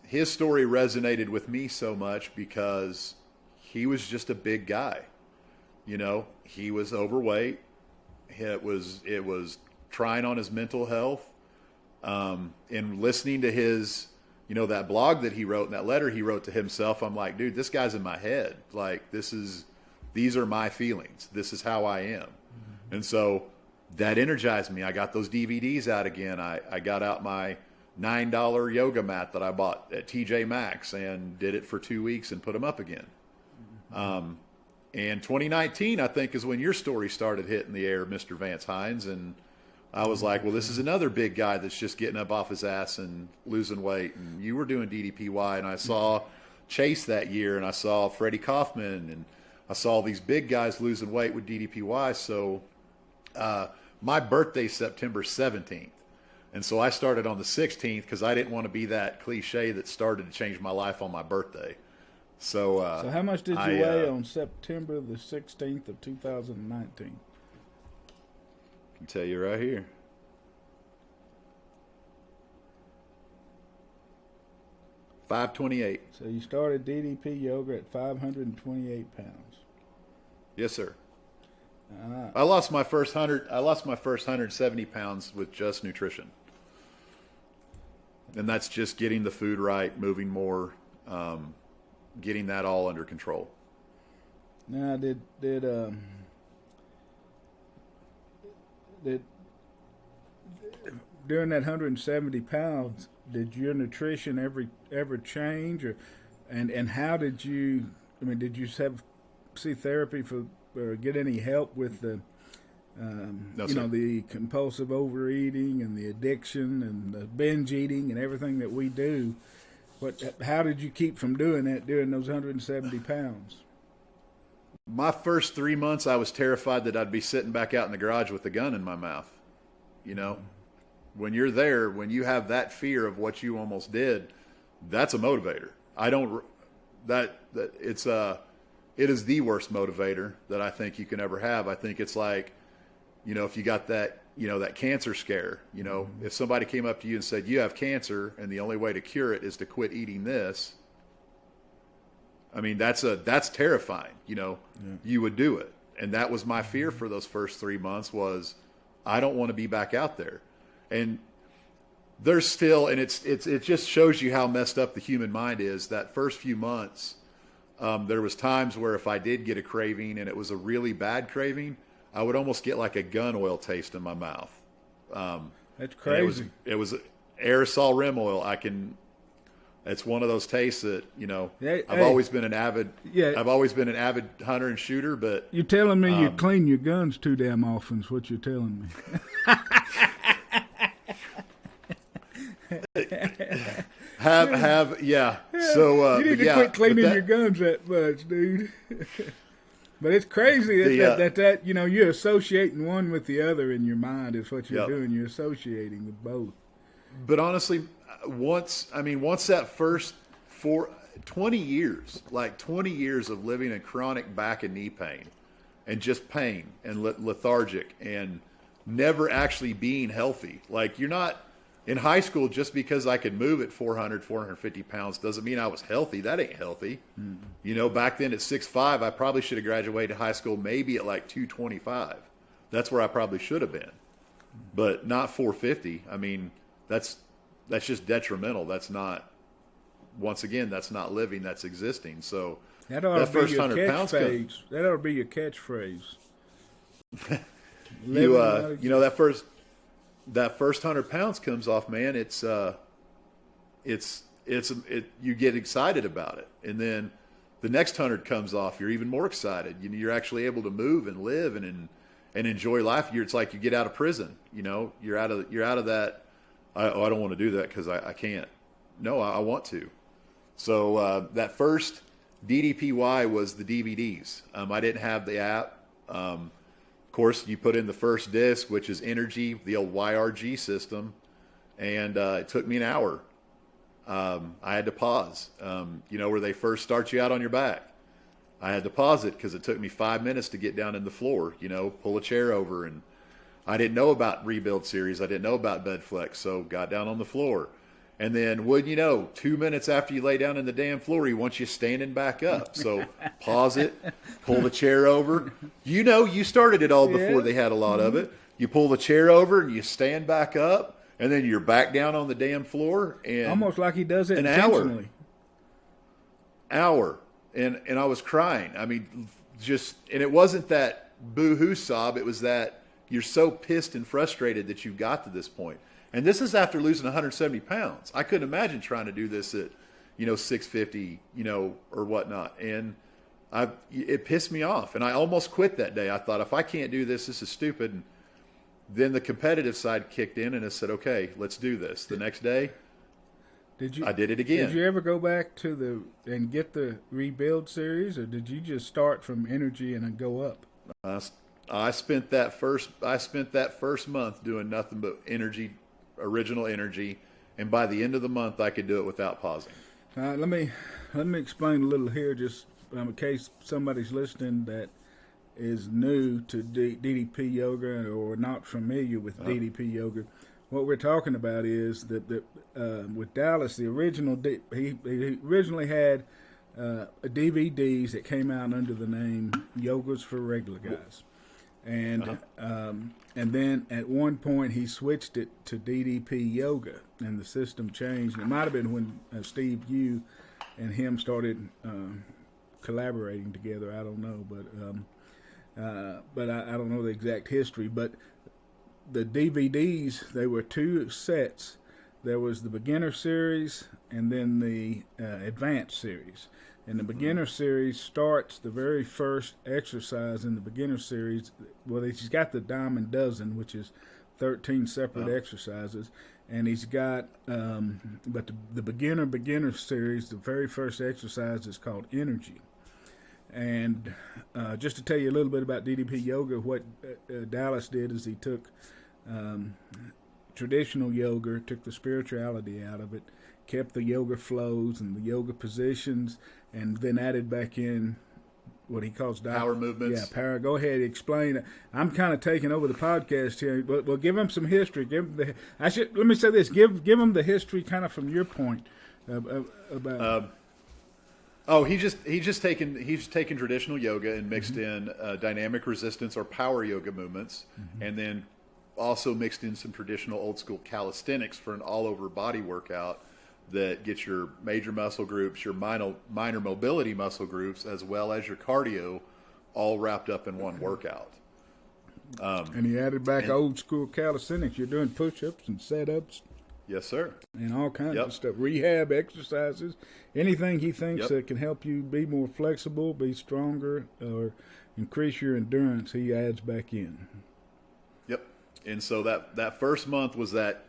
His story resonated with me so much because he was just a big guy. He was overweight. It was trying on his mental health. And listening to his, that blog that he wrote and that letter he wrote to himself, I'm like, dude, this guy's in my head. Like, these are my feelings. This is how I am. Mm-hmm. And so that energized me. I got those DVDs out again. I got out my $9 yoga mat that I bought at TJ Maxx and did it for 2 weeks and put them up again. Mm-hmm. And 2019, I think, is when your story started hitting the air, Mr. Vance Hines. And I was like, well, this is another big guy that's just getting up off his ass and losing weight. And you were doing DDPY, and I saw Chase that year, and I saw Freddie Kaufman, and I saw these big guys losing weight with DDPY. So my birthday's September 17th. And so I started on the 16th because I didn't want to be that cliche that started to change my life on my birthday. So how much did you weigh on September the 16th of 2019? I can tell you right here. $528. So you started DDP Yoga at 528 pounds. Yes, sir. I lost my first 170 pounds with just nutrition, and that's just getting the food right, moving more, getting that all under control. Now, did during that 170 pounds, did your nutrition ever change, and how did you? I mean, did you see therapy or get any help with the the compulsive overeating and the addiction and the binge eating and everything that we do? How did you keep from doing that during those 170 pounds? My first 3 months, I was terrified that I'd be sitting back out in the garage with a gun in my mouth. When you're there, when you have that fear of what you almost did, that's a motivator. It is the worst motivator that I think you can ever have. I think it's like, if you got that, that cancer scare, if somebody came up to you and said, you have cancer and the only way to cure it is to quit eating this. I mean, that's terrifying. You would do it. And that was my fear for those first 3 months was I don't want to be back out there. And there's still, and it just shows you how messed up the human mind is. That first few months, there was times where if I did get a craving and it was a really bad craving, I would almost get like a gun oil taste in my mouth. That's crazy. It was aerosol rim oil. It's one of those tastes that, I've always been an avid hunter and shooter, but you're telling me you clean your guns too damn often is what you're telling me. Yeah. So you need to quit cleaning your guns that much, dude. But it's crazy that you're associating one with the other in your mind is what you're doing. You're associating with both. But honestly, once that first for 20 years, like 20 years of living in chronic back and knee pain and just pain and lethargic and never actually being healthy. Like, you're not in high school, just because I could move at 400, 450 pounds doesn't mean I was healthy. That ain't healthy. Mm-hmm. You know, back then at 6'5", I probably should have graduated high school maybe at like 225. That's where I probably should have been, but not 450. I mean, that's just detrimental. That's not, once again, that's not living, that's existing. So that first 100 pounds, that ought to be your catchphrase. You know, that first 100 pounds comes off, man. You get excited about it, and then the next 100 comes off. You're even more excited. You're actually able to move and live and enjoy life. It's like you get out of prison. You know, you're out of that. I don't want to do that because I can't. No, I want to. So that first DDPY was the DVDs. I didn't have the app. Of course, you put in the first disc, which is Energy, the old YRG system, and it took me an hour. I had to pause. You know, where they first start you out on your back. I had to pause it because it took me 5 minutes to get down in the floor, you know, pull a chair over. And I didn't know about Rebuild Series. I didn't know about Bed Flex, so got down on the floor. And then, wouldn't you know, 2 minutes after you lay down in the damn floor, he wants you standing back up. So pause it, pull the chair over. You know, you started it all before they had a lot of it. You pull the chair over and you stand back up, and then you're back down on the damn floor. And almost like he does it an intentionally. Hour. And I was crying. I mean, and it wasn't that boo-hoo sob. It was that you're so pissed and frustrated that you got to this point. And this is after losing 170 pounds. I couldn't imagine trying to do this at, 650, or whatnot. And it pissed me off. And I almost quit that day. I thought, if I can't do this, this is stupid. And then the competitive side kicked in and I said, okay, let's do this. The next day, I did it again. Did you ever go back and get the Rebuild Series, or did you just start from Energy and then go up? I spent that first month doing nothing but original Energy, and by the end of the month, I could do it without pausing. Let me explain a little here, just in case somebody's listening that is new to DDP Yoga or not familiar with DDP Yoga. What we're talking about is that with Dallas, the original he originally had DVDs that came out under the name Yogas for Regular Guys, and then at one point he switched it to DDP Yoga, and the system changed. It might have been when Steve Yu and him started collaborating together. I don't know, but I don't know the exact history, but. The DVDs, they were two sets. There was the beginner series and then the advanced series. And the beginner series starts the very first exercise in the beginner series. Well, he's got the Diamond Dozen, which is 13 separate exercises. And he's got, but the beginner series, the very first exercise is called Energy. And just to tell you a little bit about DDP Yoga, what Dallas did is he took traditional yoga, took the spirituality out of it, kept the yoga flows and the yoga positions, and then added back in what he calls power movements. Yeah, power. Go ahead, explain. I'm kind of taking over the podcast here, but we'll give him some history. Let me say this: give him the history, kind of from your point about. He's taken traditional yoga and mixed in dynamic resistance or power yoga movements, and then also mixed in some traditional old school calisthenics for an all over body workout that gets your major muscle groups, your minor mobility muscle groups, as well as your cardio all wrapped up in one workout. And he added back old school calisthenics. You're doing push-ups and set-ups. Yes, sir. And all kinds of stuff. Rehab exercises. Anything he thinks that can help you be more flexible, be stronger, or increase your endurance, he adds back in. Yep. And so that first month was that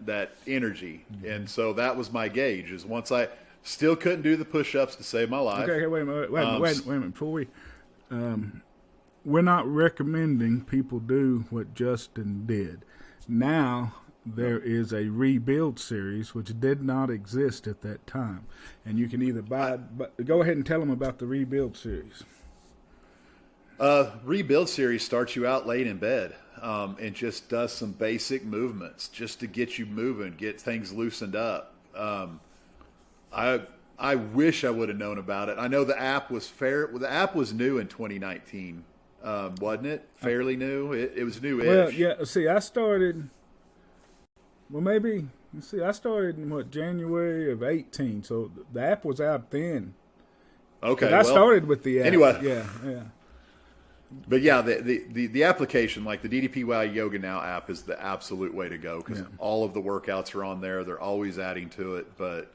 energy. And so that was my gauge, is once I still couldn't do the push-ups to save my life. Okay, wait a minute. Wait a minute. Before we're not recommending people do what Justin did. Now, there is a rebuild series which did not exist at that time, and you can either buy. But go ahead and tell them about the rebuild series. Rebuild series starts you out late in bed and just does some basic movements just to get you moving, get things loosened up. I wish I would have known about it. I know the app was the app was new in 2019, wasn't it? Fairly new. It was new-ish. Well, yeah. See, I started. Well, maybe. I started in January of 18. So the app was out then. Okay. I started with the app. Anyway. Yeah. But yeah, the application, like the DDPY Yoga Now app, is the absolute way to go because all of the workouts are on there. They're always adding to it. But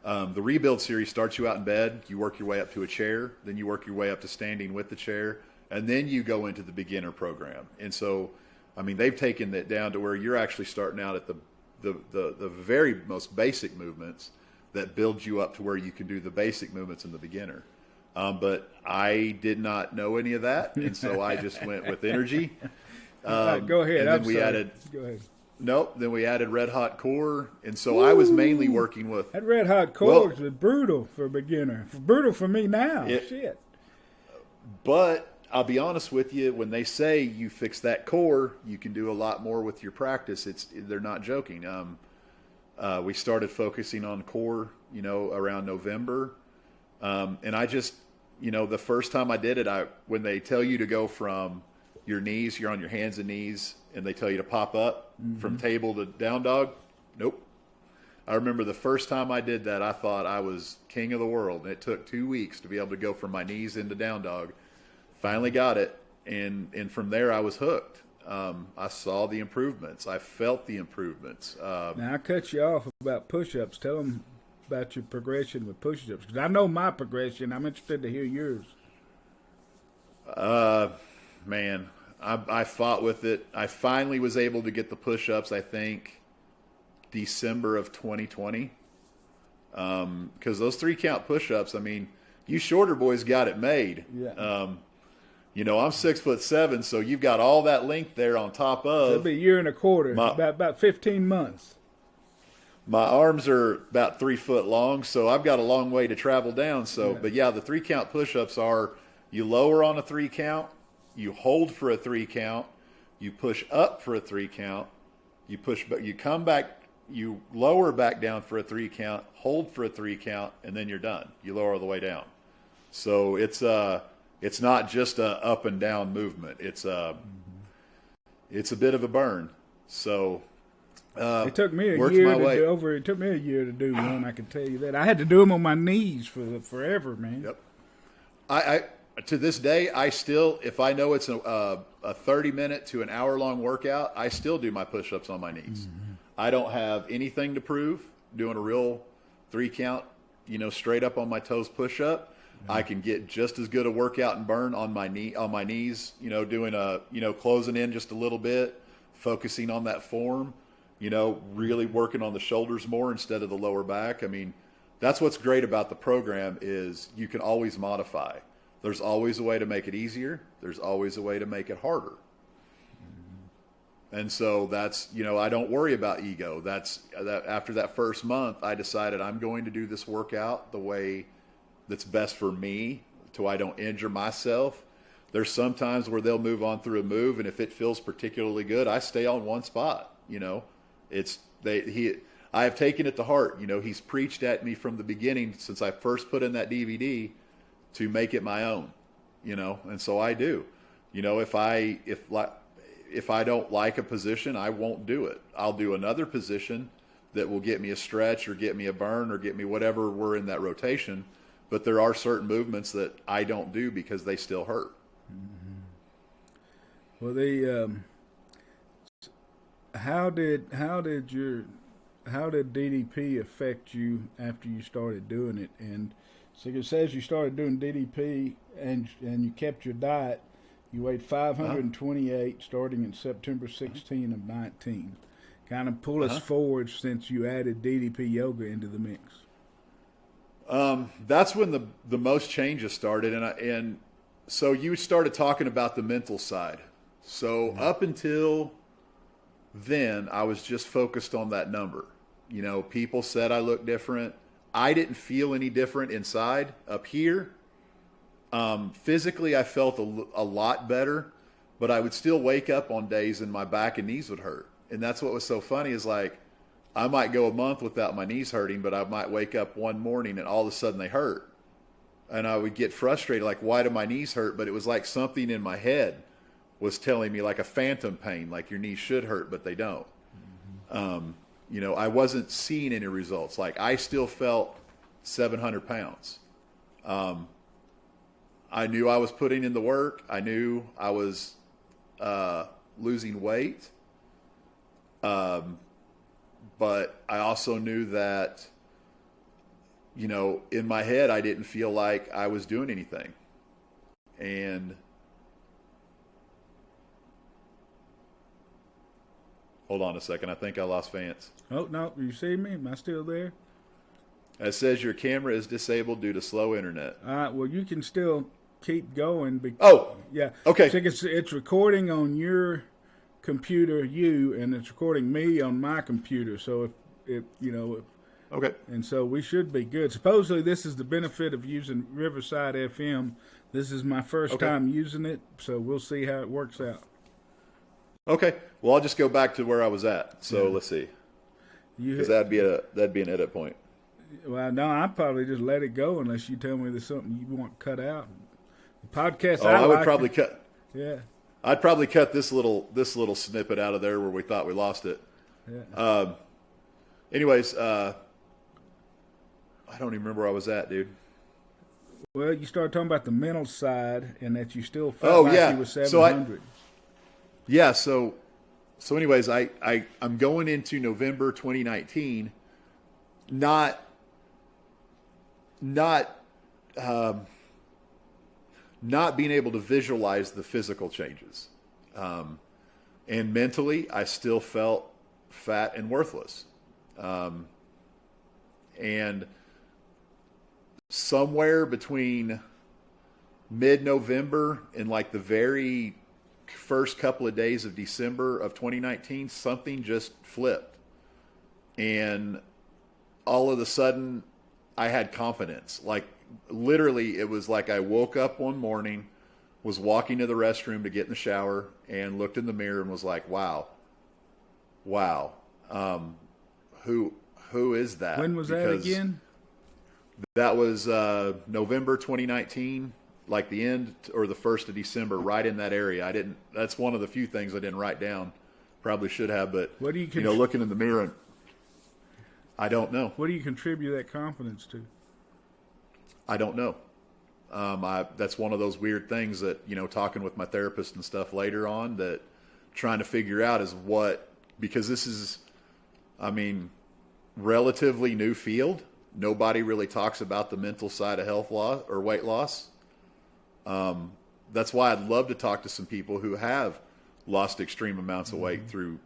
the rebuild series starts you out in bed. You work your way up to a chair. Then you work your way up to standing with the chair. And then you go into the beginner program. And so, I mean, they've taken it down to where you're actually starting out at the very most basic movements that build you up to where you can do the basic movements in the beginner. But I did not know any of that, and so I just went with energy. Go ahead. And then Go ahead. Nope. Then we added Red Hot Core, and so I was mainly working with that Red Hot Core was brutal for a beginner. Brutal for me now. Shit. But I'll be honest with you. When they say you fix that core, you can do a lot more with your practice. They're not joking. We started focusing on core, around November. And I just, the first time I did it, when they tell you to go from your knees, you're on your hands and knees, and they tell you to pop up from table to down dog. Nope. I remember the first time I did that, I thought I was king of the world. And it took 2 weeks to be able to go from my knees into down dog. Finally got it. And from there I was hooked. I saw the improvements. I felt the improvements. Now I cut you off about push-ups. Tell them about your progression with push-ups, because I know my progression. I'm interested to hear yours. Man, I fought with it. I finally was able to get the push-ups, I think, December of 2020. Because those 3-count push-ups, I mean, you shorter boys got it made. Yeah. I'm 6'7", so you've got all that length there on top of. So it'll be a year and a quarter, about 15 months. My arms are about 3 foot long, so I've got a long way to travel down. So, But yeah, the 3-count push-ups are: you lower on a 3-count, you hold for a 3-count, you push up for a 3-count, you come back, you lower back down for a 3-count, hold for a 3-count, and then you're done. You lower all the way down. So it's not just a up and down movement. It's a bit of a burn. So. It took me a year to do one. I can tell you that. I had to do them on my knees forever, man. Yep. I to this day, I still, if I know it's a 30-minute to an hour-long workout, I still do my push-ups on my knees. Mm-hmm. I don't have anything to prove doing a real 3-count, straight up on my toes push-up. Mm-hmm. I can get just as good a workout and burn on my knees, doing closing in just a little bit, focusing on that form. Really working on the shoulders more instead of the lower back. I mean, that's what's great about the program is you can always modify. There's always a way to make it easier. There's always a way to make it harder. Mm-hmm. And so that's, I don't worry about ego. After that first month, I decided I'm going to do this workout the way that's best for me so I don't injure myself. There's some times where they'll move on through a move, and if it feels particularly good, I stay on one spot, I have taken it to heart. He's preached at me from the beginning since I first put in that DVD to make it my own, and so I do. If I don't like a position, I won't do it. I'll do another position that will get me a stretch or get me a burn or get me whatever we're in that rotation. But there are certain movements that I don't do because they still hurt. Mm-hmm. Well, How did DDP affect you after you started doing it? And so it says you started doing DDP and you kept your diet. You weighed 528 starting in September 16 of 19. Kind of pull us forward since you added DDP Yoga into the mix. That's when the most changes started, and so you started talking about the mental side. So up until then I was just focused on that number. You know, people said I looked different. I didn't feel any different inside. Up here, physically I felt a lot better, but I would still wake up on days and my back and knees would hurt. And that's what was so funny is like, I might go a month without my knees hurting, but I might wake up one morning and all of a sudden they hurt. And I would get frustrated, like, why do my knees hurt? But it was like something in my head was telling me, like a phantom pain, like your knees should hurt, but they don't. You know, I wasn't seeing any results. Like, I still felt 700 pounds. I knew I was putting in the work. I knew I was losing weight. But I also knew that, you know, in my head, I didn't feel like I was doing anything. And hold on a second. I think I lost Vance. Oh, no. You see me? Am I still there? It says your camera is disabled due to slow internet. All right. Well, you can still keep going. Oh, yeah. okay. So it's recording on your computer, and it's recording me on my computer. So if you know, okay. And so we should be good. Supposedly, this is the benefit of using Riverside FM. This is my first time using it, so we'll see how it works out. Okay. Well, I'll just go back to where I was at. So let's see, because that'd be an edit point. Well, no, I'd probably just let it go unless you tell me there's something you want cut out. The podcast. I would probably cut. Yeah. I'd probably cut this little snippet out of there where we thought we lost it. Yeah. Anyways, I don't even remember where I was at, dude. Well, you started talking about the mental side and that you still felt like you were 700. So anyways, I'm going into November 2019, not being able to visualize the physical changes. And mentally, I still felt fat and worthless. And somewhere between mid-November and like the very first couple of days of December of 2019, something just flipped. And all of a sudden, I had confidence. Like, literally, it was like I woke up one morning, was walking to the restroom to get in the shower, and looked in the mirror and was like, wow, who is that? When was that again? That was November 2019, like the end or the 1st of December, right in that area. That's one of the few things I didn't write down. Probably should have, but what do you looking in the mirror, I don't know. What do you contribute that confidence to? I don't know. That's one of those weird things that, talking with my therapist and stuff later on, that trying to figure out is because this is, relatively new field. Nobody really talks about the mental side of health loss or weight loss. That's why I'd love to talk to some people who have lost extreme amounts of weight through,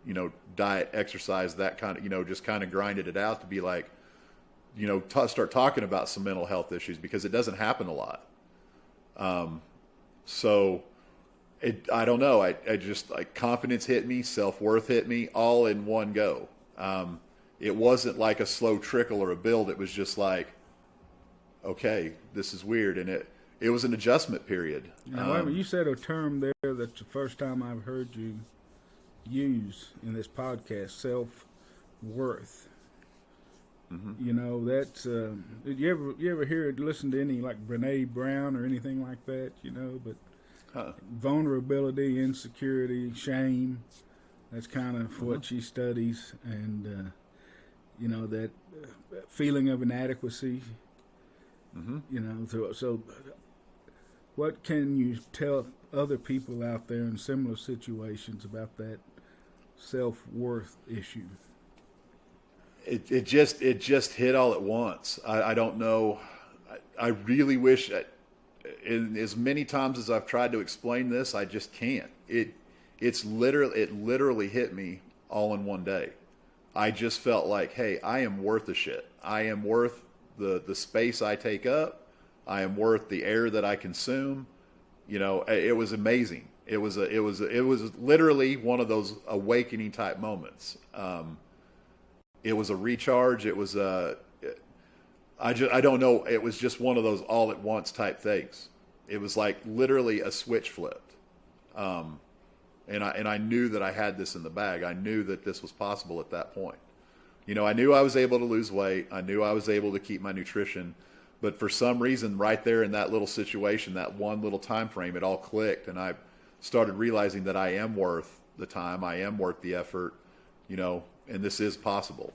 diet, exercise, that kind of, just kind of grinded it out to be like, start talking about some mental health issues, because it doesn't happen a lot. I don't know. I just, like, confidence hit me, self-worth hit me all in one go. It wasn't like a slow trickle or a build. It was just like, okay, this is weird. And it was an adjustment period. Now, you said a term there that's the first time I've heard you use in this podcast, self-worth. Mm-hmm. That's did you ever listen to any like Brene Brown or anything like that, but vulnerability, insecurity, shame, that's kind of what she studies, and that feeling of inadequacy. So what can you tell other people out there in similar situations about that self-worth issue? It just hit all at once. I don't know. I really wish, as many times as I've tried to explain this, I just can't. It literally hit me all in one day. I just felt like, hey, I am worth the shit. I am worth the space I take up. I am worth the air that I consume. It was amazing. It was literally one of those awakening type moments. It was a recharge. It was I don't know. It was just one of those all at once type things. It was like literally a switch flipped. And I knew that I had this in the bag. I knew that this was possible at that point. You know, I knew I was able to lose weight. I knew I was able to keep my nutrition. But for some reason, right there in that little situation, that one little time frame, it all clicked. And I started realizing that I am worth the time. I am worth the effort, you know, and this is possible.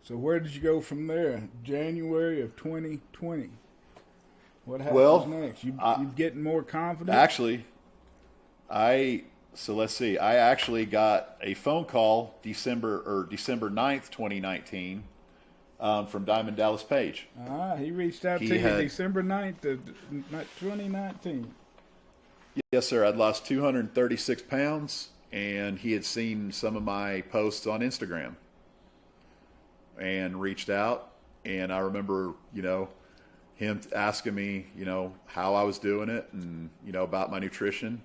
So where did you go from there? January of 2020. What happens next? You getting more confident? Actually, let's see. I actually got a phone call December 9th, 2019, from Diamond Dallas Page. He reached out to you December 9th of 2019. Yes, sir. I'd lost 236 pounds, and he had seen some of my posts on Instagram and reached out. And I remember, you know, him asking me, you know, how I was doing it and, you know, about my nutrition.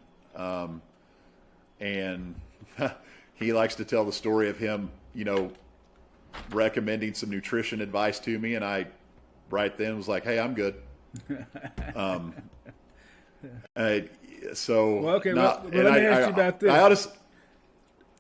And he likes to tell the story of him, you know, recommending some nutrition advice to me. And I right then was like, hey, I'm good. Let me ask you about this.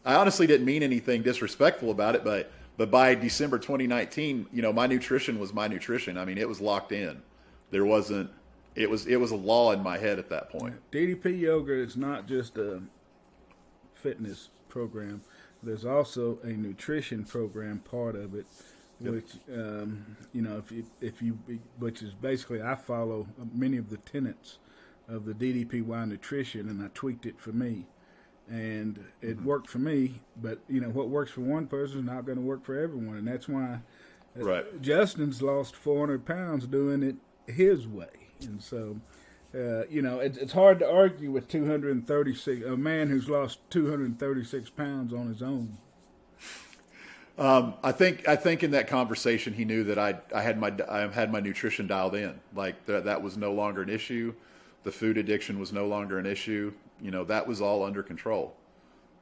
I honestly didn't mean anything disrespectful about it, but by December 2019, you know, my nutrition was my nutrition. I mean, it was locked in. There wasn't. It was a law in my head at that point. DDP Yoga is not just a fitness program. There's also a nutrition program part of it, which you know, which is basically I follow many of the tenets of the DDPY nutrition, and I tweaked it for me. And it worked for me, but you know what works for one person is not going to work for everyone, and that's why Justin's lost 400 pounds doing it his way. And so, you know, it's hard to argue with 236 a man who's lost 236 pounds on his own. I think in that conversation he knew that I had my nutrition dialed in. Like that was no longer an issue. The food addiction was no longer an issue. You know, that was all under control.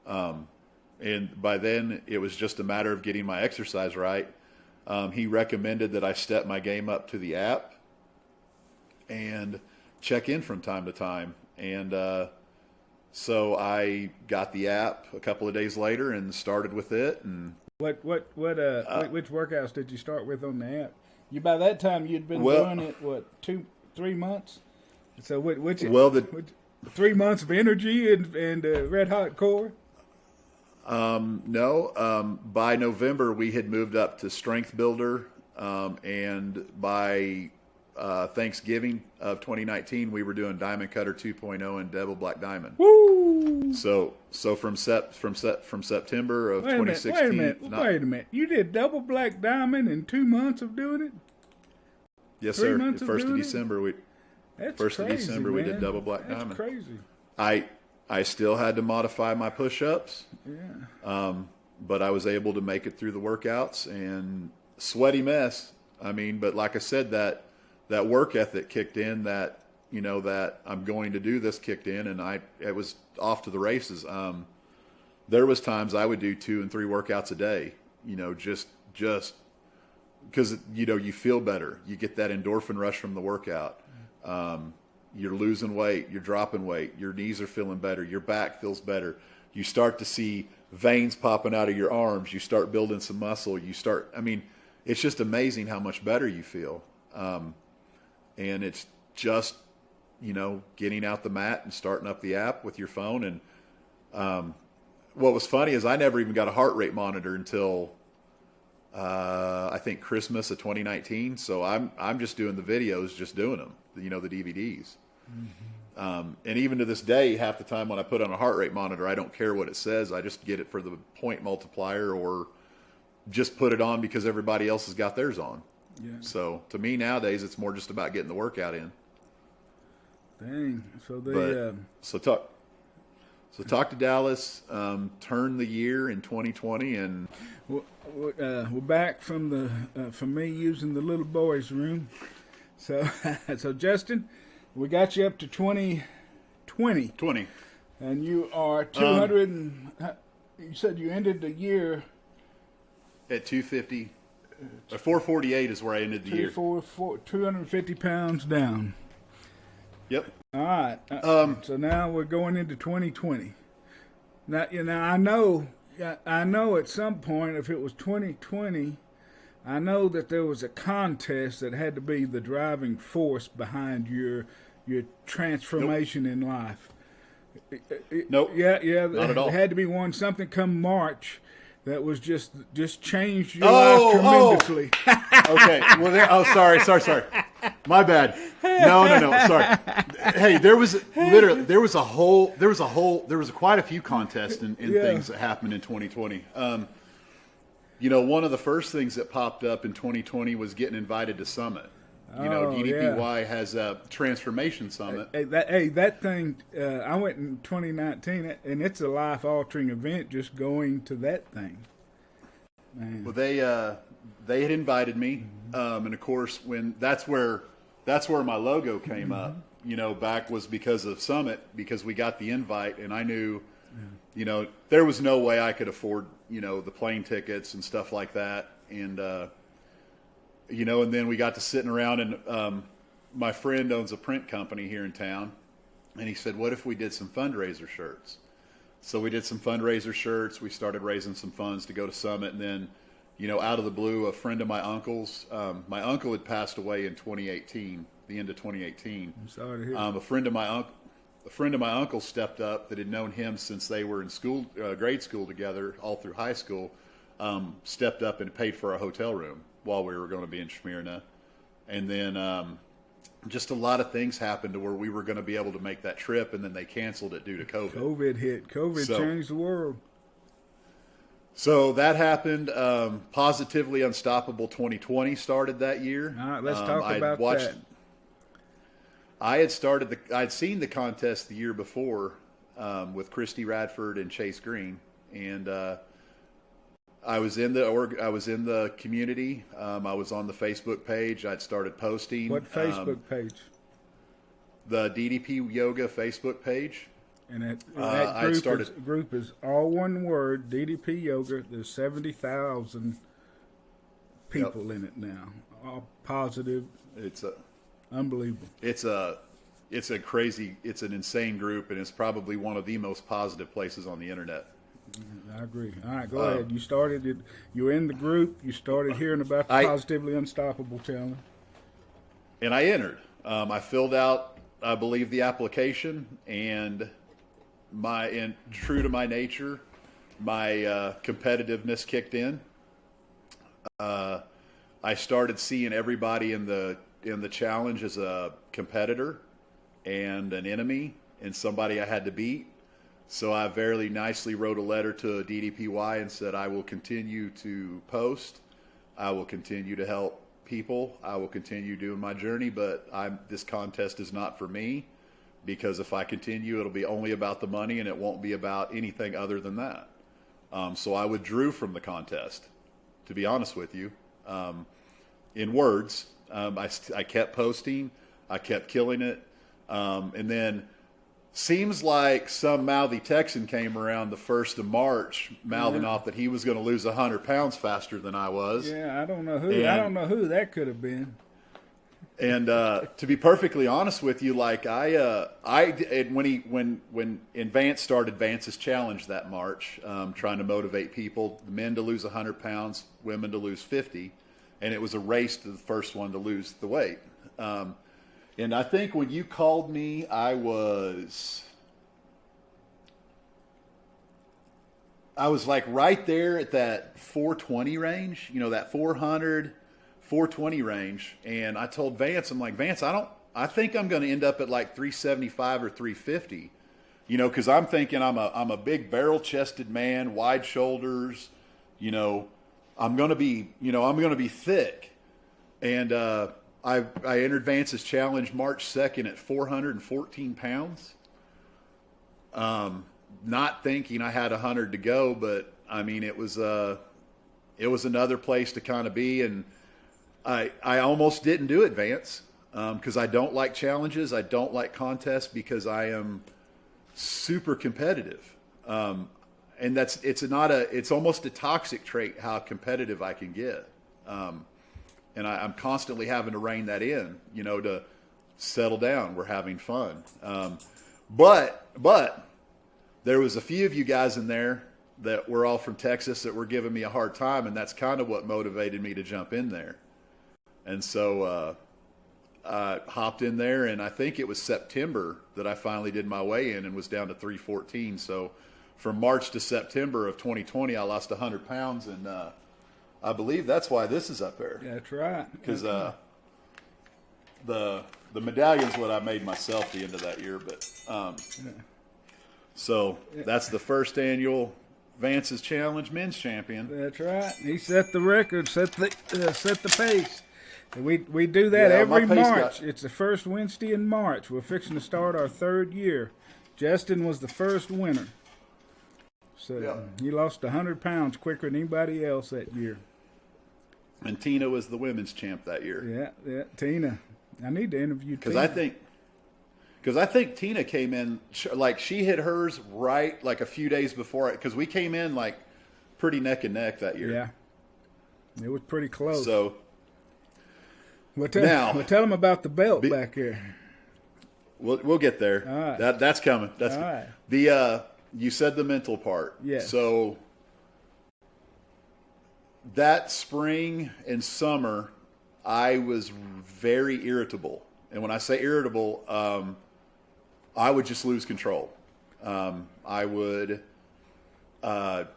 And by then it was just a matter of getting my exercise right. He recommended that I step my game up to the app and check in from time to time. And so I got the app a couple of days later and started with it. And which workouts did you start with on the app? You by that time you'd been doing it 2-3 months. So which 3 months of energy and red hot core? No. By November we had moved up to Strength Builder, and by Thanksgiving of 2019 we were doing Diamond Cutter 2.0 and Double Black Diamond. Woo! So from September of 2016. Wait a minute. You did Double Black Diamond in 2 months of doing it? Yes, sir. First of December we did Double Black Diamond. That's crazy. I still had to modify my push-ups. Yeah. But I was able to make it through the workouts, and sweaty mess. I mean, but like I said, that work ethic kicked in, that, you know, that I'm going to do this kicked in, and it was off to the races. There was times I would do 2 and 3 workouts a day, you know, just because, you know, you feel better. You get that endorphin rush from the workout. You're losing weight, you're dropping weight, your knees are feeling better, your back feels better. You start to see veins popping out of your arms. You start building some muscle. It's just amazing how much better you feel. And it's just, you know, getting out the mat and starting up the app with your phone. And what was funny is I never even got a heart rate monitor until I think Christmas of 2019. So I'm just doing the videos, just doing them, you know, the DVDs. Mm-hmm. And even to this day, half the time when I put on a heart rate monitor, I don't care what it says. I just get it for the point multiplier, or just put it on because everybody else has got theirs on. Yeah. So to me nowadays, it's more just about getting the workout in. Dang. So talk to Dallas, turn the year in 2020, and we're back from me using the little boys' room. So Justin, We got you up to 2020. 20. And you are 200 and, you said you ended the year at 250. 448 is where I ended the year. 250 pounds down. Yep. All right. So now we're going into 2020. Now, I know at some point, if it was 2020, I know that there was a contest that had to be the driving force behind your transformation in life. Nope. Yeah. Not at all. There had to be one. Something come March that was just changed your life tremendously. Okay. Well, sorry. My bad. No. Sorry. Hey, there was quite a few contests and things that happened in 2020. One of the first things that popped up in 2020 was getting invited to Summit. DDPY has a transformation summit. That thing, I went in 2019, and it's a life-altering event just going to that thing. Man. Well, they had invited me, and of course, that's where my logo came up. Back was because of Summit, because we got the invite, and I knew, there was no way I could afford, the plane tickets and stuff like that, and and then we got to sitting around, and my friend owns a print company here in town, and he said, what if we did some fundraiser shirts? So we did some fundraiser shirts. We started raising some funds to go to Summit, and then, out of the blue, a friend of my uncle's, my uncle had passed away in 2018, the end of 2018. I'm sorry to hear. A friend of my uncle stepped up that had known him since they were in school, grade school together, all through high school, stepped up and paid for our hotel room while we were going to be in Smyrna. And then just a lot of things happened to where we were going to be able to make that trip, and then they canceled it due to COVID. COVID hit. COVID changed the world. So that happened. Positively Unstoppable 2020 started that year. All right, let's talk about that. I'd seen the contest the year before with Christy Radford and Chase Green, and I was in the community. I was on the Facebook page. I'd started posting. What Facebook page? The DDP Yoga Facebook page. And that group is all one word, DDP Yoga. There's 70,000 people in it now. All positive. It's unbelievable. It's an insane group, and it's probably one of the most positive places on the internet. I agree. All right, go ahead. You started it. You were in the group. You started hearing about the Positively Unstoppable challenge. And I entered. I filled out, I believe, the application, and true to my nature, my competitiveness kicked in. I started seeing everybody in the challenge as a competitor and an enemy and somebody I had to beat. So I very nicely wrote a letter to DDPY and said, I will continue to post. I will continue to help people. I will continue doing my journey, but this contest is not for me, because if I continue, it'll be only about the money, and it won't be about anything other than that. So I withdrew from the contest, to be honest with you. In words, I kept posting. I kept killing it. And then seems like some mouthy Texan came around the 1st of March mouthing off that he was going to lose 100 pounds faster than I was. Yeah, I don't know who that could have been. And to be perfectly honest with you, like when Vance started Vance's challenge that March, trying to motivate people, the men to lose 100 pounds, women to lose 50, and it was a race to the first one to lose the weight. And I think when you called me, I was like right there at that 420 range, that 400, 420 range. And I told Vance, I'm like, Vance, I think I'm going to end up at like 375 or 350, because I'm thinking I'm a big barrel chested man, wide shoulders, I'm going to be thick. And, I entered Vance's challenge March 2nd at 414 pounds. Not thinking I had 100 to go, but I mean, it was another place to kind of be. And I almost didn't do it, Vance. because I don't like challenges. I don't like contests because I am super competitive. And it's almost a toxic trait how competitive I can get. And I'm constantly having to rein that in, to settle down. We're having fun. But there was a few of you guys in there that were all from Texas that were giving me a hard time, and that's kind of what motivated me to jump in there. And so I hopped in there, and I think it was September that I finally did my weigh-in and was down to 314. So from March to September of 2020, I lost 100 pounds, and I believe that's why this is up there. That's right. Because the medallion's what I made myself the end of that year. But so that's the first annual Vance's Challenge men's champion. That's right. He set the record, set the pace. We do that every March. It's the first Wednesday in March. We're fixing to start our third year. Justin was the first winner. So he lost 100 pounds quicker than anybody else that year. And Tina was the women's champ that year. Yeah, Tina. I need to interview Tina. Because I think Tina came in, like she hit hers right like a few days before it. Because we came in like pretty neck and neck that year. Yeah. It was pretty close. So tell them about the belt back here. We'll get there. All right. That's coming. That's all right. You said the mental part. Yes. So that spring and summer, I was very irritable. And when I say irritable, I would just lose control. I would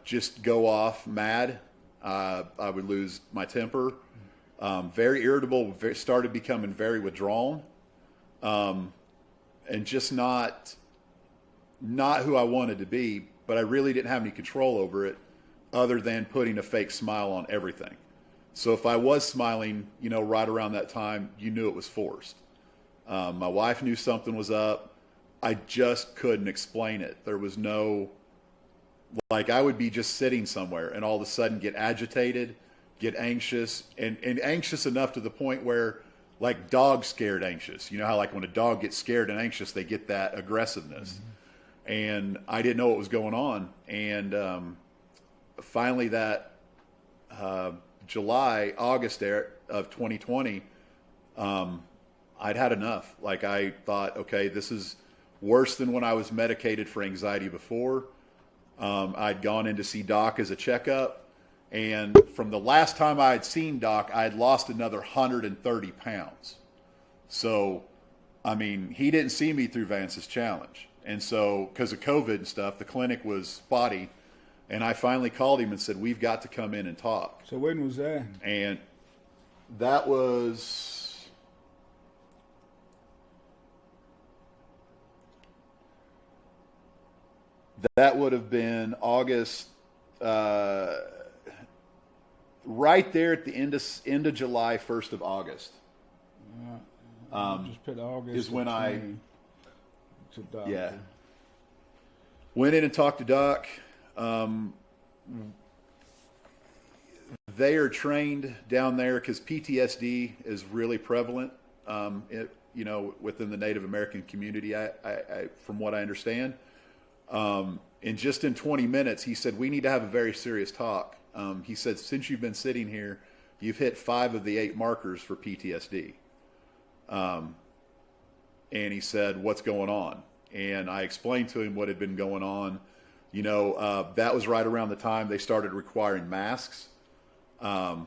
just go off mad. I would lose my temper. Very irritable, started becoming very withdrawn. And just not who I wanted to be, but I really didn't have any control over it other than putting a fake smile on everything. So if I was smiling, right around that time, you knew it was forced. My wife knew something was up. I just couldn't explain it. There was no, I would be just sitting somewhere and all of a sudden get agitated, get anxious, and anxious enough to the point where like dog scared anxious. You know how like when a dog gets scared and anxious, they get that aggressiveness. Mm-hmm. And I didn't know what was going on. And finally that August of 2020, I'd had enough. Like I thought, okay, this is worse than when I was medicated for anxiety before. I'd gone in to see Doc as a checkup. And from the last time I had seen Doc, I had lost another 130 pounds. So, I mean, he didn't see me through Vance's Challenge. And so, because of COVID and stuff, the clinic was spotty. And I finally called him and said, we've got to come in and talk. So when was that? And that was... That would have been August... right there at the end of July, 1st of August. Just put August is when I to went in and talked to Doc. They are trained down there because PTSD is really prevalent, within the Native American community. I from what I understand, and just in 20 minutes, he said we need to have a very serious talk. He said, since you've been sitting here, you've hit 5 of the 8 markers for PTSD. And he said, what's going on? And I explained to him what had been going on. That was right around the time they started requiring masks, to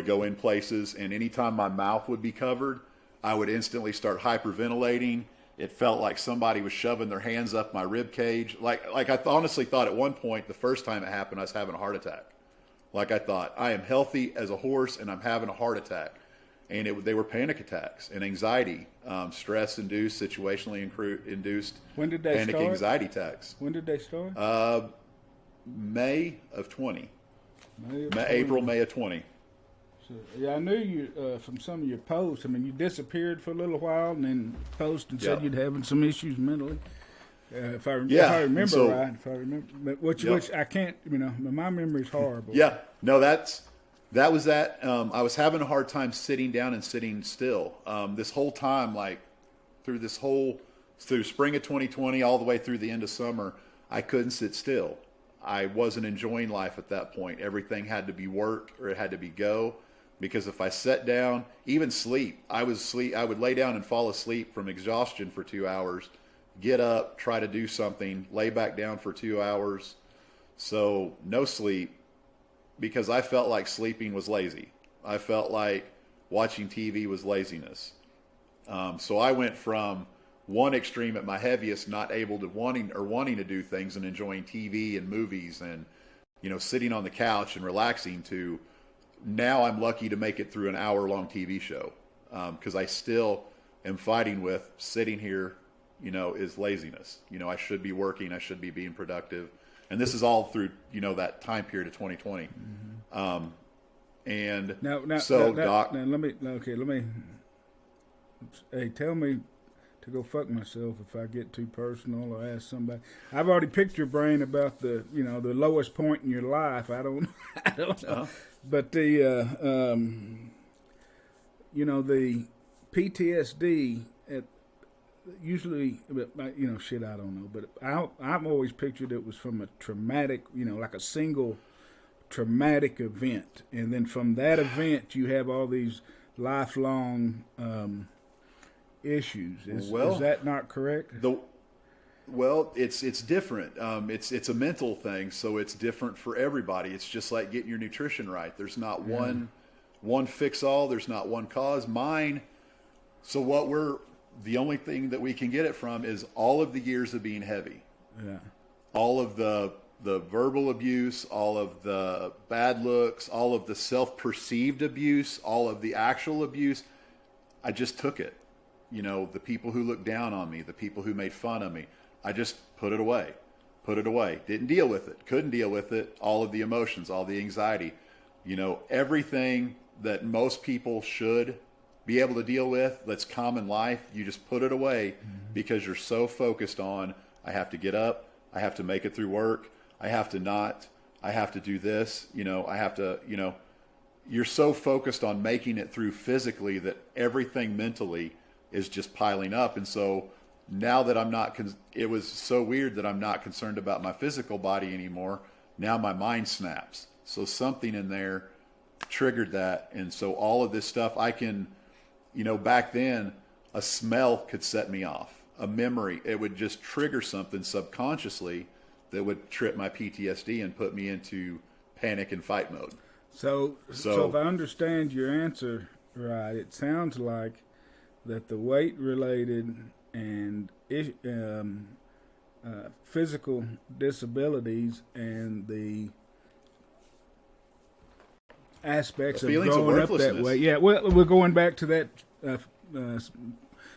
go in places. And anytime my mouth would be covered, I would instantly start hyperventilating. It felt like somebody was shoving their hands up my rib cage. Like I honestly thought at one point, the first time it happened, I was having a heart attack. Like I thought, I am healthy as a horse and I'm having a heart attack. And they were panic attacks and anxiety, stress-induced, situationally induced when did they panic start? Anxiety attacks. When did they start? May of 20. April, May of 20. So, yeah, I knew you from some of your posts. I mean, you disappeared for a little while and then posted and said you'd having some issues mentally. If I remember right, which I can't, my memory's horrible. Yeah, no, that's that was that. I was having a hard time sitting down and sitting still. This whole time, like through spring of 2020, all the way through the end of summer, I couldn't sit still. I wasn't enjoying life at that point. Everything had to be work or it had to be go. Because if I sat down, even sleep, I would lay down and fall asleep from exhaustion for 2 hours, get up, try to do something, lay back down for 2 hours. So no sleep, because I felt like sleeping was lazy. I felt like watching TV was laziness. So I went from one extreme at my heaviest, not able to wanting to do things and enjoying TV and movies and, sitting on the couch and relaxing, to now I'm lucky to make it through an hour-long TV show, because I still am fighting with sitting here, is laziness. I should be working. I should be being productive. And this is all through, that time period of 2020. Mm-hmm. Doc. Hey, tell me to go fuck myself if I get too personal or ask somebody. I've already picked your brain about the lowest point in your life. I don't know. Uh-huh. But the PTSD usually, shit, I don't know. But I've always pictured it was from a traumatic, like a single traumatic event, and then from that event you have all these lifelong issues. Is that not correct? It's different. It's a mental thing, so it's different for everybody. It's just like getting your nutrition right. There's not one fix all. There's not one cause. Mine. So the only thing that we can get it from is all of the years of being heavy. Yeah. All of the verbal abuse, all of the bad looks, all of the self-perceived abuse, all of the actual abuse. I just took it. The people who looked down on me, the people who made fun of me, I just put it away. Didn't deal with it. Couldn't deal with it. All of the emotions, all the anxiety, everything that most people should be able to deal with, that's common life, you just put it away because you're so focused on, I have to get up, I have to make it through work, I have to do this, I have to, you're so focused on making it through physically that everything mentally is just piling up. And so now that it was so weird that I'm not concerned about my physical body anymore. Now my mind snaps. So something in there triggered that. And so all of this stuff I can, back then a smell could set me off, a memory. It would just trigger something subconsciously that would trip my PTSD and put me into panic and fight mode. So if I understand your answer right, it sounds like that the weight-related and physical disabilities and the aspects of growing up that way. Yeah, well, we're going back to that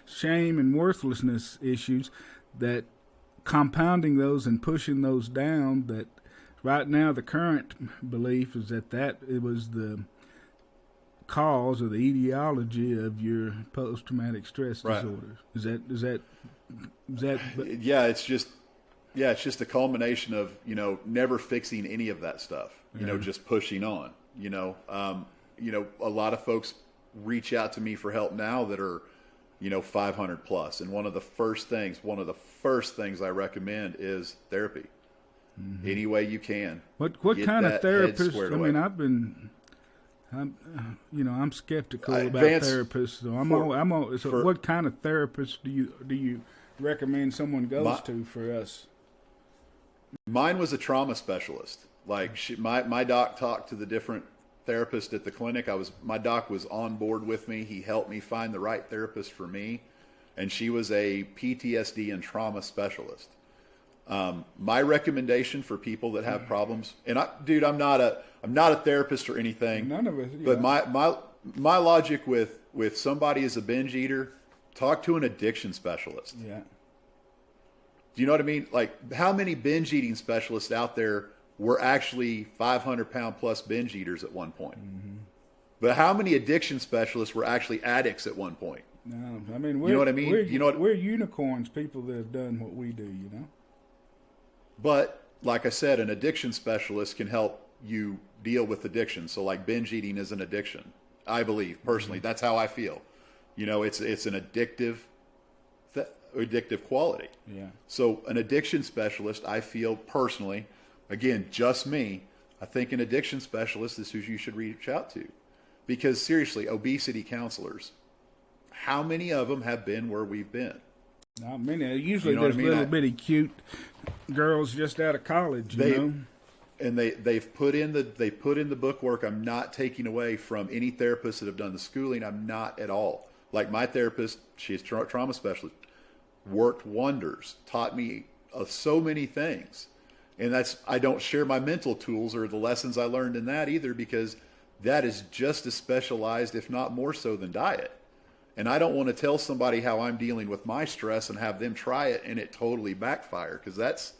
shame and worthlessness issues, that compounding those and pushing those down, that right now the current belief is that it was the cause or the etiology of your post-traumatic stress disorders. Is that yeah, it's just a culmination of never fixing any of that stuff, just pushing on. A lot of folks reach out to me for help now that are 500 plus, and one of the first things I recommend is therapy. Any way you can. What kind of therapist? I mean, I'm skeptical about Vance, therapists. So what kind of therapist do you recommend someone goes to for us? Mine was a trauma specialist. Like my doc talked to the different therapists at the clinic. My doc was on board with me. He helped me find the right therapist for me, and she was a PTSD and trauma specialist. My recommendation for people that have problems, and I'm not a therapist or anything. None of us. But my logic with somebody as a binge eater, talk to an addiction specialist. Yeah. Do you know what I mean? Like, how many binge eating specialists out there were actually 500-pound plus binge eaters at one point? Mm-hmm. But how many addiction specialists were actually addicts at one point? No, I mean, you know what I mean? We're unicorns, people that have done what we do, But like I said, an addiction specialist can help you deal with addiction. So like binge eating is an addiction. I believe personally, that's how I feel. You know, it's an addictive quality. Yeah. So an addiction specialist, I feel personally, again, just me, I think an addiction specialist is who you should reach out to. Because seriously, obesity counselors, how many of them have been where we've been? Not many. Usually You know what there's I mean? little bitty cute girls just out of college, you know? And they've put in the bookwork. I'm not taking away from any therapists that have done the schooling. I'm not at all. Like my therapist, she's trauma specialist, worked wonders, taught me so many things. And I don't share my mental tools or the lessons I learned in that either, because that is just as specialized, if not more so, than diet. And I don't want to tell somebody how I'm dealing with my stress and have them try it and it totally backfire, because that's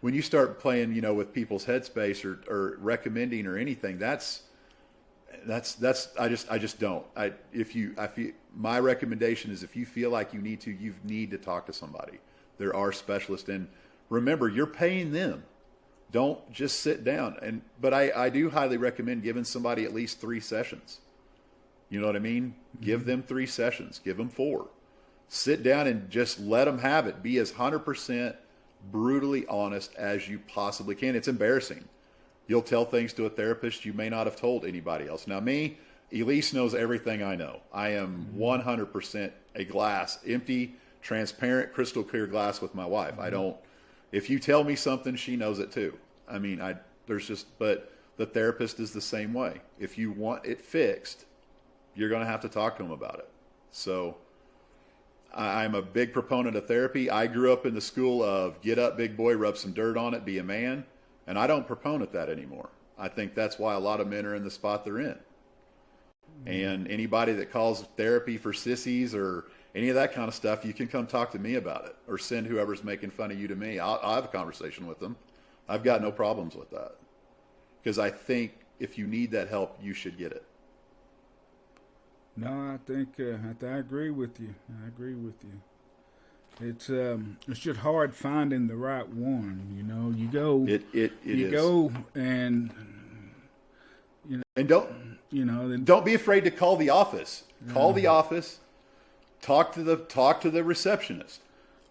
when you start playing, you know, with people's headspace or recommending or anything, I just don't. My recommendation is, if you feel like you need to talk to somebody. There are specialists, and remember, you're paying them. Don't just sit down. But I do highly recommend giving somebody at least 3 sessions. You know what I mean? Mm-hmm. Give them 3 sessions. Give them 4. Sit down and just let them have it. Be as 100% brutally honest as you possibly can. It's embarrassing. You'll tell things to a therapist you may not have told anybody else. Now me, Elise knows everything I know. I am 100% a glass, empty, transparent, crystal clear glass with my wife. I don't, if you tell me something, she knows it too. I mean, but the therapist is the same way. If you want it fixed, you're going to have to talk to them about it. So I'm a big proponent of therapy. I grew up in the school of get up, big boy, rub some dirt on it, be a man. And I don't proponent that anymore. I think that's why a lot of men are in the spot they're in. And anybody that calls therapy for sissies or any of that kind of stuff, you can come talk to me about it, or send whoever's making fun of you to me. I'll have a conversation with them. I've got no problems with that, because I think if you need that help, you should get it. No, I think I agree with you. I agree with you. It's just hard finding the right one. You know, you go, go, and you know, and don't be afraid to call the office. Call the office. Talk to the receptionist.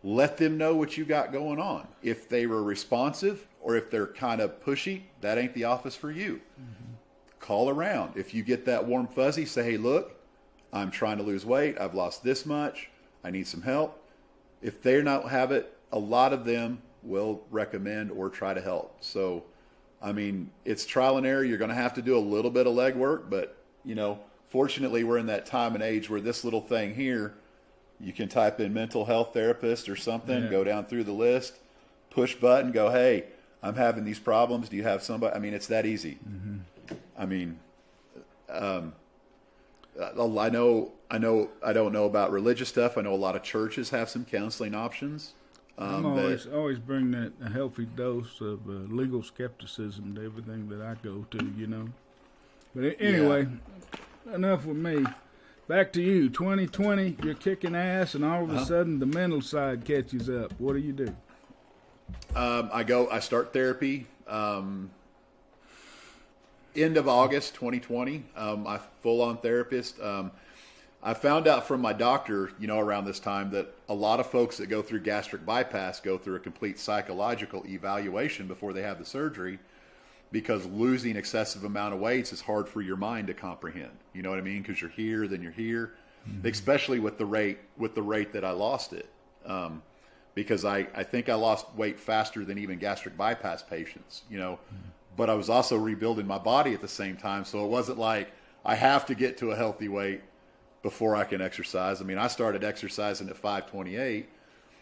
Let them know what you got going on. If they were responsive or if they're kind of pushy, that ain't the office for you. Mm-hmm. Call around. If you get that warm fuzzy, say, hey, look, I'm trying to lose weight. I've lost this much. I need some help. If they don't have it, a lot of them will recommend or try to help. So, I mean, it's trial and error. You're going to have to do a little bit of legwork, but, you know, fortunately, we're in that time and age where this little thing here, you can type in mental health therapist or something, go down through the list, push button, go, hey, I'm having these problems. Do you have somebody? I mean, it's that easy. Mm-hmm. I mean, I don't know about religious stuff. I know a lot of churches have some counseling options. I'm always bring that a healthy dose of legal skepticism to everything that I go to, you know. But anyway, enough with me. Back to you. 2020, you're kicking ass, and all of a sudden the mental side catches up. What do you do? I start therapy. End of August 2020, I'm full-on therapist. I found out from my doctor, you know, around this time that a lot of folks that go through gastric bypass go through a complete psychological evaluation before they have the surgery, because losing excessive amount of weight is hard for your mind to comprehend. You know what I mean? Because you're here, then you're here, especially with the rate that I lost it. Because I think I lost weight faster than even gastric bypass patients, you know. But I was also rebuilding my body at the same time. So it wasn't like I have to get to a healthy weight before I can exercise. I mean, I started exercising at 528.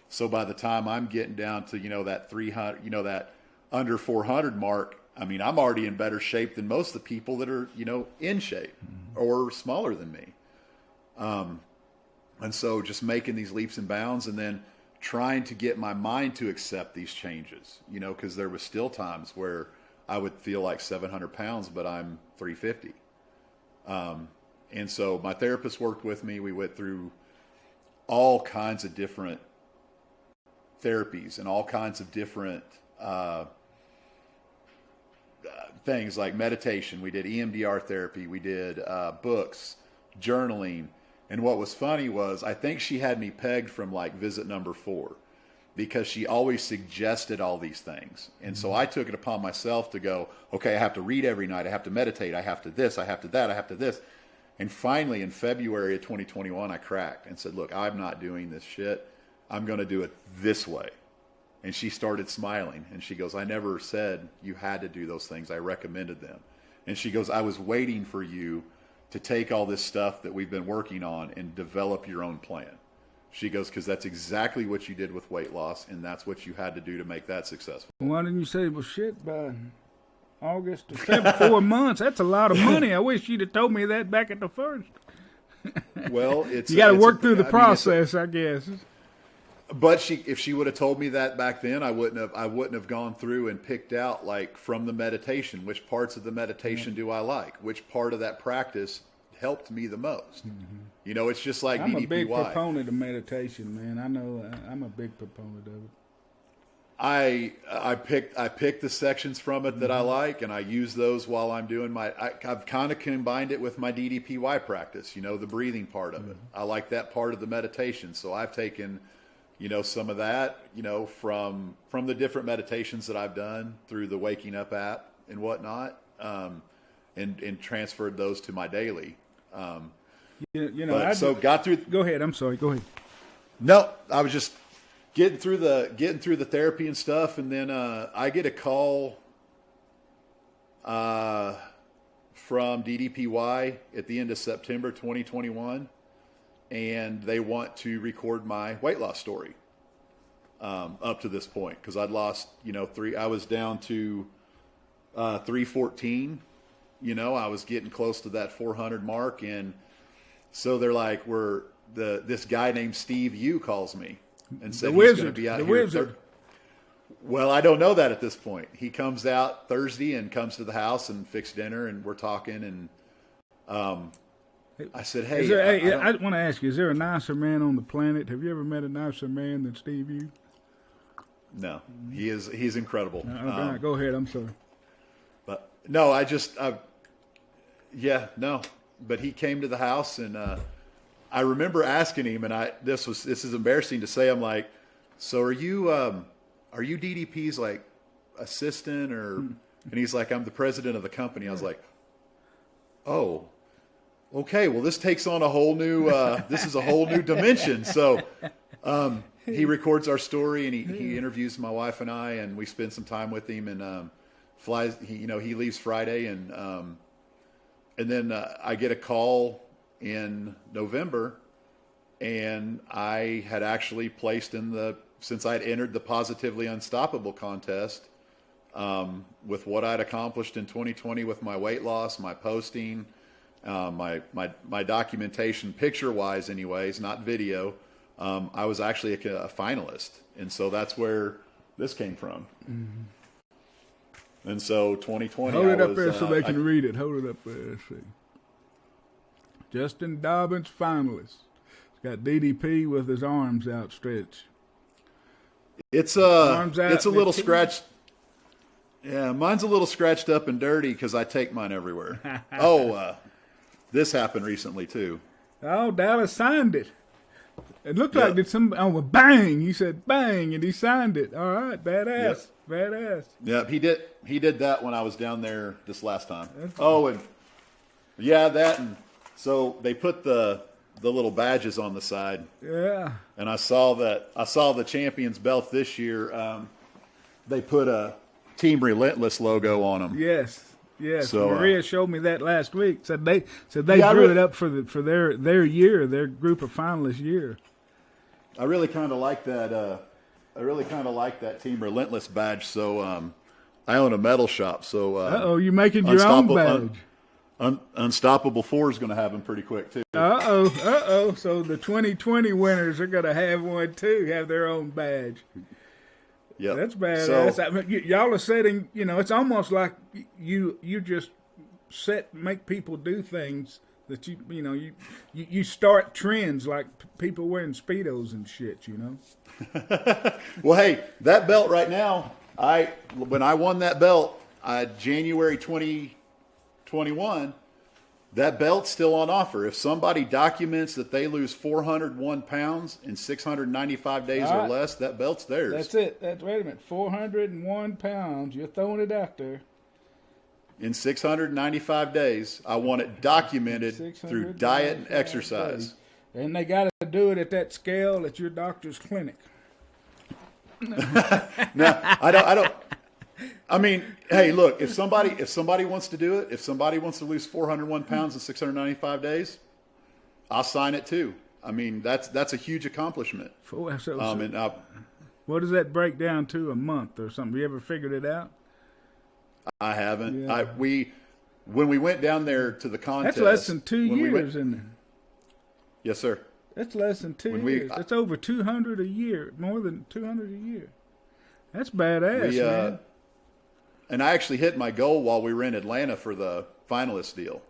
So by the time I'm getting down to, you know, that 300, you know, that under 400 mark, I mean, I'm already in better shape than most of the people that are, you know, in shape or smaller than me. And so just making these leaps and bounds, and then trying to get my mind to accept these changes, you know, because there was still times where I would feel like 700 pounds, but I'm 350. And so my therapist worked with me. We went through all kinds of different therapies and all kinds of different things like meditation. We did EMDR therapy. We did books, journaling. And what was funny was I think she had me pegged from like visit number 4 because she always suggested all these things. And so I took it upon myself to go, okay, I have to read every night. I have to meditate. I have to this. I have to that. I have to this. And finally, in February of 2021, I cracked and said, look, I'm not doing this shit. I'm going to do it this way. And she started smiling. And she goes, I never said you had to do those things. I recommended them. And she goes, I was waiting for you to take all this stuff that we've been working on and develop your own plan. She goes, because that's exactly what you did with weight loss, and that's what you had to do to make that successful. Why didn't you say, well, shit, by August to September, 4 months? That's a lot of money. I wish you'd have told me that back at the first. Well, it's you got to work through the process, I guess. But if she would have told me that back then, I wouldn't have gone through and picked out, like, from the meditation, which parts of the meditation do I like, which part of that practice helped me the most. You know, it's just like I'm DDPY. a big proponent of meditation, man. I know I'm a big proponent of it. I picked the sections from it that I like, and I use those while I'm doing I've kind of combined it with my DDPY practice, you know, the breathing part of it. I like that part of the meditation. So I've taken, you know, some of that, you know, from the different meditations that I've done through the Waking Up app and whatnot, and transferred those to my daily. You know, got through. Go ahead. I'm sorry. Go ahead. No, I was just getting through the therapy and stuff, and then I get a call from DDPY at the end of September 2021, and they want to record my weight loss story up to this point, because I'd lost, you know, I was down to 314. You know, I was getting close to that 400 mark, and so they're like, this guy named Steve Yu calls me and said he's going to be out here. Wizard. Well, I don't know that at this point. He comes out Thursday and comes to the house and fixed dinner, and we're talking, and I said, hey, I want to ask you, is there a nicer man on the planet? Have you ever met a nicer man than Steve Yu? No, he's incredible. Go ahead. I'm sorry. But no, no. But he came to the house, and I remember asking him, and this is embarrassing to say. I'm like, so are you DDP's like assistant, or? And he's like, I'm the president of the company. I was like, oh, okay. Well, this takes on a whole new. This is a whole new dimension. So he records our story, and he interviews my wife and I, and we spend some time with him, and flies. He leaves Friday, and then I get a call in November, and I had actually placed since I'd entered the Positively Unstoppable contest, with what I'd accomplished in 2020 with my weight loss, my posting, my documentation, picture-wise anyways, not video, I was actually a finalist. And so that's where this came from. Mm-hmm. And so 2020. Hold it up there so they can read it. Hold it up there. Let's see. Justin Dobbins finalist. He's got DDP with his arms outstretched. It's a little scratched. Yeah, mine's a little scratched up and dirty because I take mine everywhere. This happened recently too. Oh, Dallas signed it. It looked like bang. He said bang, and he signed it. All right, badass. Yep. Badass. Yeah, he did that when I was down there this last time. And so they put the little badges on the side. Yeah. And I saw the champion's belt this year. They put a Team Relentless logo on them. Yes. So, Maria showed me that last week. Said they drew it up for their year, their group of finalists year. I really kind of like that. Team Relentless badge. So I own a metal shop. So you're making your own badge. Unstoppable 4 is going to have them pretty quick too. So the 2020 winners are going to have one too. Have their own badge. Yeah, that's badass. So, y'all are setting. You know, it's almost like you just make people do things that you start trends like people wearing Speedos and shit. You know. Well, hey, that belt right now. When I won that belt, January 2021, that belt's still on offer. If somebody documents that they lose 401 pounds in 695 days or less, that belt's theirs. That's it. Wait a minute. 401 pounds. You're throwing it out there. In 695 days, I want it documented through diet and exercise. Days. And they got to do it at that scale at your doctor's clinic. No, I don't. I mean, hey, look, if somebody wants to do it, if somebody wants to lose 401 pounds in 695 days, I'll sign it too. I mean, that's a huge accomplishment. What does that break down to a month or something? You ever figured it out? I haven't. Yeah. When we went down there to the contest, that's less than 2 years, isn't it? Yes, sir. That's less than 2 years. That's over 200 a year, more than 200 a year. That's badass, man. And I actually hit my goal while we were in Atlanta for the finalist deal.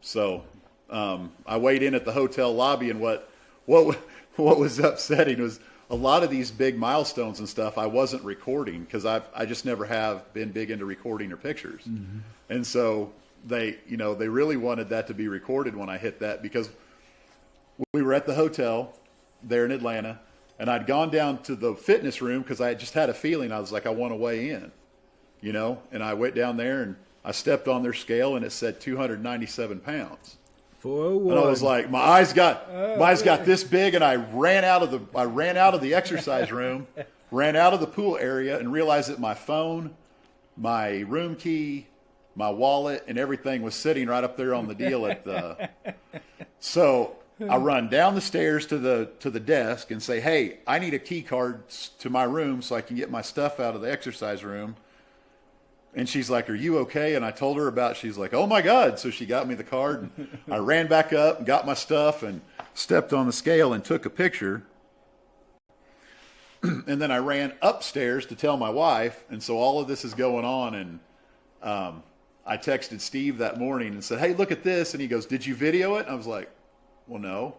So I weighed in at the hotel lobby, and what was upsetting was a lot of these big milestones and stuff I wasn't recording because I just never have been big into recording or pictures. Mm-hmm. And so they really wanted that to be recorded when I hit that, because we were at the hotel there in Atlanta, and I'd gone down to the fitness room because I just had a feeling. I was like, I want to weigh in. And I went down there and I stepped on their scale and it said 297 pounds. 401. And I was like, my eyes got this big, and I ran out of the exercise room, ran out of the pool area, and realized that my phone, my room key, my wallet, and everything was sitting right up there on the deal at the. So I run down the stairs to the desk and say, hey, I need a key card to my room so I can get my stuff out of the exercise room. And she's like, are you okay? And I told her she's like, oh my God. So she got me the card, and I ran back up and got my stuff and stepped on the scale and took a picture. And then I ran upstairs to tell my wife. And so all of this is going on. And I texted Steve that morning and said, hey, look at this. And he goes, did you video it? And I was like, well, no.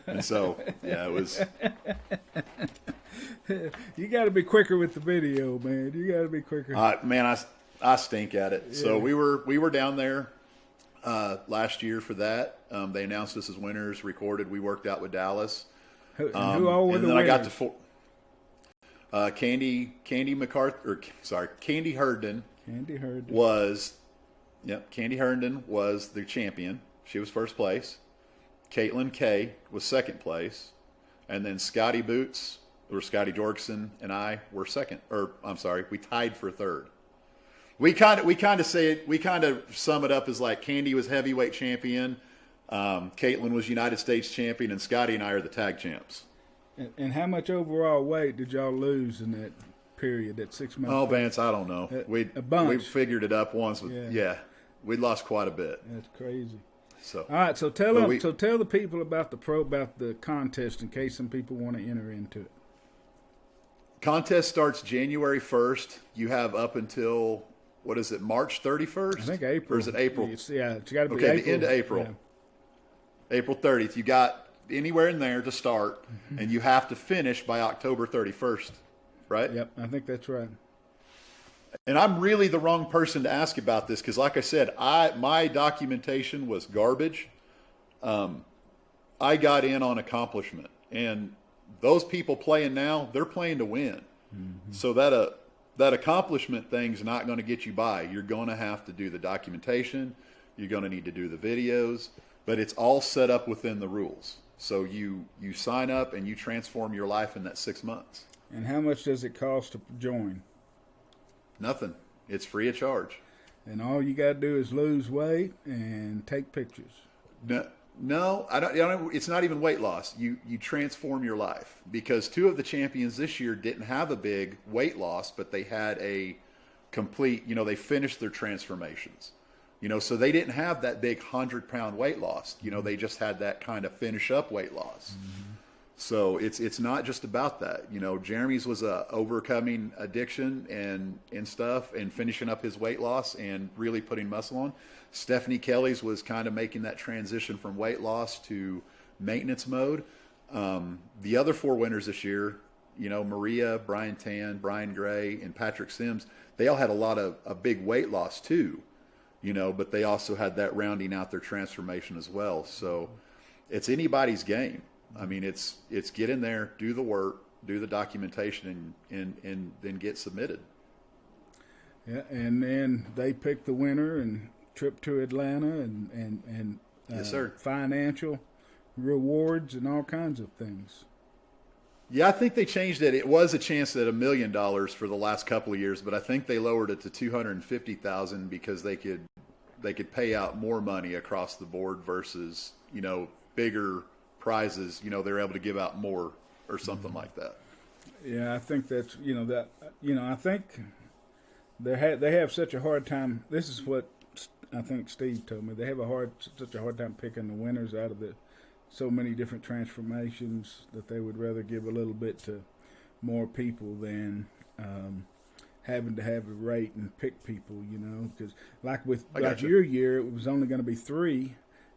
And so, yeah, it was. You got to be quicker with the video, man. You got to be quicker. Man, I stink at it. Yeah. So we were down there last year for that. They announced us as winners. Recorded. We worked out with Dallas. Who all were the winners? I got to Candy Herndon. Candy Herndon was, Candy Herndon was the champion. She was first place. Caitlin Kay was second place, and then Scotty Boots, or Scotty Jorgensen, and I were second. Or I'm sorry, we tied for third. We kind of sum it up as like Candy was heavyweight champion, Caitlin was United States champion, and Scotty and I are the tag champs. And how much overall weight did y'all lose in that period, that 6 months? Oh, Vance, I don't know. A bunch. We figured it up once. We lost quite a bit. That's crazy. So all right, so tell the people about the contest in case some people want to enter into it. Contest starts January 1st. You have up until, what is it, March 31st? I think April. Or is it April? It's got to be okay, April. The end of April. Yeah. April 30th. You got anywhere in there to start, and you have to finish by October 31st, right? Yep, I think that's right. And I'm really the wrong person to ask about this because, like I said, my documentation was garbage. I got in on accomplishment, and those people playing now, they're playing to win. Mm-hmm. So that accomplishment thing's not going to get you by. You're going to have to do the documentation. You're going to need to do the videos, but it's all set up within the rules. So you sign up and you transform your life in that 6 months. And how much does it cost to join? Nothing. It's free of charge. And all you got to do is lose weight and take pictures. No, I don't. It's not even weight loss. You transform your life, because 2 of the champions this year didn't have a big weight loss, but they had a complete. They finished their transformations. So they didn't have that big 100-pound weight loss. They just had that kind of finish up weight loss. Mm-hmm. So it's not just about that. Jeremy's was overcoming addiction and stuff and finishing up his weight loss and really putting muscle on. Stephanie Kelly's was kind of making that transition from weight loss to maintenance mode. The other 4 winners this year, Maria, Brian Tan, Brian Gray, and Patrick Sims, they all had a big weight loss too, but they also had that rounding out their transformation as well. So it's anybody's game. I mean, it's get in there, do the work, do the documentation, and then get submitted. Yeah, and then they pick the winner and trip to Atlanta and yes, sir. Financial rewards and all kinds of things. Yeah, I think they changed it. It was a chance at $1 million for the last couple of years, but I think they lowered it to $250,000 because they could pay out more money across the board versus bigger prizes. They're able to give out more or something like that. Yeah, I think that's I think they have such a hard time. This is what I think Steve told me. They have such a hard time picking the winners out of so many different transformations that they would rather give a little bit to more people than having to have a rate and pick people, because like your year, it was only going to be 3,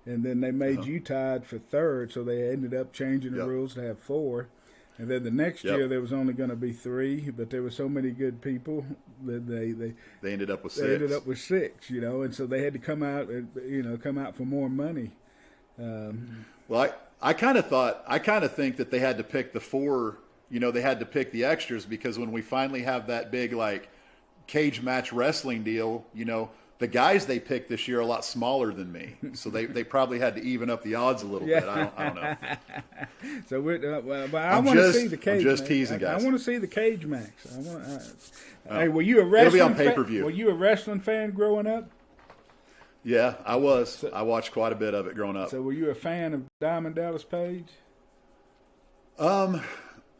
and then they made you tied for 3rd, so they ended up changing the rules to have 4. And then the next year there was only going to be 3, but there were so many good people that they ended up with 6. They ended up with 6, and so they had to come out for more money. Well, I kind of think that they had to pick the 4. They had to pick the extras because when we finally have that big like cage match wrestling deal, the guys they picked this year are a lot smaller than me, so they probably had to even up the odds a little bit. I don't know. So I want to see the cage. I'm just teasing, guys. I want to see the cage match. Hey, were you a wrestling? It'll be on pay-per-view. Were you a wrestling fan growing up? Yeah, I was. I watched quite a bit of it growing up. So were you a fan of Diamond Dallas Page?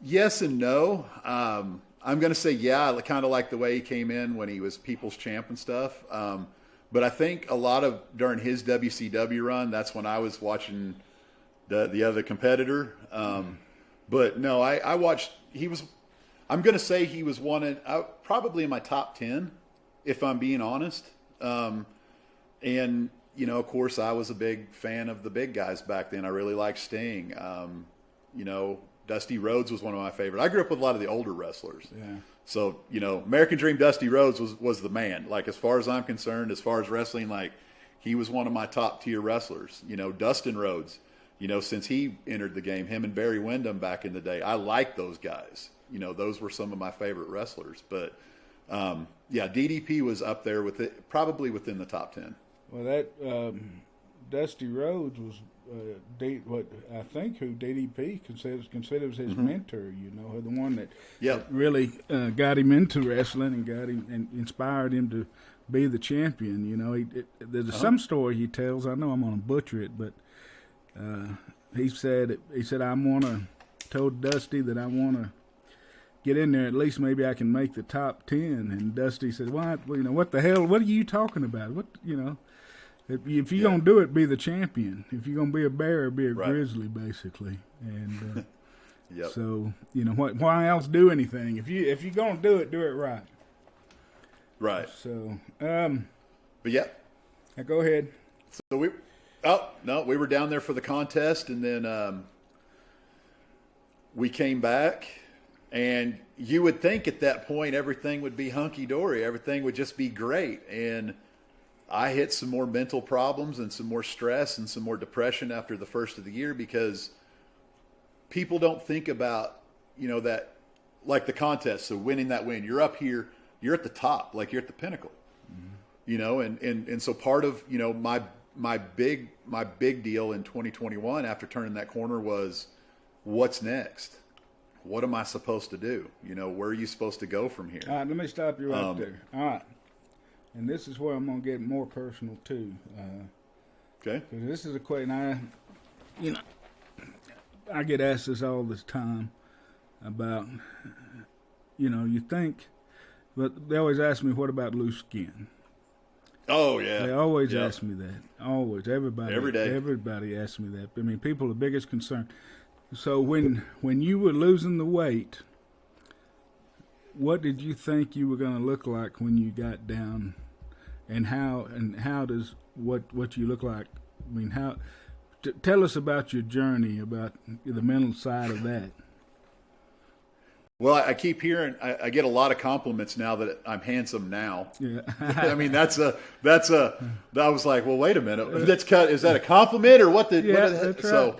Yes and no. I'm going to say, yeah, I kind of like the way he came in when he was People's Champ and stuff. But I think a lot of during his WCW run, that's when I was watching the other competitor. But no, I watched, I'm going to say he was probably in my top 10, if I'm being honest. And, of course, I was a big fan of the big guys back then. I really liked Sting. Dusty Rhodes was one of my favorites. I grew up with a lot of the older wrestlers. Yeah. So, American Dream Dusty Rhodes was the man. Like, as far as I'm concerned, as far as wrestling, like, he was one of my top-tier wrestlers. Dustin Rhodes, since he entered the game, him and Barry Windham back in the day, I liked those guys. Those were some of my favorite wrestlers. But, yeah, DDP was up there with it, probably within the top 10. Well, that Dusty Rhodes was what I think who DDP considers his mentor. The one that really got him into wrestling and got him and inspired him to be the champion. There's some story he tells. I know I'm going to butcher it, but he said told Dusty that I want to get in there, at least maybe I can make the top 10. And Dusty said, what the hell, what are you talking about? If you're going to do it, be the champion. If you're going to be a bear, be a grizzly, basically. And so, why else do anything? If you're going to do it right. Right. So, but yeah. Go ahead. So we were down there for the contest, and then we came back. And you would think at that point everything would be hunky-dory. Everything would just be great. And I hit some more mental problems and some more stress and some more depression after the first of the year because people don't think about, that, like the contest. So winning that win, you're up here, you're at the top, like you're at the pinnacle, and so part of, my big deal in 2021 after turning that corner was what's next? What am I supposed to do? Where are you supposed to go from here? All right, let me stop you right there. All right. And this is where I'm going to get more personal, too. Okay. Because this is a question I get asked this all this time about, you think, but they always ask me, what about loose skin? Oh, yeah. They always ask me that. Always. Everybody. Every day. Everybody asks me that. I mean, people, the biggest concern. So when you were losing the weight, what did you think you were going to look like when you got down? And how does what you look like? I mean, tell us about your journey, about the mental side of that. Well, I keep hearing, I get a lot of compliments now that I'm handsome now. Yeah. I mean, I was like, well, wait a minute. Is that a compliment or what Yeah, that's right. So,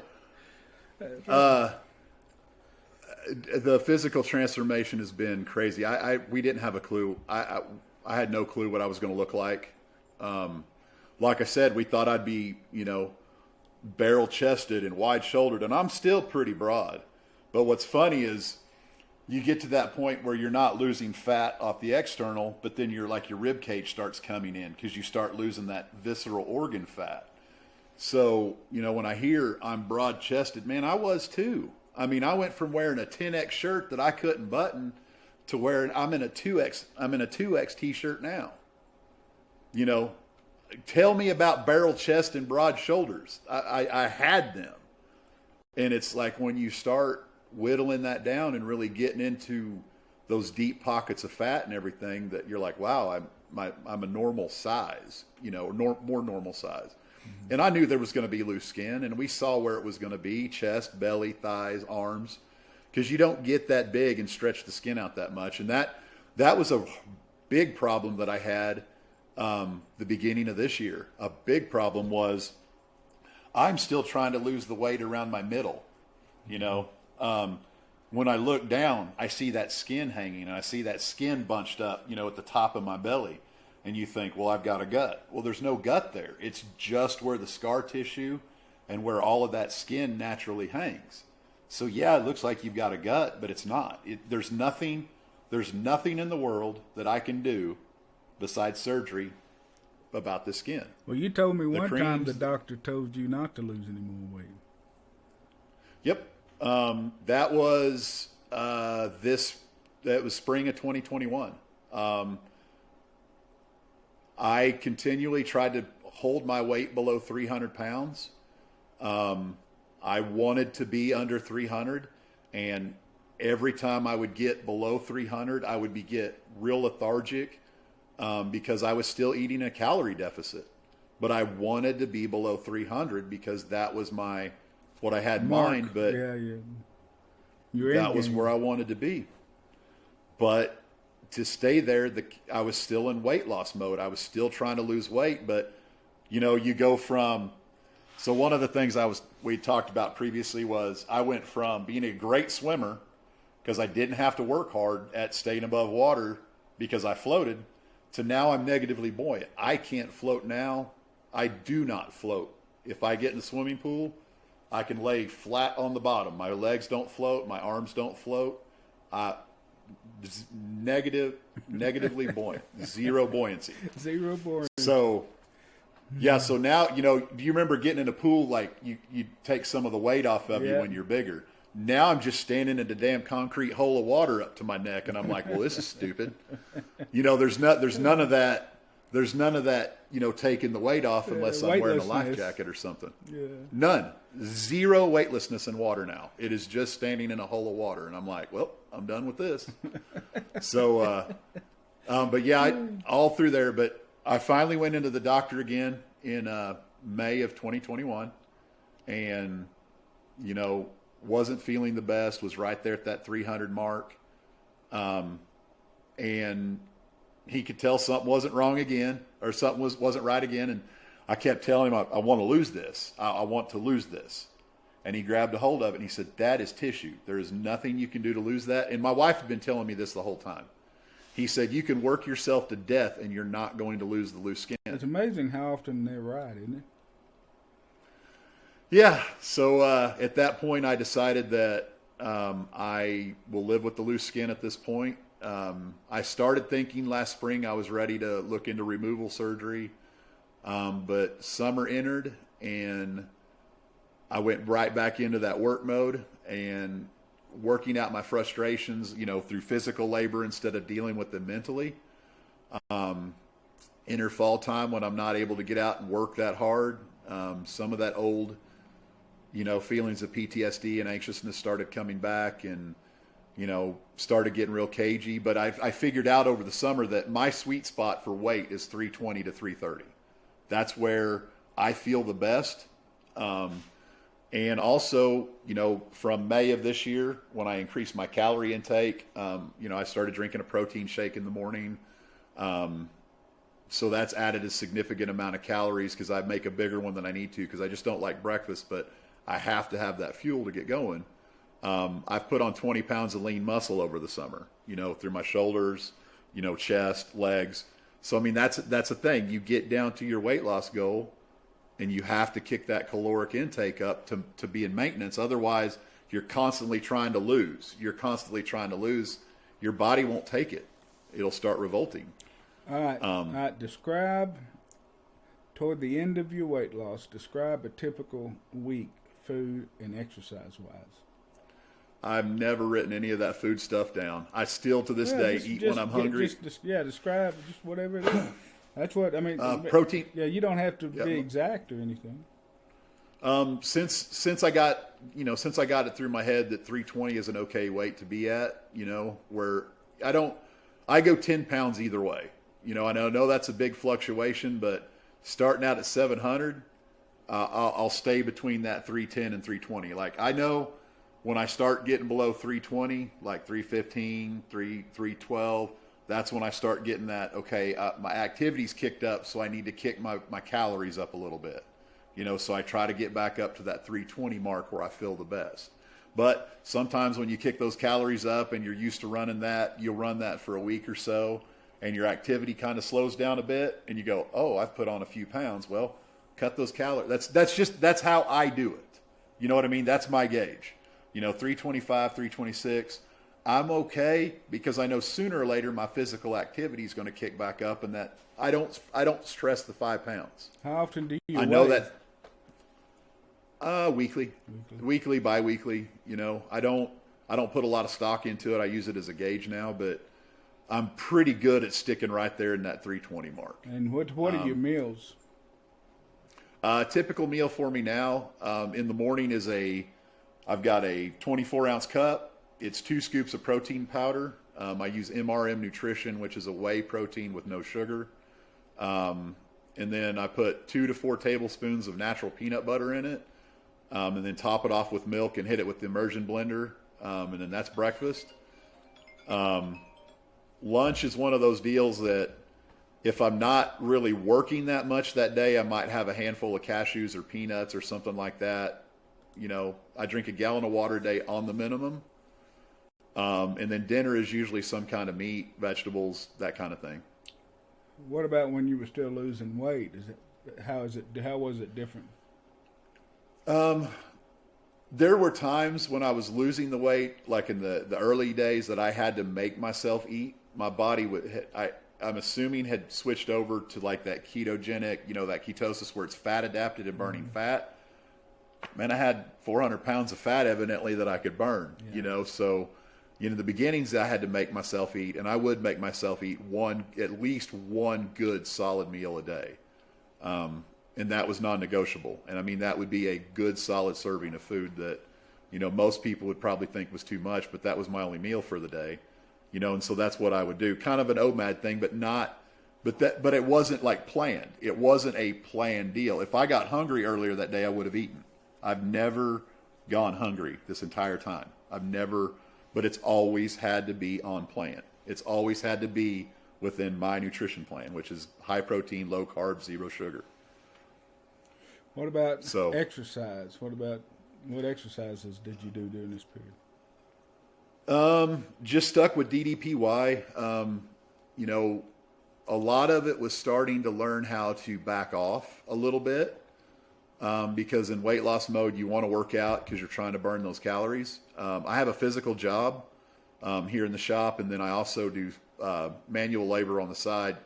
the physical transformation has been crazy. We didn't have a clue. I had no clue what I was going to look like. Like I said, we thought I'd be, barrel chested and wide shouldered, and I'm still pretty broad. But what's funny is, you get to that point where you're not losing fat off the external, but then your rib cage starts coming in because you start losing that visceral organ fat. So, when I hear I'm broad chested, man, I was too. I mean, I went from wearing a 10X shirt that I couldn't button to wearing, I'm in a 2X t-shirt now. Tell me about barrel chest and broad shoulders. I had them. And it's like when you start whittling that down and really getting into those deep pockets of fat and everything, that you're like, wow, I'm a normal size, more normal size. Mm-hmm. And I knew there was going to be loose skin, and we saw where it was going to be: chest, belly, thighs, arms, because you don't get that big and stretch the skin out that much. And that was a big problem that I had the beginning of this year. A big problem was I'm still trying to lose the weight around my middle, when I look down, I see that skin hanging, and I see that skin bunched up, at the top of my belly. And you think, well, I've got a gut. Well, there's no gut there. It's just where the scar tissue and where all of that skin naturally hangs. So yeah, it looks like you've got a gut, but it's not. There's nothing in the world that I can do besides surgery about the skin. Well, you told me one time the doctor told you not to lose any more weight. Yep. That was spring of 2021. I continually tried to hold my weight below 300 pounds. I wanted to be under 300, and every time I would get below 300, I would get real lethargic, because I was still eating a calorie deficit. But I wanted to be below 300 because that was what I had in mind, but that was where I wanted to be. But to stay there, I was still in weight loss mode. I was still trying to lose weight, but you go from. So one of the things we talked about previously was I went from being a great swimmer because I didn't have to work hard at staying above water because I floated, to now I'm negatively buoyant. I can't float now. I do not float. If I get in the swimming pool, I can lay flat on the bottom. My legs don't float. My arms don't float. Negatively buoyant. Zero buoyancy. Zero buoyancy. So, yeah. So now, do you remember getting in a pool, like you take some of the weight off of you when you're bigger? Now I'm just standing in a damn concrete hole of water up to my neck, and I'm like, well, this is stupid. There's none of that. There's none of that, taking the weight off unless I'm wearing a life jacket or something. Yeah. None. Zero weightlessness in water now. It is just standing in a hole of water. And I'm like, well, I'm done with this. So, but yeah, all through there. But I finally went into the doctor again in May of 2021, and, wasn't feeling the best, was right there at that 300 mark. And he could tell something wasn't wrong again, or something wasn't right again. And I kept telling him, I want to lose this. I want to lose this. And he grabbed a hold of it and he said, that is tissue. There is nothing you can do to lose that. And my wife had been telling me this the whole time. He said, you can work yourself to death and you're not going to lose the loose skin. It's amazing how often they're right, isn't it? Yeah. So at that point, I decided that I will live with the loose skin at this point. I started thinking last spring I was ready to look into removal surgery, but summer entered and I went right back into that work mode and working out my frustrations, through physical labor instead of dealing with them mentally. Enter fall time when I'm not able to get out and work that hard. Some of that old, feelings of PTSD and anxiousness started coming back, and started getting real cagey. But I figured out over the summer that my sweet spot for weight is 320 to 330. That's where I feel the best. And also, from May of this year, when I increased my calorie intake, I started drinking a protein shake in the morning. So that's added a significant amount of calories because I make a bigger one than I need to because I just don't like breakfast, but I have to have that fuel to get going. I've put on 20 pounds of lean muscle over the summer, through my shoulders, chest, legs. So, I mean, that's a thing. You get down to your weight loss goal and you have to kick that caloric intake up to be in maintenance. Otherwise, you're constantly trying to lose. Your body won't take it. It'll start revolting. All right. Describe, toward the end of your weight loss, describe a typical week, food and exercise-wise. I've never written any of that food stuff down. I still, to this day, eat when I'm hungry. Describe just whatever it is. That's what I mean. Protein. Yeah, you don't have to be exact or anything. Since I got it through my head that 320 is an okay weight to be at, where I go 10 pounds either way. I know that's a big fluctuation, but starting out at 700, I'll stay between that 310 and 320. Like, I know when I start getting below 320, like 315, 312, that's when I start getting that, okay, my activity's kicked up, so I need to kick my calories up a little bit. So I try to get back up to that 320 mark where I feel the best. But sometimes when you kick those calories up and you're used to running that, you'll run that for a week or so, and your activity kind of slows down a bit, and you go, oh, I've put on a few pounds. Well, cut those calories. That's how I do it. You know what I mean? That's my gauge. 325, 326. I'm okay because I know sooner or later my physical activity is going to kick back up, and that I don't stress the 5 pounds. How often do you? I know that. Weekly, bi-weekly. I don't put a lot of stock into it. I use it as a gauge now, but I'm pretty good at sticking right there in that 320 mark. And what are your meals? Typical meal for me now in the morning is I've got a 24-ounce cup. It's 2 scoops of protein powder. I use MRM Nutrition, which is a whey protein with no sugar. And then I put 2 to 4 tablespoons of natural peanut butter in it. And then top it off with milk and hit it with the immersion blender. And then that's breakfast. Lunch is one of those deals that if I'm not really working that much that day, I might have a handful of cashews or peanuts or something like that. I drink a gallon of water a day on the minimum. And then dinner is usually some kind of meat, vegetables, that kind of thing. What about when you were still losing weight? How was it different? There were times when I was losing the weight, like in the early days, that I had to make myself eat. My body I'm assuming had switched over to like that ketogenic, that ketosis where it's fat adapted and burning fat. Man, I had 400 pounds of fat evidently that I could burn, so, the beginnings I had to make myself eat, and I would make myself eat at least one good solid meal a day. And that was non-negotiable. And I mean, that would be a good solid serving of food that, most people would probably think was too much, but that was my only meal for the day, and so that's what I would do. Kind of an OMAD thing, but it wasn't like planned. It wasn't a planned deal. If I got hungry earlier that day, I would have eaten. I've never gone hungry this entire time. But it's always had to be on plan. It's always had to be within my nutrition plan, which is high protein, low carb, 0 sugar. What about exercise? What exercises did you do during this period? Just stuck with DDPY. A lot of it was starting to learn how to back off a little bit. Because in weight loss mode, you want to work out because you're trying to burn those calories. I have a physical job here in the shop, and then I also do manual labor on the side,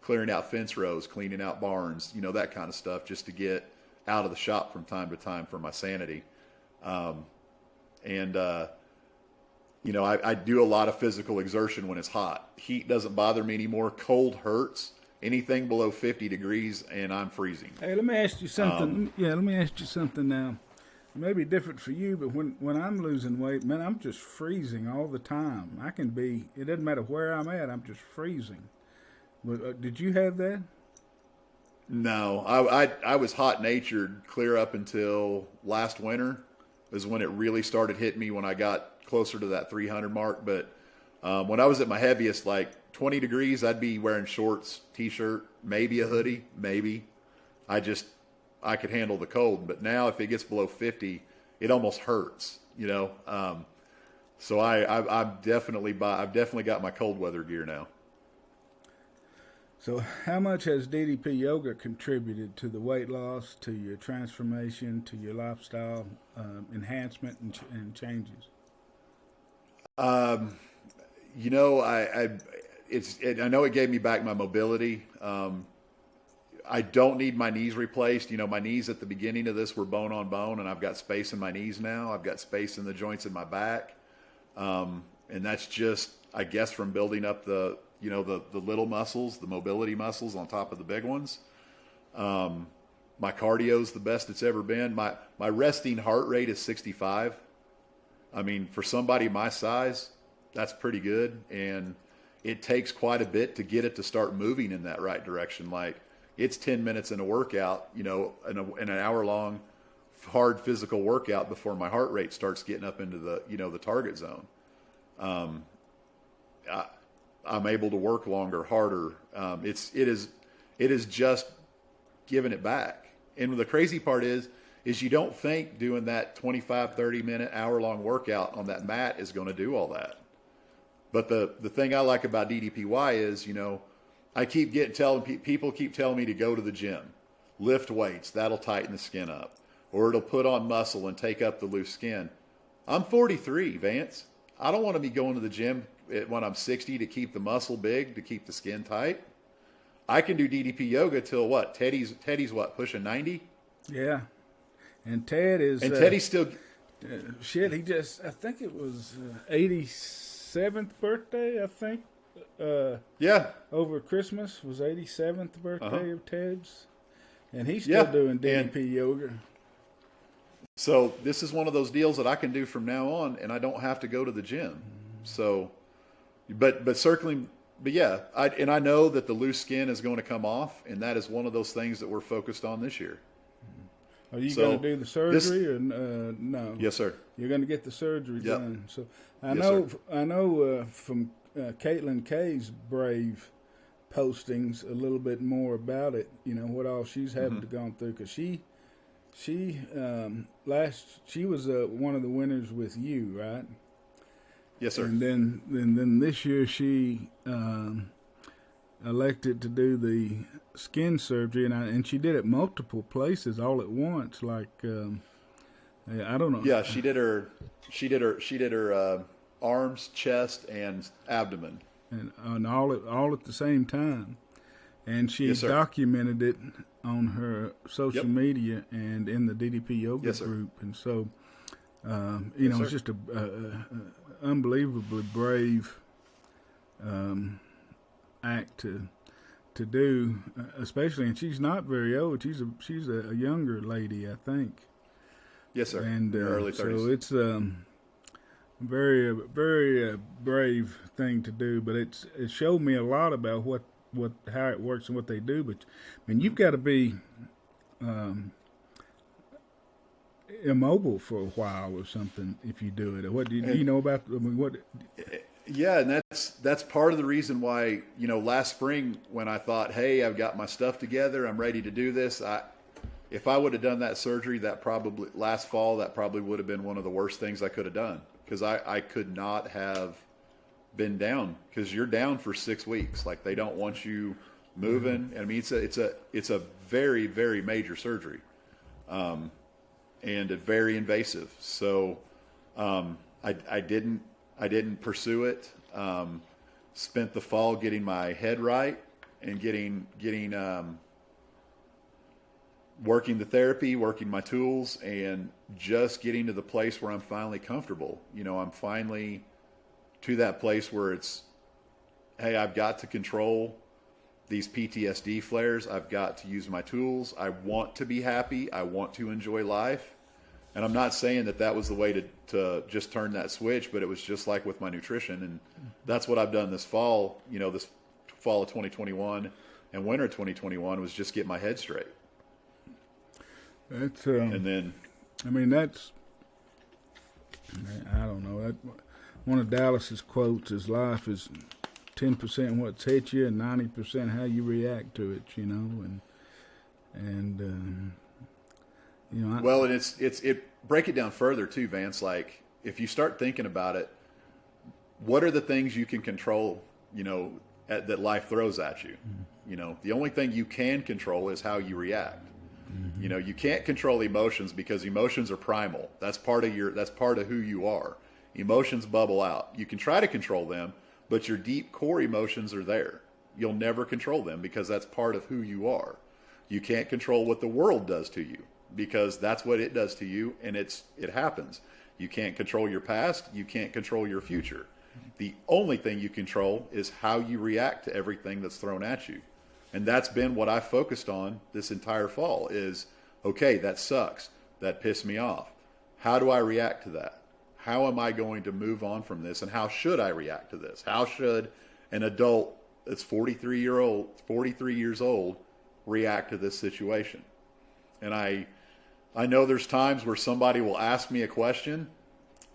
clearing out fence rows, cleaning out barns, that kind of stuff, just to get out of the shop from time to time for my sanity. I do a lot of physical exertion when it's hot. Heat doesn't bother me anymore. Cold hurts. Anything below 50 degrees, and I'm freezing. Hey, let me ask you something. Let me ask you something now. It may be different for you, but when I'm losing weight, man, I'm just freezing all the time. It doesn't matter where I'm at, I'm just freezing. Did you have that? No, I was hot natured clear up until last winter is when it really started hitting me when I got closer to that 300 mark. But when I was at my heaviest, like 20 degrees, I'd be wearing shorts, t-shirt, maybe a hoodie, maybe. I could handle the cold. But now if it gets below 50, it almost hurts, you know. So I've definitely got my cold weather gear now. So how much has DDP Yoga contributed to the weight loss, to your transformation, to your lifestyle enhancement and changes? You know, I know it gave me back my mobility. I don't need my knees replaced. You know, my knees at the beginning of this were bone on bone, and I've got space in my knees now. I've got space in the joints in my back. And that's just, I guess, from building up the little muscles, the mobility muscles on top of the big ones. My cardio's the best it's ever been. My resting heart rate is 65. I mean, for somebody my size, that's pretty good. And it takes quite a bit to get it to start moving in that right direction. Like, it's 10 minutes in a workout, you know, in an hour-long hard physical workout before my heart rate starts getting up into the, you know, the target zone. I'm able to work longer, harder. It is just giving it back. And the crazy part is you don't think doing that 25, 30 minute, hour-long workout on that mat is going to do all that. But the thing I like about DDPY is, you know, I keep people keep telling me to go to the gym, lift weights, that'll tighten the skin up, or it'll put on muscle and take up the loose skin. I'm 43, Vance. I don't want to be going to the gym when I'm 60 to keep the muscle big, to keep the skin tight. I can do DDP yoga till what? Teddy's what, pushing 90? Yeah. And Teddy's still... he just, I think it was 87th birthday, I think. Yeah. Over Christmas was 87th birthday of Ted's. And he's still doing DDP yoga. So this is one of those deals that I can do from now on, and I don't have to go to the gym. So, but yeah, I know that the loose skin is going to come off, and that is one of those things that we're focused on this year. Are you going to do the surgery or no? Yes, sir. You're going to get the surgery done. So I Yes, know from Caitlin Kay's brave postings a little bit more about it. You know what all she's had to gone through, because she was one of the winners with you, right? Yes, sir. And then this year she elected to do the skin surgery, and she did it multiple places all at once. Like I don't know. Yeah, she did her arms, chest, and abdomen, and all at the same time. And she documented it on her social media and in the DDP Yoga group. And so, it's just a unbelievably brave act to do, especially. And she's not very old. She's a younger lady, I think. Yes, sir. And early 30s. So it's very brave thing to do. But it showed me a lot about how it works and what they do. But I mean, you've got to be immobile for a while or something if you do it. What do you know about? I mean, what? Yeah, and that's part of the reason why, you know, last spring when I thought, hey, I've got my stuff together, I'm ready to do this. If I would have done that surgery, last fall, that probably would have been one of the worst things I could have done, because I could not have been down, because you're down for 6 weeks. Like, they don't want you moving. I mean, it's a very, very major surgery, and very invasive. So I didn't pursue it. Spent the fall getting my head right and getting working the therapy, working my tools, and just getting to the place where I'm finally comfortable. You know, I'm finally to that place where it's, hey, I've got to control these PTSD flares. I've got to use my tools. I want to be happy. I want to enjoy life. And I'm not saying that was the way to just turn that switch, but it was just like with my nutrition. And that's what I've done this fall, you know, this fall of 2021. and winter 2021 was just get my head straight. That's and then, I mean, that's, I don't know. That, one of Dallas's quotes is life is 10% what's hit you and 90% how you react to it, you know, and you know. Well, and it break it down further too, Vance. Like if you start thinking about it, what are the things you can control, you know, that life throws at you? You know, the only thing you can control is how you react. You know, you can't control emotions because emotions are primal. That's part of who you are. Emotions bubble out. You can try to control them, but your deep core emotions are there. You'll never control them because that's part of who you are. You can't control what the world does to you because that's what it does to you, and it happens. You can't control your past. You can't control your future. The only thing you control is how you react to everything that's thrown at you. And that's been what I focused on this entire fall is, okay, that sucks. That pissed me off. How do I react to that? How am I going to move on from this? And how should I react to this? How should an adult that's 43 years old react to this situation? And I know there's times where somebody will ask me a question,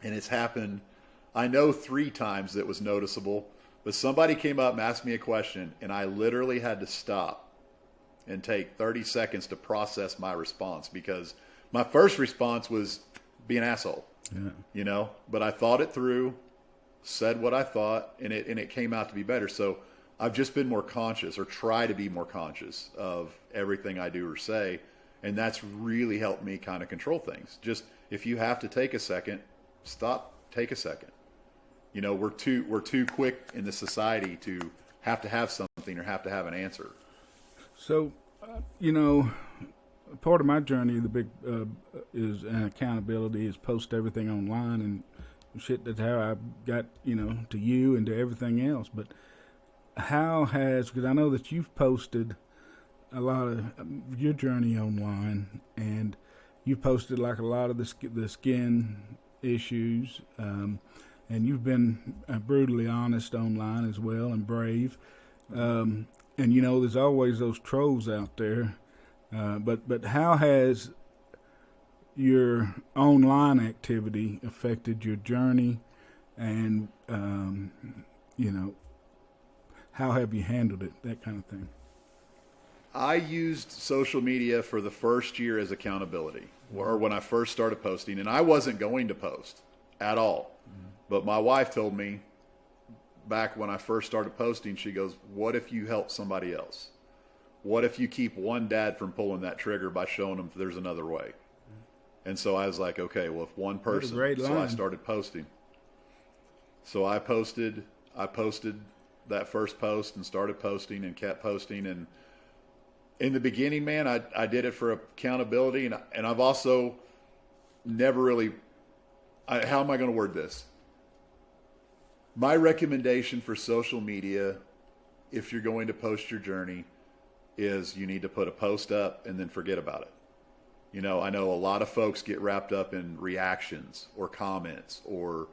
and it's happened, I know 3 times that was noticeable. But somebody came up and asked me a question, and I literally had to stop and take 30 seconds to process my response because my first response was be an asshole, you know. But I thought it through, said what I thought, and it came out to be better. So I've just been more conscious, or try to be more conscious of everything I do or say, and that's really helped me kind of control things. Just if you have to take a second, stop, take a second. You know, we're too quick in this society to have something or have to have an answer. So, you know, part of my journey, the big is an accountability, is post everything online and shit. That's how I got, you know, to you and to everything else. But how has, because I know that you've posted a lot of your journey online, and you've posted like a lot of the skin issues. And you've been brutally honest online as well, and brave. And you know, there's always those trolls out there. But how has your online activity affected your journey? And you know, how have you handled it? That kind of thing. I used social media for the first year as accountability, or when I first started posting, and I wasn't going to post at all. But my wife told me back when I first started posting, she goes, what if you help somebody else? What if you keep one dad from pulling that trigger by showing them there's another way? And so I was like, okay, well, if one person, so I started posting. So I posted that first post and started posting and kept posting. And in the beginning, man, I did it for accountability. And I've also never really, how am I going to word this? My recommendation for social media, if you're going to post your journey, is you need to put a post up and then forget about it. You know, I know a lot of folks get wrapped up in reactions or comments or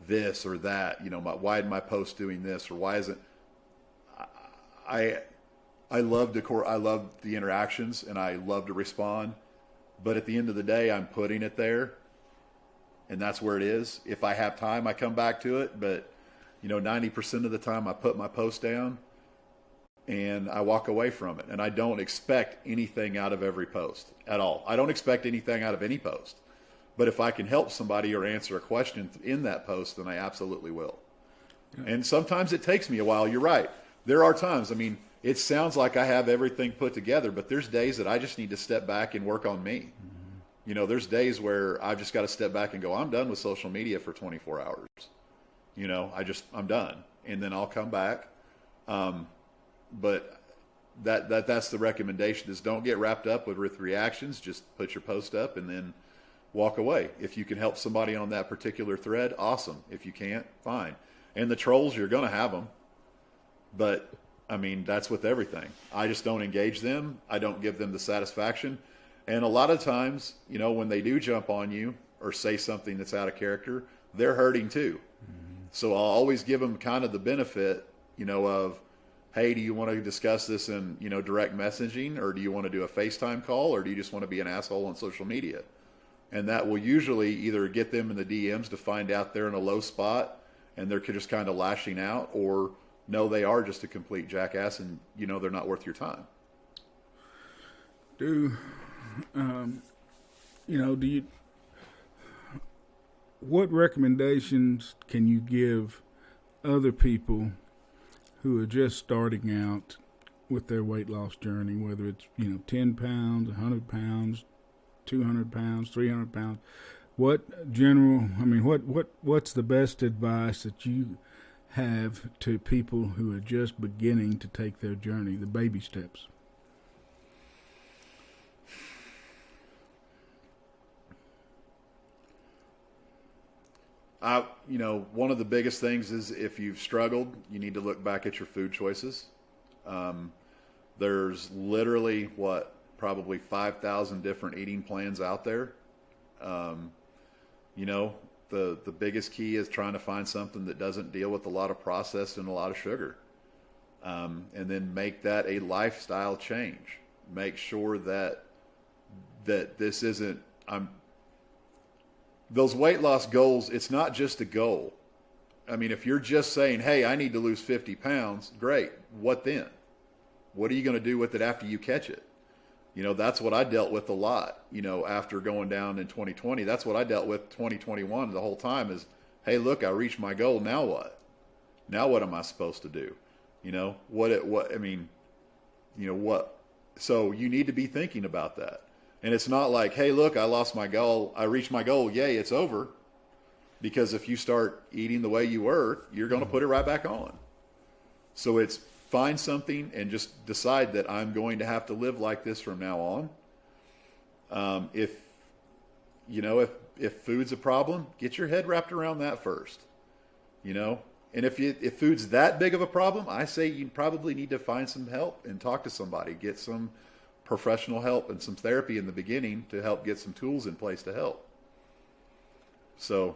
this or that. You know, why did my post doing this, or why isn't? I love the interactions, and I love to respond. But at the end of the day, I'm putting it there, and that's where it is. If I have time, I come back to it. But you know, 90% of the time I put my post down and I walk away from it. And I don't expect anything out of every post at all. I don't expect anything out of any post. But if I can help somebody or answer a question in that post, then I absolutely will. Yeah. And sometimes it takes me a while. You're right. There are times, I mean, it sounds like I have everything put together, but there's days that I just need to step back and work on me. Mm-hmm. You know, there's days where I've just got to step back and go, I'm done with social media for 24 hours. You know, I'm done, and then I'll come back. But that's the recommendation, is don't get wrapped up with reactions. Just put your post up and then walk away. If you can help somebody on that particular thread, awesome. If you can't, fine. And the trolls, you're going to have them. But I mean, that's with everything. I just don't engage them. I don't give them the satisfaction. And a lot of times, you know, when they do jump on you or say something that's out of character, they're hurting too. Mm-hmm. So I'll always give them kind of the benefit, you know, of, hey, do you want to discuss this in, direct messaging, or do you want to do a FaceTime call, or do you just want to be an asshole on social media? And that will usually either get them in the DMs to find out they're in a low spot and they're just kind of lashing out, or no, they are just a complete jackass and, they're not worth your time. What recommendations can you give other people who are just starting out with their weight loss journey, whether it's, 10 pounds, 100 pounds, 200 pounds, 300 pounds? What's the best advice that you have to people who are just beginning to take their journey, the baby steps? One of the biggest things is if you've struggled, you need to look back at your food choices. There's literally, probably 5,000 different eating plans out there. The biggest key is trying to find something that doesn't deal with a lot of processed and a lot of sugar. And then make that a lifestyle change. Make sure that this isn't, those weight loss goals, it's not just a goal. I mean, if you're just saying, hey, I need to lose 50 pounds, great. What then? What are you going to do with it after you catch it? That's what I dealt with a lot, after going down in 2020. That's what I dealt with 2021 the whole time is, hey, look, I reached my goal. Now what? Now what am I supposed to do? What? So you need to be thinking about that. And it's not like, hey, look, I lost my goal. I reached my goal. Yay, it's over. Because if you start eating the way you were, you're going to put it right back on. So it's find something and just decide that I'm going to have to live like this from now on. If food's a problem, get your head wrapped around that first. And if food's that big of a problem, I say you probably need to find some help and talk to somebody, get some professional help and some therapy in the beginning to help get some tools in place to help. So,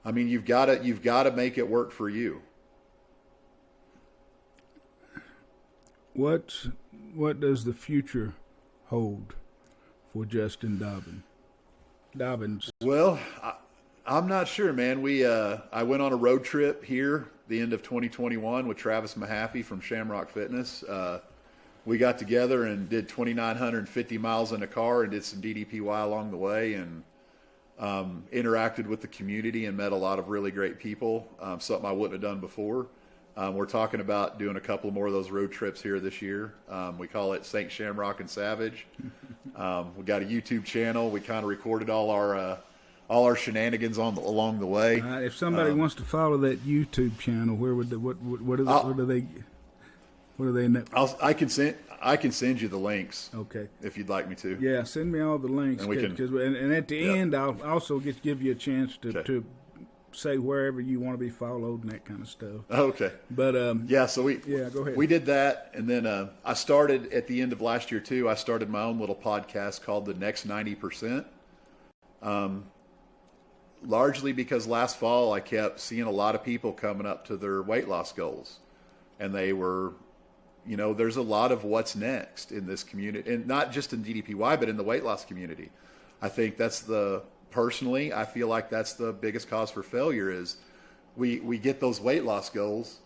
you've got to make it work for you. What does the future hold for Justin Dobbins? Well, I'm not sure, man. I went on a road trip here the end of 2021 with Travis Mahaffey from Shamrock Fitness. We got together and did 2,950 miles in a car and did some DDPY along the way, and interacted with the community and met a lot of really great people, something I wouldn't have done before. We're talking about doing a couple more of those road trips here this year. We call it St. Shamrock and Savage. We got a YouTube channel. We kind of recorded all our shenanigans along the way. If somebody wants to follow that YouTube channel, where would what do they know? I can send you the links. Okay. If you'd like me to. Yeah, send me all the links. And at the end, I'll also give you a chance to say wherever you want to be followed and that kind of stuff. Okay. But so go ahead. We did that, and then I started at the end of last year too. I started my own little podcast called The Next 90%. Largely because last fall I kept seeing a lot of people coming up to their weight loss goals, and they were, there's a lot of what's next in this community, and not just in DDPY, but in the weight loss community. I think personally, I feel like that's the biggest cause for failure is we get those weight loss goals,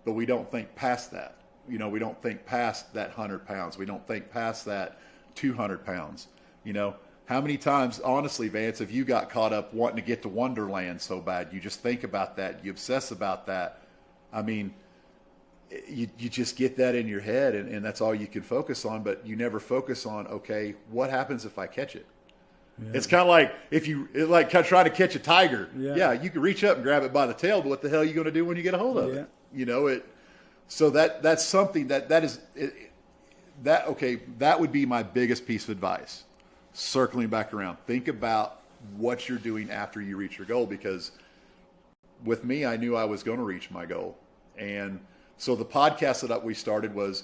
but we don't think past that. We don't think past that 100 pounds. We don't think past that 200 pounds. How many times, honestly, Vance, have you got caught up wanting to get to Wonderland so bad? You just think about that. You obsess about that. You just get that in your head, and that's all you can focus on, but you never focus on, okay, what happens if I catch it? Yeah. It's kind of like if you try to catch a tiger. Yeah, you can reach up and grab it by the tail, but what the hell are you going to do when you get a hold of it? So that's something that would be my biggest piece of advice. Circling back around, think about what you're doing after you reach your goal, because with me, I knew I was going to reach my goal. And so the podcast that we started was,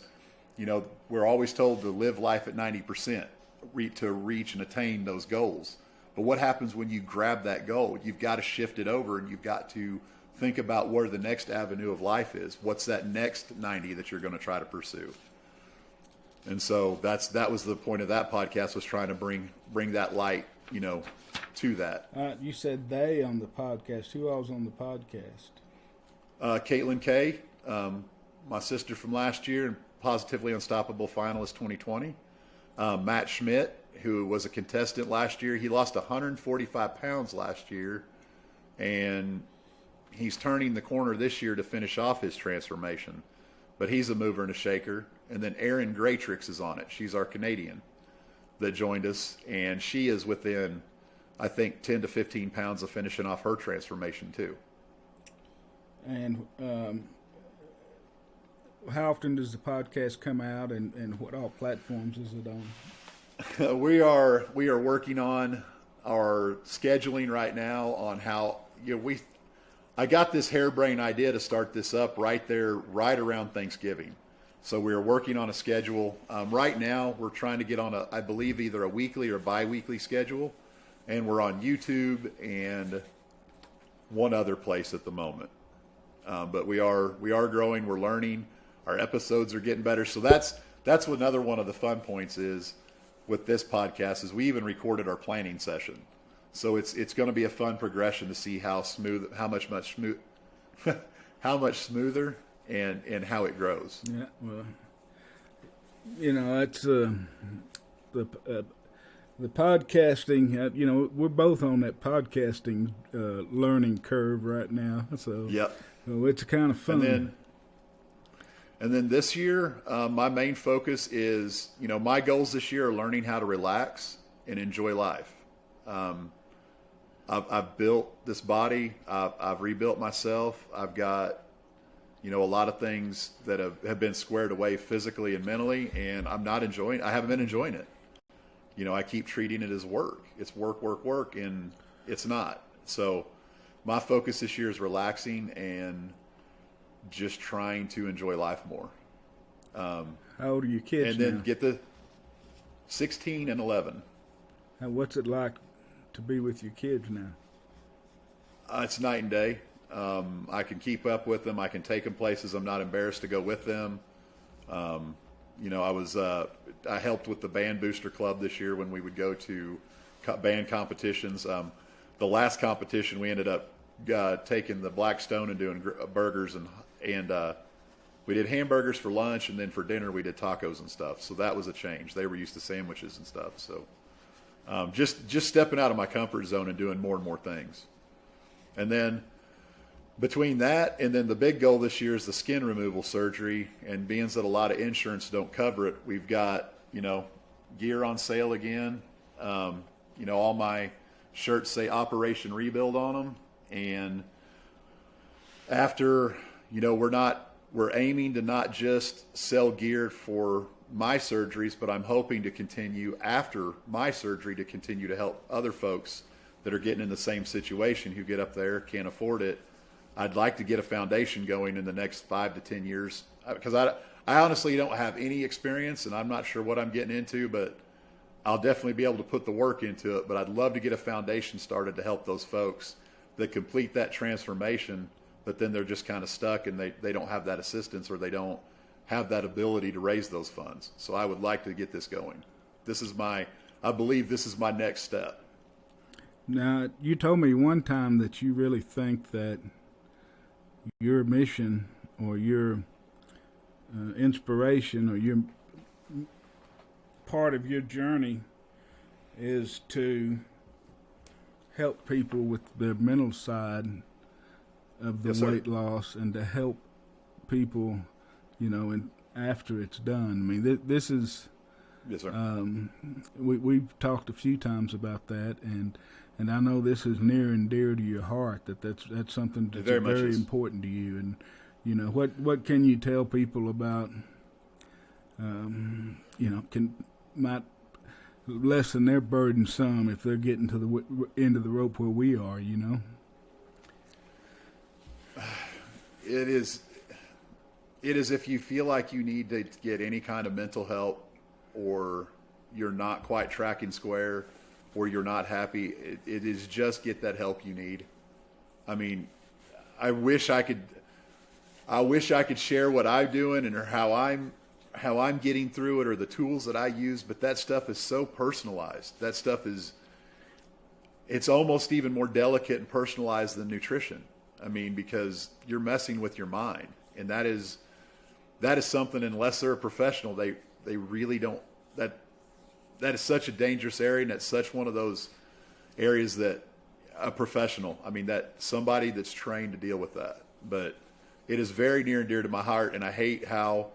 we're always told to live life at 90%. To reach and attain those goals. But what happens when you grab that goal? You've got to shift it over, and you've got to think about where the next avenue of life is. What's that next 90 that you're going to try to pursue? And so that was the point of that podcast, was trying to bring that light, to that. You said they on the podcast. Who else on the podcast? Caitlin Kay, my sister from last year and Positively Unstoppable finalist 2020. Matt Schmidt, who was a contestant last year. He lost 145 pounds last year, and he's turning the corner this year to finish off his transformation. But he's a mover and a shaker. And then Erin Graytrix is on it. She's our Canadian that joined us, and she is within, I think, 10 to 15 pounds of finishing off her transformation too. And how often does the podcast come out, and what all platforms is it on? We are working on our scheduling right now on how I got this harebrained idea to start this up right around Thanksgiving. So we're working on a schedule. Right now we're trying to get on I believe either a weekly or bi-weekly schedule, and we're on YouTube and one other place at the moment. But we are growing. We're learning. Our episodes are getting better. So that's another one of the fun points is with this podcast is we even recorded our planning session. So it's going to be a fun progression to see how much smoother and how it grows. Yeah, well, that's the podcasting. We're both on that podcasting learning curve right now. So yep. So it's kind of fun. And then this year, my main focus is, my goals this year are learning how to relax and enjoy life. I've built this body. I've rebuilt myself. I've got, a lot of things that have been squared away physically and mentally, and I haven't been enjoying it. I keep treating it as work. It's work, and it's not. So my focus this year is relaxing and just trying to enjoy life more. How old are your kids now? And then now? get the 16 and 11. What's it like to be with your kids now? It's night and day. I can keep up with them. I can take them places. I'm not embarrassed to go with them. I helped with the band booster club this year when we would go to band competitions. The last competition, we ended up taking the Black Stone and doing burgers and we did hamburgers for lunch, and then for dinner we did tacos and stuff. So that was a change. They were used to sandwiches and stuff. So just stepping out of my comfort zone and doing more and more things. And then between that and then the big goal this year is the skin removal surgery. And being that a lot of insurance don't cover it, we've got, gear on sale again. All my shirts say Operation Rebuild on them. And after, we're aiming to not just sell gear for my surgeries, but I'm hoping to continue after my surgery to continue to help other folks that are getting in the same situation who get up there, can't afford it. I'd like to get a foundation going in the next 5 to 10 years because I honestly don't have any experience and I'm not sure what I'm getting into, but I'll definitely be able to put the work into it. But I'd love to get a foundation started to help those folks that complete that transformation, but then they're just kind of stuck and they don't have that assistance or they don't have that ability to raise those funds. So I would like to get this going. I believe this is my next step. Now, you told me one time that you really think that your mission or your inspiration or your part of your journey is to help people with their mental side of the Yes, sir. weight loss and to help people, and after it's done. I mean, this is, Yes, sir. we've talked a few times about that, and I know this is near and dear to your heart, that's something that's very important to you. And, what can you tell people about, might lessen their burden some if they're getting to the end of the rope where we are, It is if you feel like you need to get any kind of mental help or you're not quite tracking square or you're not happy, it is just get that help you need. I mean, I wish I could share what I'm doing and or how I'm getting through it or the tools that I use, but that stuff is so personalized. That stuff it's almost even more delicate and personalized than nutrition. I mean, because you're messing with your mind, and that is something, unless they're a professional, they really don't, that is such a dangerous area, and it's such one of those areas that a professional, I mean, that somebody that's trained to deal with that. But it is very near and dear to my heart, and I hate how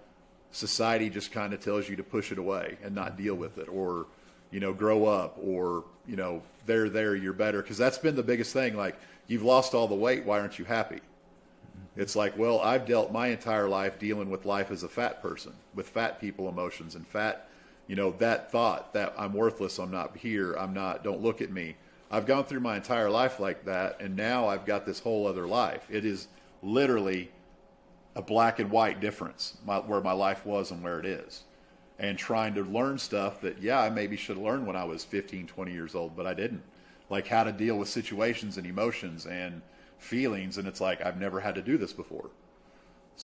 society just kind of tells you to push it away and not deal with it, or, grow up, or, there, you're better. Because that's been the biggest thing. Like, you've lost all the weight, why aren't you happy? It's like, well, I've dealt my entire life dealing with life as a fat person, with fat people emotions and fat, that thought that I'm worthless, I'm not here, don't look at me. I've gone through my entire life like that, and now I've got this whole other life. It is literally a black and white difference, where my life was and where it is. And trying to learn stuff that, I maybe should have learned when I was 15, 20 years old, but I didn't. Like how to deal with situations and emotions and feelings, and it's like, I've never had to do this before.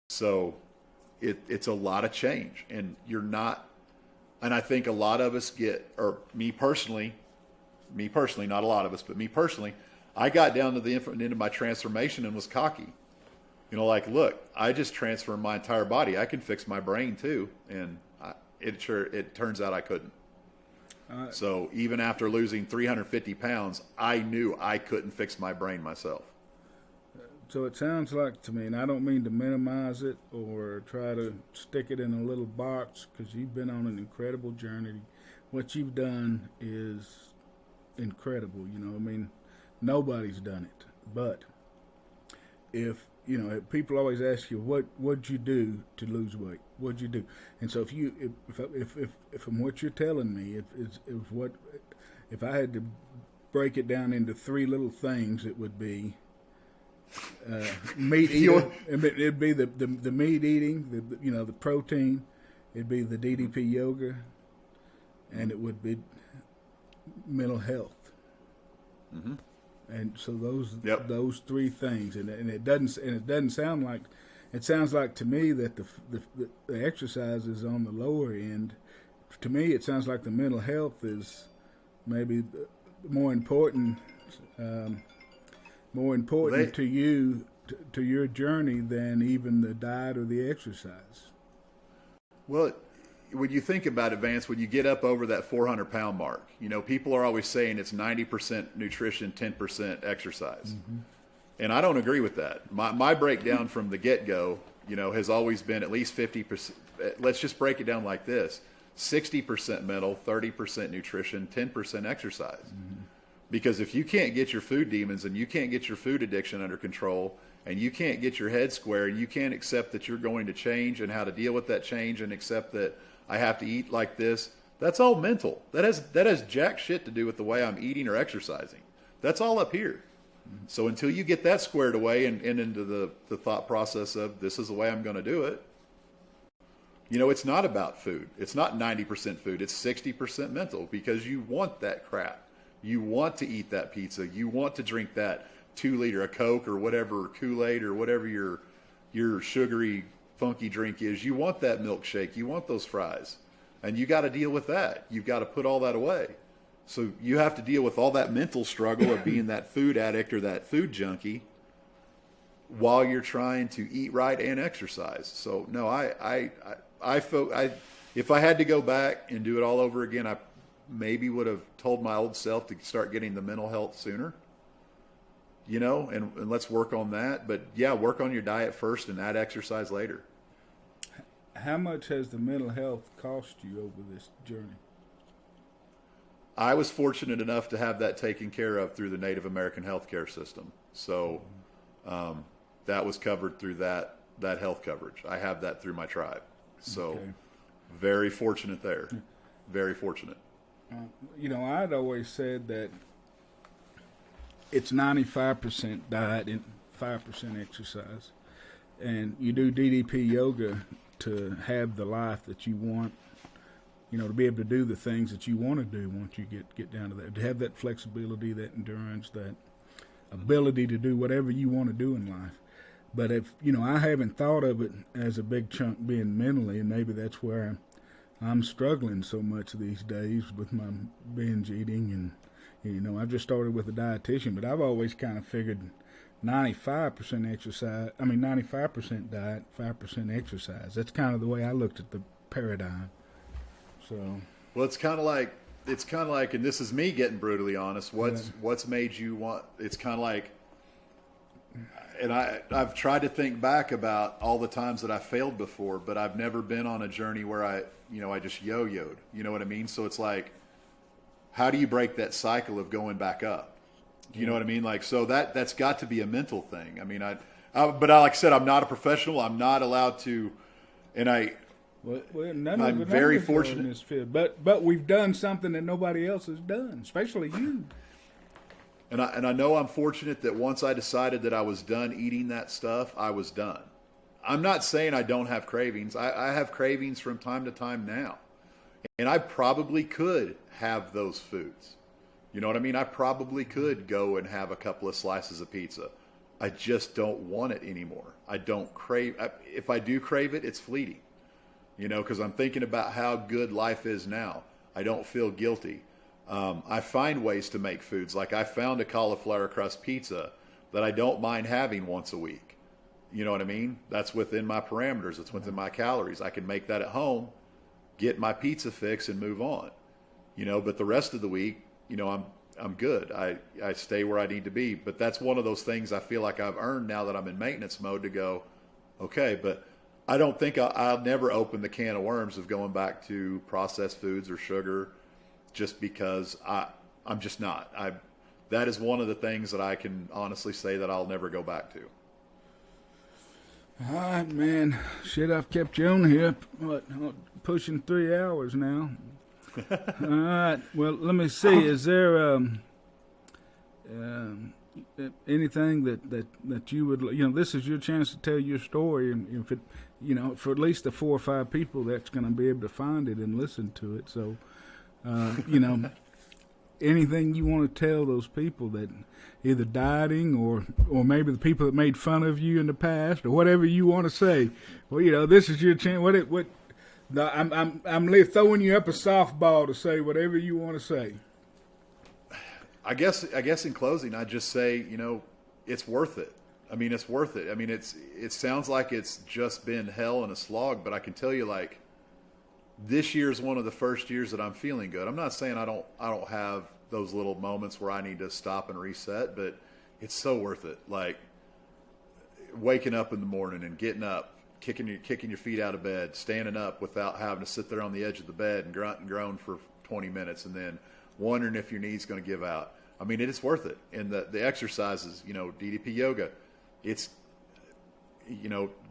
So it's a lot of change, and and I think a lot of us or me personally, not a lot of us, but me personally, I got down to the end of my transformation and was cocky. Like, look, I just transformed my entire body. I can fix my brain too. And it turns out I couldn't. So even after losing 350 pounds, I knew I couldn't fix my brain myself. So it sounds like to me, and I don't mean to minimize it or try to stick it in a little box, because you've been on an incredible journey. What you've done is incredible. Nobody's done it. But if people always ask you, what'd you do to lose weight? What'd you do? And so if from what you're telling me, if I had to break it down into three little things, it would be meat eating. It'd be the meat eating, the protein. It'd be the DDP Yoga, and it would be mental health. Mm-hmm. And so those three things, and it doesn't sound like, it sounds like to me that the exercise is on the lower end. To me, it sounds like the mental health is maybe more important to you, to your journey, than even the diet or the exercise. Well, when you think about it, Vance, when you get up over that 400-pound mark, people are always saying it's 90% nutrition, 10% exercise. Mm-hmm. And I don't agree with that. My breakdown from the get-go, has always been at least 50%. Let's just break it down like this: 60% mental, 30% nutrition, 10% exercise. Mm-hmm. Because if you can't get your food demons and you can't get your food addiction under control, and you can't get your head square, and you can't accept that you're going to change and how to deal with that change, and accept that I have to eat like this, that's all mental. That has jack shit to do with the way I'm eating or exercising. That's all up here. Mm-hmm. So until you get that squared away and into the thought process of, this is the way I'm going to do it, it's not about food. It's not 90% food. It's 60% mental, because you want that crap. You want to eat that pizza. You want to drink that 2-liter of Coke or whatever, Kool-Aid or whatever your sugary funky drink is. You want that milkshake. You want those fries. And you got to deal with that. You've got to put all that away. So you have to deal with all that mental struggle of being that food addict or that food junkie while you're trying to eat right and exercise. So no, if I had to go back and do it all over again, I maybe would have told my old self to start getting the mental health sooner. And let's work on that. But work on your diet first and add exercise later. How much has the mental health cost you over this journey? I was fortunate enough to have that taken care of through the Native American healthcare system. So that was covered through that health coverage. I have that through my tribe. So very fortunate there. Very fortunate. I'd always said that it's 95% diet and 5% exercise. And you do DDP yoga to have the life that you want, to be able to do the things that you want to do once you get down to that, to have that flexibility, that endurance, that ability to do whatever you want to do in life. But if I haven't thought of it as a big chunk being mentally, and maybe that's where I'm struggling so much these days with my binge eating. And I've just started with a dietitian, but I've always kind of figured 95% exercise. 95% diet, 5% exercise. That's kind of the way I looked at the paradigm. So, well, it's kind of like, and this is me getting brutally honest. What's made you want? It's kind of like, and I've tried to think back about all the times that I failed before, but I've never been on a journey where I just yo-yoed. You know what I mean? So it's like, how do you break that cycle of going back up? Do you know what I mean? Like, so that's got to be a mental thing. I mean, but like I said, I'm not a professional. I'm not allowed to, and I'm very fortunate in this field. But we've done something that nobody else has done, especially you. And I know I'm fortunate that once I decided that I was done eating that stuff, I was done. I'm not saying I don't have cravings. I have cravings from time to time now. And I probably could have those foods. You know what I mean? I probably could go and have a couple of slices of pizza. I just don't want it anymore. I don't crave. If I do crave it, it's fleeting. Because I'm thinking about how good life is now. I don't feel guilty. I find ways to make foods. Like I found a cauliflower crust pizza that I don't mind having once a week. You know what I mean? That's within my parameters. It's within my calories. I can make that at home, get my pizza fix, and move on. But the rest of the week, I'm good. I stay where I need to be. But that's one of those things I feel like I've earned now that I'm in maintenance mode to go, okay, but I don't think I'll never open the can of worms of going back to processed foods or sugar, just because I'm just not. That is one of the things that I can honestly say that I'll never go back to. All right, man. Shit, I've kept you on here, pushing 3 hours now. All right. Well, let me see. Is there anything that you would, this is your chance to tell your story, and if it, for at least the 4 or 5 people that's going to be able to find it and listen to it. So, anything you want to tell those people that either dieting or maybe the people that made fun of you in the past or whatever you want to say. Well, this is your chance. I'm throwing you up a softball to say whatever you want to say. I guess in closing, I'd just say, it's worth it. It's worth it. It sounds like it's just been hell and a slog, but I can tell you, like, this year is one of the first years that I'm feeling good. I'm not saying I don't have those little moments where I need to stop and reset, but it's so worth it. Like waking up in the morning and getting up, kicking your feet out of bed, standing up without having to sit there on the edge of the bed and grunt and groan for 20 minutes, and then wondering if your knee's going to give out. It is worth it. And the exercises, DDP Yoga, it's,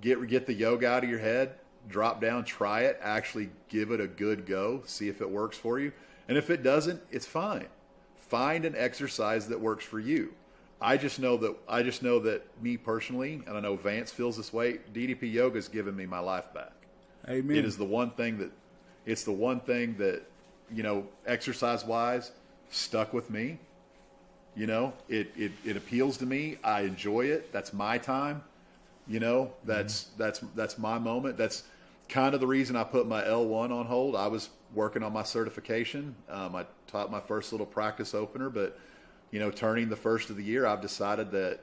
get the yoga out of your head, drop down, try it, actually give it a good go, see if it works for you. And if it doesn't, it's fine. Find an exercise that works for you. I just know that me personally, and I know Vance feels this way, DDP Yoga has given me my life back. Amen. It's the one thing that, exercise wise stuck with me. It appeals to me. I enjoy it. That's my time. That's my moment. That's kind of the reason I put my L1 on hold. I was working on my certification. I taught my first little practice opener, but turning the first of the year, I've decided that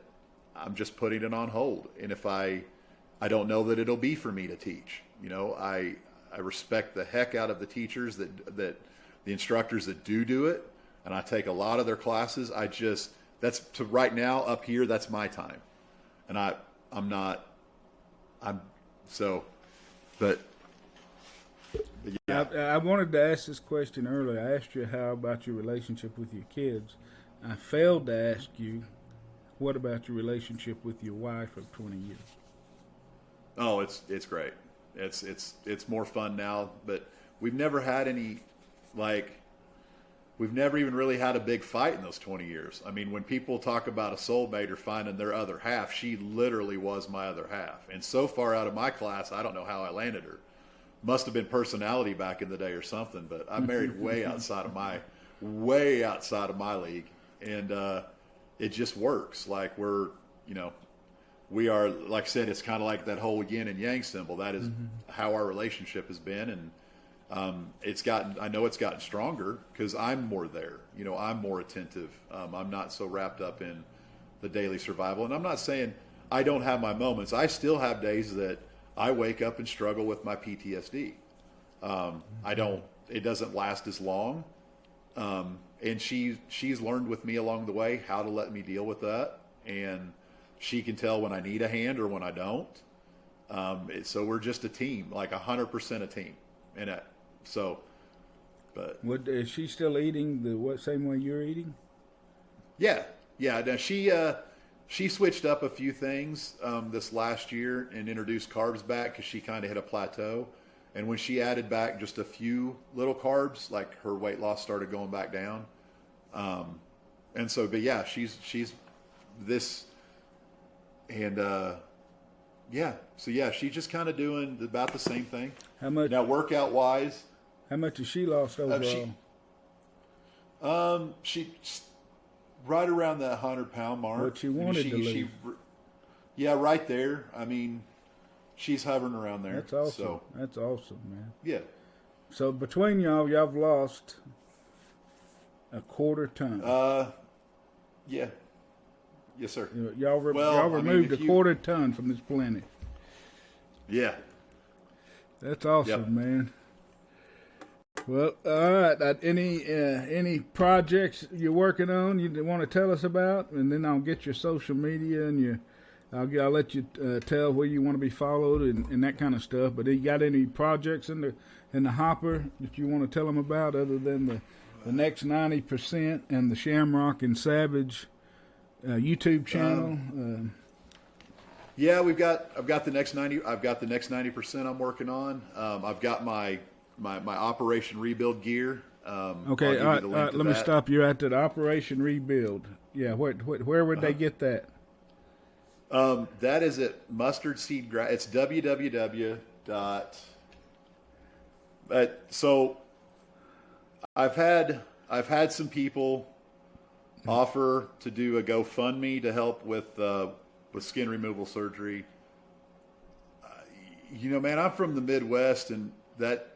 I'm just putting it on hold. And if I don't know that it'll be for me to teach. I respect the heck out of the teachers that the instructors that do it, and I take a lot of their classes. Right now up here, that's my time, and yeah. I wanted to ask this question earlier. I asked you how about your relationship with your kids. I failed to ask you, what about your relationship with your wife of 20 years? Oh, it's great. It's more fun now, but we've never had any, we've never even really had a big fight in those 20 years. When people talk about a soulmate or finding their other half, she literally was my other half. And so far out of my class, I don't know how I landed her. Must have been personality back in the day or something, but I married way outside of my league. And it just works. Like we're we are, like I said, it's kind of like that whole yin and yang symbol. That is how our relationship has been. And I know it's gotten stronger because I'm more there. You know, I'm more attentive. I'm not so wrapped up in the daily survival. And I'm not saying I don't have my moments. I still have days that I wake up and struggle with my PTSD. It doesn't last as long. And she's learned with me along the way how to let me deal with that. And she can tell when I need a hand or when I don't. So we're just a team, like 100% a team. And Is she still eating the same way you're eating? Yeah. Now she switched up a few things this last year and introduced carbs back because she kind of hit a plateau. And when she added back just a few little carbs, like her weight loss started going back down. But yeah, she's this, and she's just kind of doing about the same thing. How much now, workout wise? How much has she lost overall? She's right around that 100-pound mark. What she wanted to lose. Yeah, right there. I mean, she's hovering around there. That's awesome. That's awesome, man. Yeah. So between y'all have lost a quarter ton. Yeah. Yes, sir. Y'all removed a quarter ton from this planet. Yeah. That's awesome, man. Well, all right. Any projects you're working on you want to tell us about, and then I'll get your social media and I'll let you tell where you want to be followed and that kind of stuff. But you got any projects in the hopper that you want to tell them about, other than the next 90% and the Shamrock and Savage YouTube channel? Yeah, I've got the next 90% I'm working on. I've got my Operation Rebuild gear. Okay, all right, let me stop you at that. Operation Rebuild. Yeah, where would they get that? That is at Mustard Seed Grass. It's www. So I've had some people offer to do a GoFundMe to help with skin removal surgery. Man, I'm from the Midwest, and that,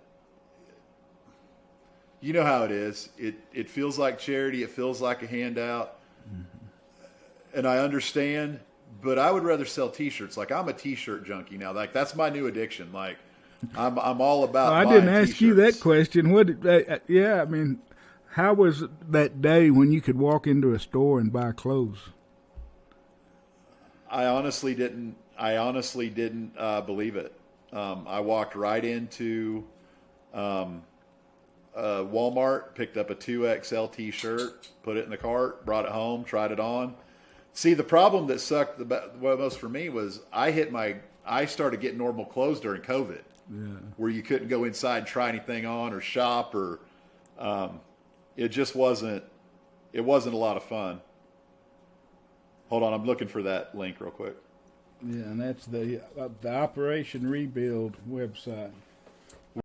you know how it is. It feels like charity. It feels like a handout. Mm-hmm. And I understand, but I would rather sell T-shirts. Like, I'm a T-shirt junkie now. Like, that's my new addiction. Like, I'm all about. I didn't ask you that question. I mean, how was that day when you could walk into a store and buy clothes? I honestly didn't believe it. I walked right into Walmart, picked up a 2XL T-shirt, put it in the cart, brought it home, tried it on. See, the problem that sucked the most for me was I started getting normal clothes during COVID, where you couldn't go inside and try anything on or shop, or it just wasn't a lot of fun. Hold on, I'm looking for that link real quick. Yeah, and that's the Operation Rebuild website.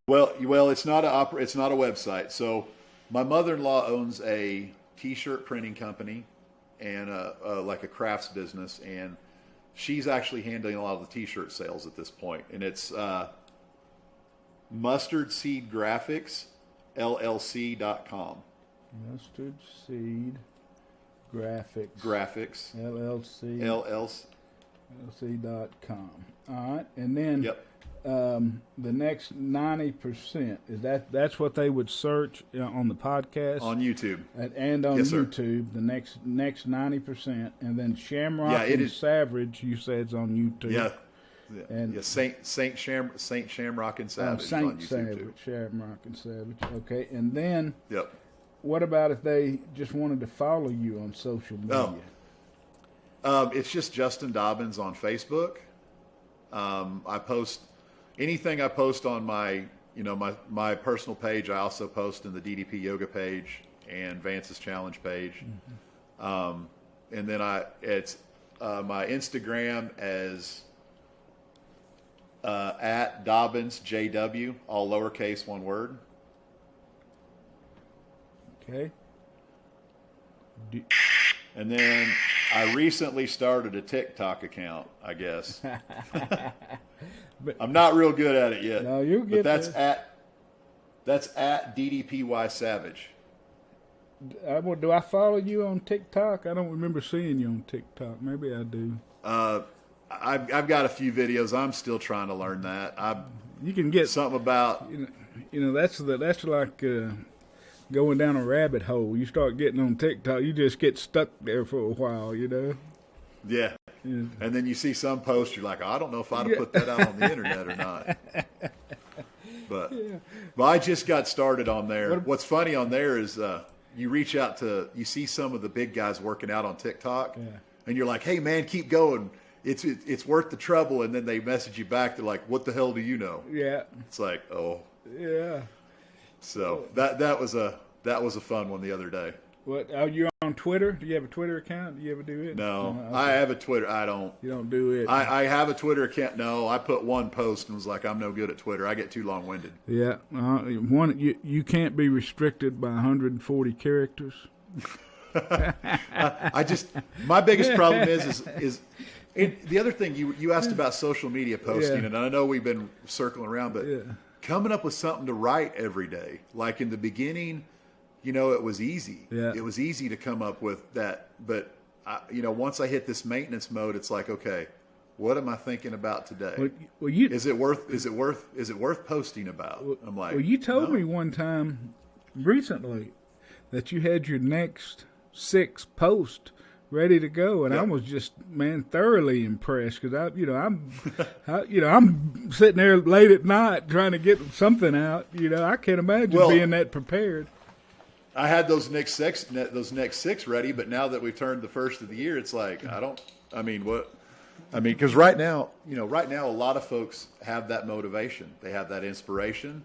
Well, it's not a website. So, my mother-in-law owns a T-shirt printing company and like a crafts business, and she's actually handling a lot of the T-shirt sales at this point. And it's Mustard Seed Graphics LLC.com. Mustard Seed Graphics LLC. LLC.com. All right, and then the next 90% is that's what they would search on the podcast on YouTube and on YouTube. Sir. The next 90%, and then Shamrock and Savage, you said, is on YouTube. Yeah. And Saint Shamrock and Savage. Saint on YouTube Savage, too. Shamrock and Savage. Okay, and then Yep. What about if they just wanted to follow you on social media? It's just Justin Dobbins on Facebook. I post anything I post on my personal page. I also post in the DDP Yoga page and Vance's Challenge page. Mm-hmm. And then it's my Instagram as at Dobbins JW, all lowercase, one word. Okay. And then I recently started a TikTok account, I guess. But I'm not real good at it yet. no, you'll get But there. that's at DDPY Savage. Do I follow you on TikTok? I don't remember seeing you on TikTok. Maybe I do. I've got a few videos. I'm still trying to learn that. You can get Something about that's like going down a rabbit hole. You start getting on TikTok, you just get stuck there for a while. yeah. And then you see some post, you're like, oh, I don't know if I'd have put that out on the internet or not. But I just got started on there. What's funny on there is you see some of the big guys working out on TikTok, and you're like, hey man, keep going. It's worth the trouble. And then they message you back. They're like, what the hell do you know? Yeah. It's like, oh. Yeah. So that was a fun one the other day. What? Are you on Twitter? Do you have a Twitter account? Do you ever do it? No, Okay. I have a Twitter. I don't. You don't do it. I have a Twitter account. No, I put one post and was like, I'm no good at Twitter. I get too long-winded. Yeah. You can't be restricted by 140 characters. My biggest problem is the other thing you asked about social media posting, and I know we've been circling around, but coming up with something to write every day. Like in the beginning, it was easy. Yeah. It was easy to come up with that, but once I hit this maintenance mode, it's like, okay, what am I thinking about today? Well, is it worth posting about? I'm like, well, you told me one time recently that you had your next 6 posts ready to go, and I was just thoroughly impressed because I'm sitting there late at night trying to get something out. I can't imagine being that prepared. I had those next 6 ready, but now that we've turned the first of the year, it's like because right now a lot of folks have that motivation, they have that inspiration,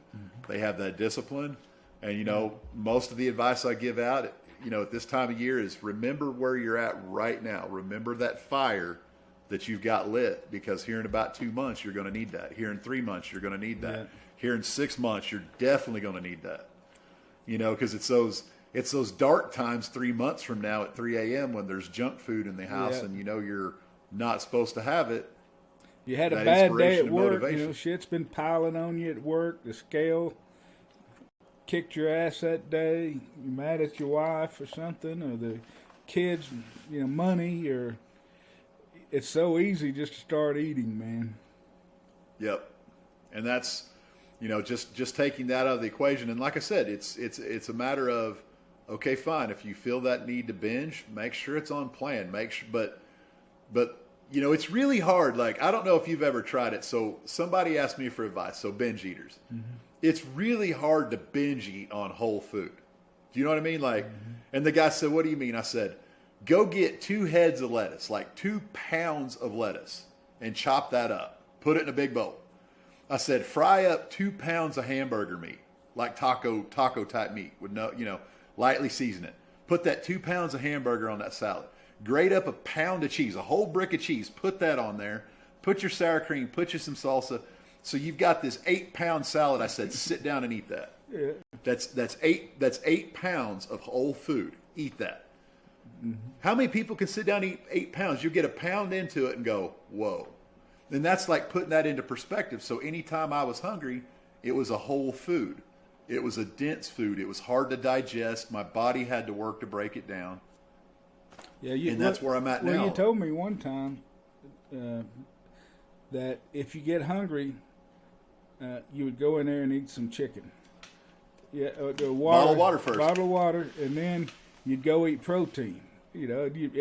they have that discipline, and most of the advice I give out, at this time of year is remember where you're at right now. Remember that fire that you've got lit, because here in about 2 months you're going to need that. Here in 3 months you're going to need that. Yeah. Here in 6 months you're definitely going to need that. Because it's those dark times 3 months from now at 3 a.m. when there's junk food in the house and you're not supposed to have it. You had a bad day at work. Shit's been piling on you at work. The scale kicked your ass that day. You're mad at your wife or something, or the kids, money, or it's so easy just to start eating, man. Yep, and that's. Just taking that out of the equation. And like I said, it's a matter of, okay, fine. If you feel that need to binge, make sure it's on plan. But it's really hard. Like, I don't know if you've ever tried it. So somebody asked me for advice. So binge eaters, it's really hard to binge eat on whole food. Do you know what I mean? Like, and the guy said, what do you mean? I said, go get 2 heads of lettuce, like 2 pounds of lettuce, and chop that up. Put it in a big bowl. I said, fry up 2 pounds of hamburger meat, like taco type meat, with lightly season it. Put that 2 pounds of hamburger on that salad. Grate up a pound of cheese, a whole brick of cheese. Put that on there. Put your sour cream. Put you some salsa. So you've got this 8-pound salad. I said, sit down and eat that. Yeah. That's 8 pounds of whole food. Eat that. Mm-hmm. How many people can sit down and eat 8 pounds? You get a pound into it and go, whoa. And that's like putting that into perspective. So anytime I was hungry, it was a whole food. It was a dense food. It was hard to digest. My body had to work to break it down. Yeah, and that's where I'm at now. Well, you told me one time that if you get hungry, you would go in there and eat some chicken. Yeah, bottle of water first. Bottle of water, and then you'd go eat protein. You'd eat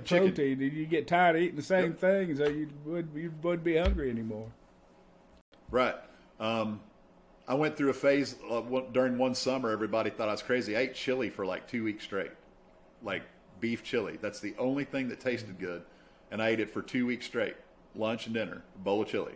chicken. Protein, and you get tired of eating the same thing, so you wouldn't be hungry anymore. Right. I went through a phase during one summer. Everybody thought I was crazy. I ate chili for like 2 weeks straight, like beef chili. That's the only thing that tasted good, and I ate it for 2 weeks straight, lunch and dinner, a bowl of chili.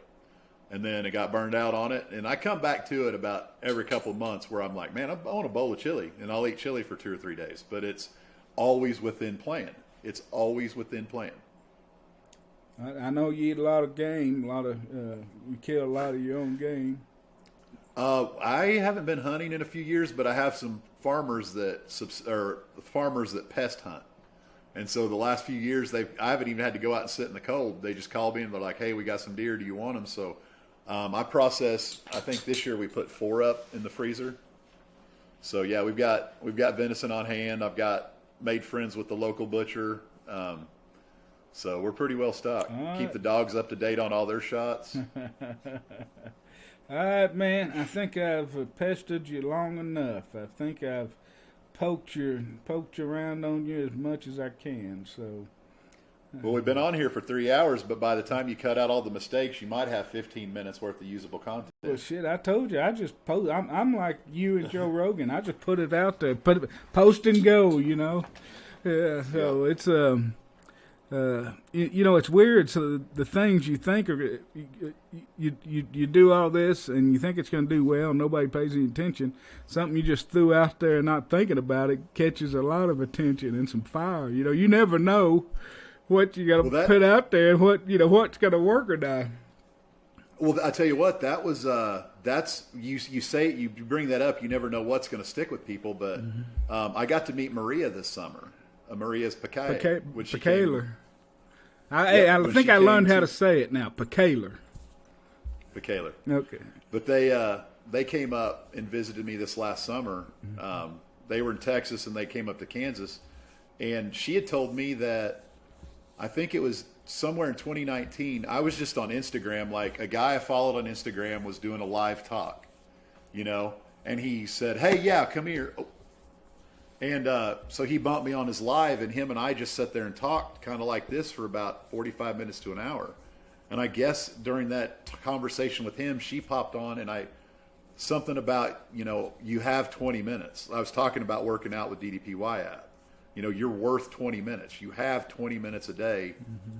And then it got burned out on it, and I come back to it about every couple of months where I'm like, man, I want a bowl of chili, and I'll eat chili for 2 or 3 days, but it's always within plan. It's always within plan. I know you eat a lot of game, you kill a lot of your own game. I haven't been hunting in a few years, but I have some farmers that pest hunt, And so the last few years, I haven't even had to go out and sit in the cold. They just call me and they're like, "Hey, we got some deer. Do you want them?" So I process. I think this year we put 4 up in the freezer. So yeah, we've got venison on hand. I've made friends with the local butcher. So we're pretty well stocked. All right. Keep the dogs up to date on all their shots. All right, man. I think I've pestered you long enough. I think I've poked around on you as much as I can. So. Well, we've been on here for 3 hours, but by the time you cut out all the mistakes, you might have 15 minutes worth of usable content. Well, shit, I told you. I just post. I'm like you and Joe Rogan. I just put it out there, post and go. You know. Yeah. So it's you know, it's weird. So the things you think are, you do all this and you think it's going to do well. Nobody pays any attention. Something you just threw out there, not thinking about it, catches a lot of attention and some fire. You know, you never know what you got to put out there and what's going to work or not. Well, I tell you what, that was that's you say you bring that up. You never know what's going to stick with people. But I got to meet Maria this summer. Maria's Pecaler. I think I learned how to say it now. Pecaler. Okay. But they came up and visited me this last summer. They were in Texas and they came up to Kansas, and she had told me that I think it was somewhere in 2019. I was just on Instagram, like a guy I followed on Instagram was doing a live talk, you know, and he said, "Hey, yeah, come here." Oh. And so he bumped me on his live, and him and I just sat there and talked kind of like this for about 45 minutes to an hour. And I guess during that conversation with him, she popped on, and something about, you know, you have 20 minutes. I was talking about working out with DDPY app. You know, you're worth 20 minutes. You have 20 minutes a day,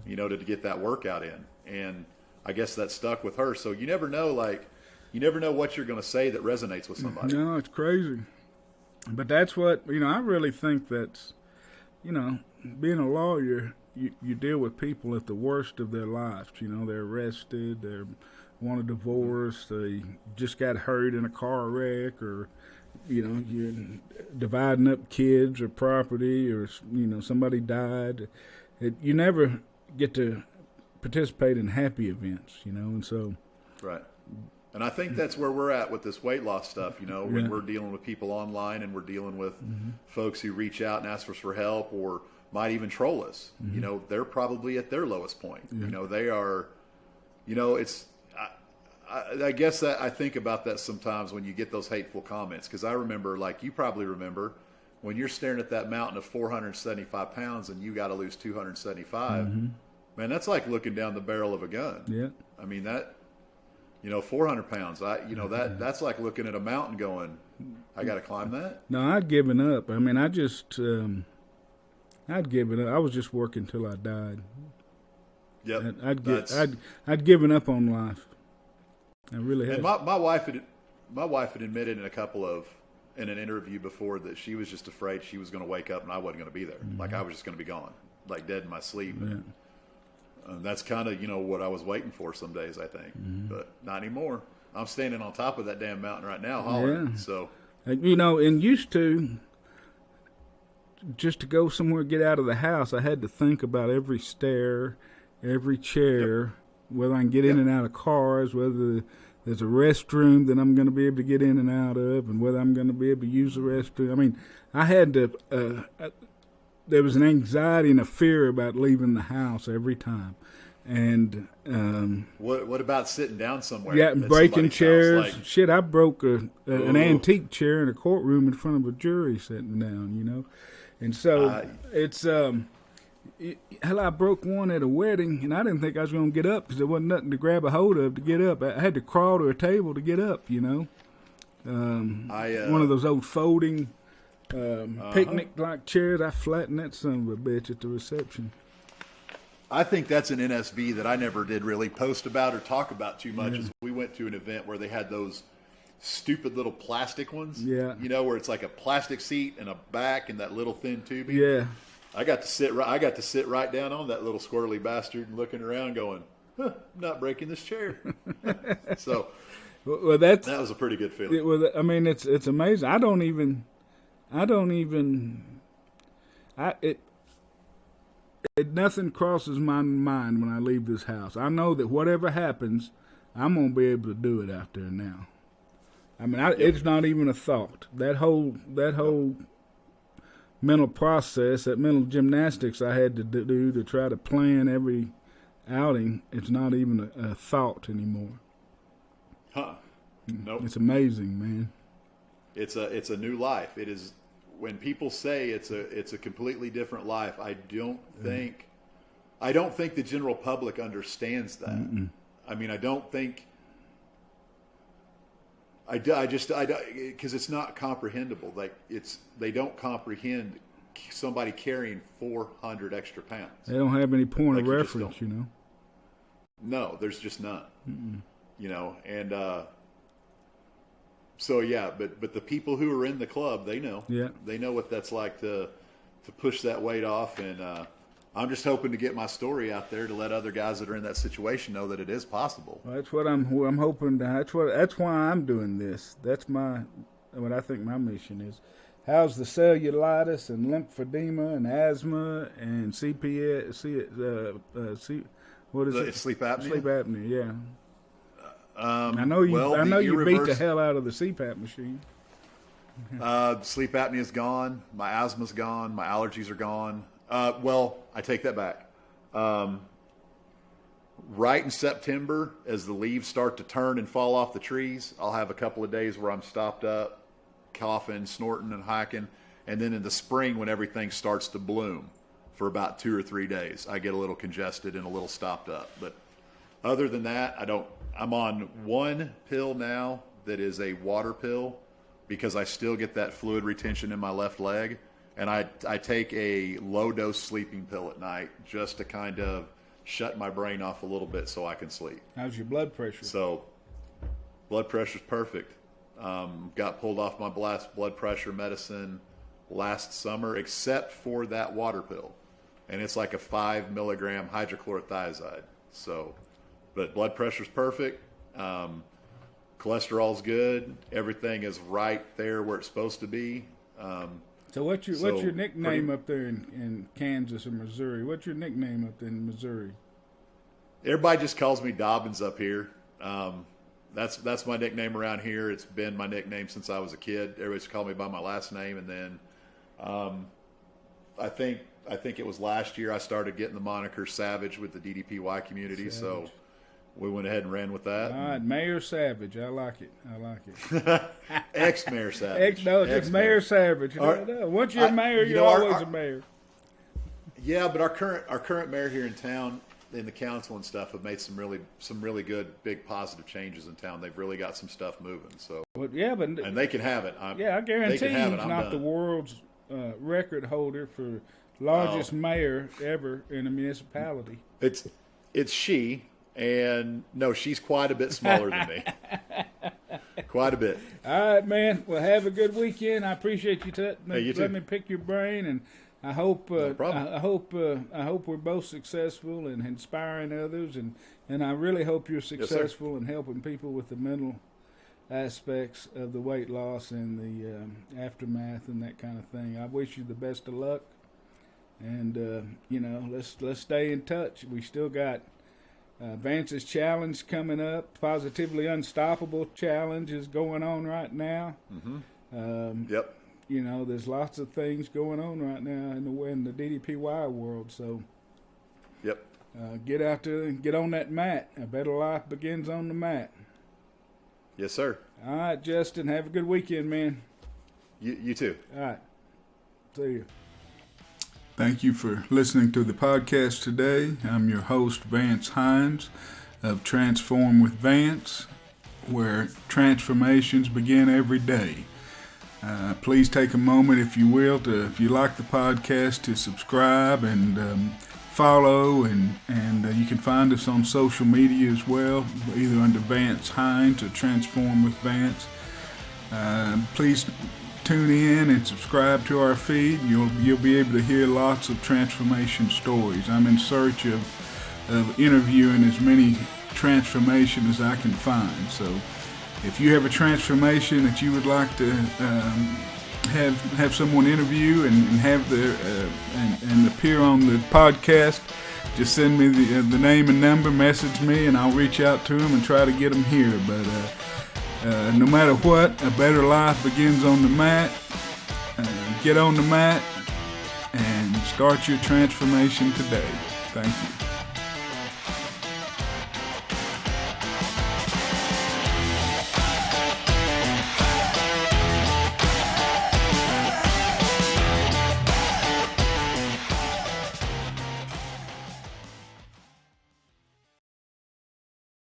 you know, to get that workout in. And I guess that stuck with her. So you never know, what you're going to say that resonates with somebody. No, it's crazy. But that's what, you know, I really think that's, you know, being a lawyer, you deal with people at the worst of their lives. You know, they're arrested, they want a divorce, they just got hurt in a car wreck, or, you know, you're dividing up kids or property, or, you know, somebody died. You never get to participate in happy events, you know, and so. Right. And I think that's where we're at with this weight loss stuff, you know, when we're dealing with people online and we're dealing with folks who reach out and ask us for help or might even troll us. You know, they're probably at their lowest point. You know, they are, you know, it's, I guess that I think about that sometimes when you get those hateful comments, because I remember, like you probably remember, when you're staring at that mountain of 475 pounds and you got to lose 275, man, that's like looking down the barrel of a gun. Yeah. I mean, that, you know, 400 pounds, that's like looking at a mountain going, I got to climb that? No, I'd given up. I mean, I'd given up. I was just working till I died. Yep. I'd given up on life. I really had. And my wife had admitted in an interview before that she was just afraid she was going to wake up and I wasn't going to be there. Like I was just going to be gone, like dead in my sleep. Yeah. And that's kind of, you know, what I was waiting for some days, I think. But not anymore. I'm standing on top of that damn mountain right now hollering. Yeah. So, you know, and used to, just to go somewhere, get out of the house, I had to think about every stair, every chair, whether I can get in and out of cars, whether there's a restroom that I'm going to be able to get in and out of, and whether I'm going to be able to use the restroom. I mean, I had to, there was an anxiety and a fear about leaving the house every time. And what about sitting down somewhere? Yeah, breaking chairs. Like... Shit, I broke an antique chair in a courtroom in front of a jury sitting down, you know. And so it's hell, I broke one at a wedding, and I didn't think I was going to get up because there wasn't nothing to grab a hold of to get up. I had to crawl to a table to get up, you know. One of those old folding picnic-like chairs. I flattened that son of a bitch at the reception. I think that's an NSV that I never did really post about or talk about too much. Is we went to an event where they had those stupid little plastic ones. Yeah. You know, where it's like a plastic seat and a back and that little thin tubing. Yeah. I got to sit right down on that little squirrely bastard and looking around going, I'm not breaking this chair. So well, that was a pretty good feeling. I mean, it's nothing crosses my mind when I leave this house. I know that whatever happens, I'm gonna be able to do it out there now. I mean, it's not even a thought. That whole mental process, that mental gymnastics I had to do to try to plan every outing, it's not even a thought anymore. Huh? Nope. It's amazing, man. It's a new life. It is. When people say it's a completely different life, I don't think the general public understands that. Mm-mm. I mean, I don't think. Because it's not comprehensible. Like they don't comprehend somebody carrying 400 extra pounds. They don't have any point of reference, you know. No, there's just none. Mm-mm. You know, and so yeah, but the people who are in the club, they know. Yeah. They know what that's like to push that weight off, and I'm just hoping to get my story out there to let other guys that are in that situation know that it is possible. Well, that's what I'm hoping to. That's why I'm doing this. That's what I think my mission is. How's the cellulitis and lymphedema and asthma and what is it? Sleep apnea. Sleep apnea. Yeah. I know you beat the hell out of the CPAP machine. Sleep apnea is gone. My asthma's gone. My allergies are gone. Well, I take that back. Right in September, as the leaves start to turn and fall off the trees, I'll have a couple of days where I'm stopped up, coughing, snorting, and hacking. And then in the spring, when everything starts to bloom, for about 2 or 3 days, I get a little congested and a little stopped up. But other than that, I'm on one pill now that is a water pill because I still get that fluid retention in my left leg. And I take a low-dose sleeping pill at night just to kind of shut my brain off a little bit so I can sleep. How's your blood pressure? So blood pressure's perfect. Got pulled off my blood pressure medicine last summer except for that water pill. And it's like a 5 milligram hydrochlorothiazide. So, but blood pressure's perfect. Cholesterol's good. Everything is right there where it's supposed to be. So what's your nickname up there in Kansas or Missouri? What's your nickname up there in Missouri? Everybody just calls me Dobbins up here. That's my nickname around here. It's been my nickname since I was a kid. Everybody's called me by my last name, and then I think it was last year I started getting the moniker Savage with the DDPY community. Savage. So we went ahead and ran with that. All right, Mayor Savage. I like it. Ex-Mayor Savage. Just Mayor Savage. Once you're a mayor, you're always a mayor. Yeah, but our current mayor here in town, in the council and stuff, have made some really good, big, positive changes in town. They've really got some stuff moving. So, and they can have it. I guarantee he's not the world's record holder for largest mayor ever in a municipality. It's she. And no, she's quite a bit smaller than me. Quite a bit. All right, man. Well, have a good weekend. I appreciate you letting me pick your brain, and I hope I hope we're both successful and inspiring others, and I really hope you're successful in helping people with the mental aspects of the weight loss and the aftermath and that kind of thing. I wish you the best of luck, and let's stay in touch. We still got Vance's challenge coming up. Positively Unstoppable challenge is going on right now. Mm-hmm. Yep. There's lots of things going on right now in the DDPY world. So, yep. Get out there and get on that mat. A better life begins on the mat. Yes, sir. All right, Justin. Have a good weekend, man. You too. All right. See you. Thank you for listening to the podcast today. I'm your host, Vance Hines of Transform with Vance, where transformations begin every day. Please take a moment, if you will, if you like the podcast, to subscribe and follow, and you can find us on social media as well, either under Vance Hines or Transform with Vance. Please tune in and subscribe to our feed. You'll be able to hear lots of transformation stories. I'm in search of interviewing as many transformations as I can find. So if you have a transformation that you would like to have someone interview and have their and appear on the podcast, just send me the name and number, message me, and I'll reach out to them and try to get them here. But no matter what, a better life begins on the mat. Get on the mat and start your transformation today. Thank you.